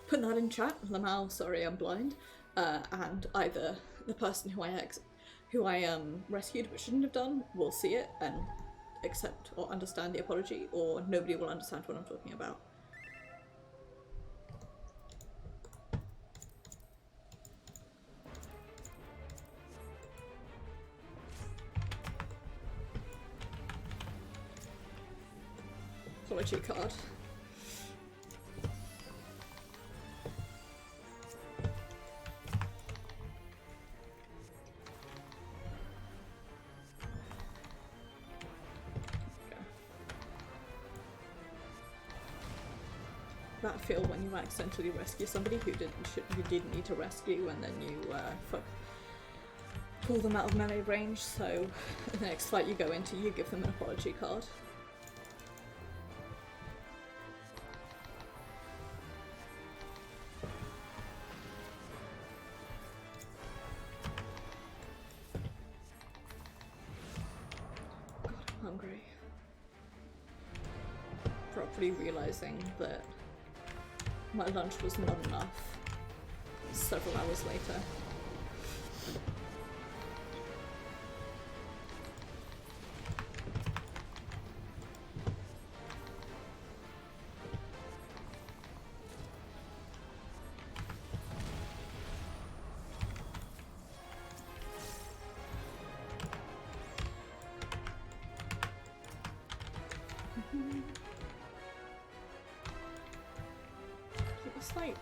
Put that in chat. Lamau, sorry, I'm blind. And either the person who I rescued but shouldn't have done will see it and accept or understand the apology, or nobody will understand what I'm talking about. Apology card. that feel when you accidentally rescue somebody who you didn't need to rescue, and then you pull them out of melee range, so the next fight you go into, you give them an apology card. God, I'm hungry. Properly realising that my lunch was not enough several hours later. It's like,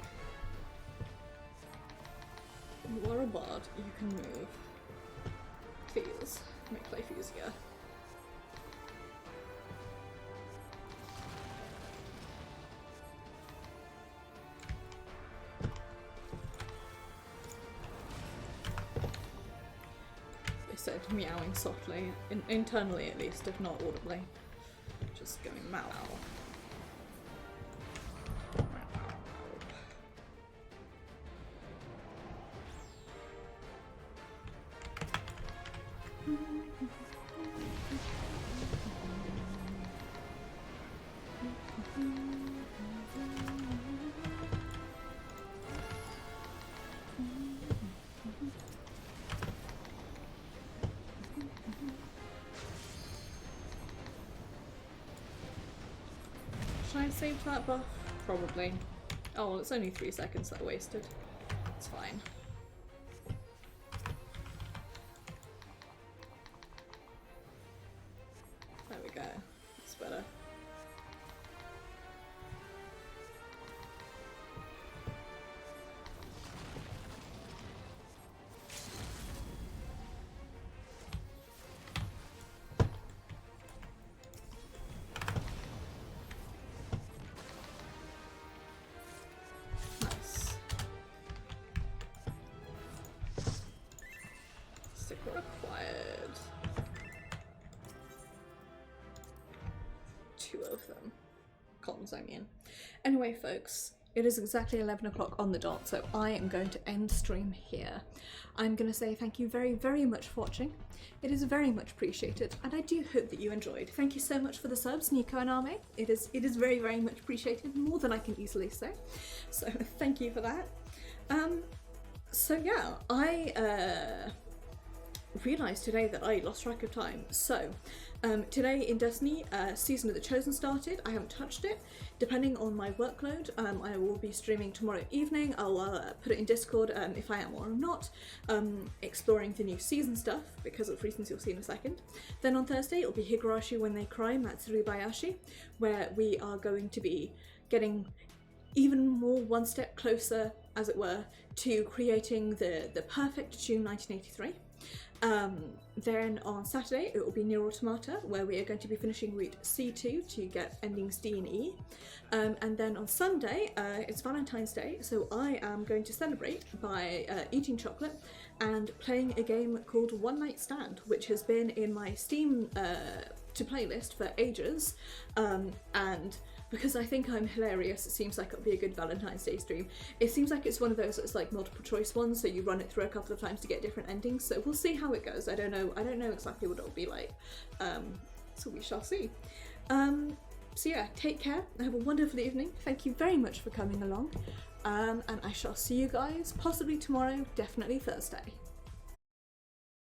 you are a bard, you can move. Please, make life easier. They said meowing softly, internally at least, if not audibly. Just going meow. Should I save that buff? Probably. Oh, well, it's only 3 seconds that I wasted. It's fine. There we go. That's better. Nice. Sticker required. 2 of them. Comms, I mean. Anyway, folks, it is exactly 11 o'clock on the dot, so I am going to end stream here. I'm going to say thank you very, very much for watching. It is very much appreciated, and I do hope that you enjoyed. Thank you so much for the subs, Nico and Ame. It is very, very much appreciated, more than I can easily say. So thank you for that. So yeah, I realised today that I lost track of time. So today in Destiny, Season of the Chosen started. I haven't touched it. Depending on my workload, I will be streaming tomorrow evening. I'll put it in Discord if I am or not, exploring the new season stuff because of reasons you'll see in a second. Then on Thursday it'll be Higurashi When They Cry, Matsuri Bayashi, where we are going to be getting even more one step closer, as it were, to creating the perfect June 1983. Then on Saturday it will be Nier Automata, where we are going to be finishing route C2 to get endings D and E. And then on Sunday it's Valentine's Day, so I am going to celebrate by eating chocolate and playing a game called One Night Stand, which has been in my Steam to playlist for ages, and because I think I'm hilarious, it seems like it'll be a good Valentine's Day stream. It seems like it's one of those that's like multiple choice ones, so you run it through a couple of times to get different endings. So we'll see how it goes. I don't know exactly what it'll be like. So we shall see. So yeah, take care. Have a wonderful evening. Thank you very much for coming along. And I shall see you guys possibly tomorrow, definitely Thursday.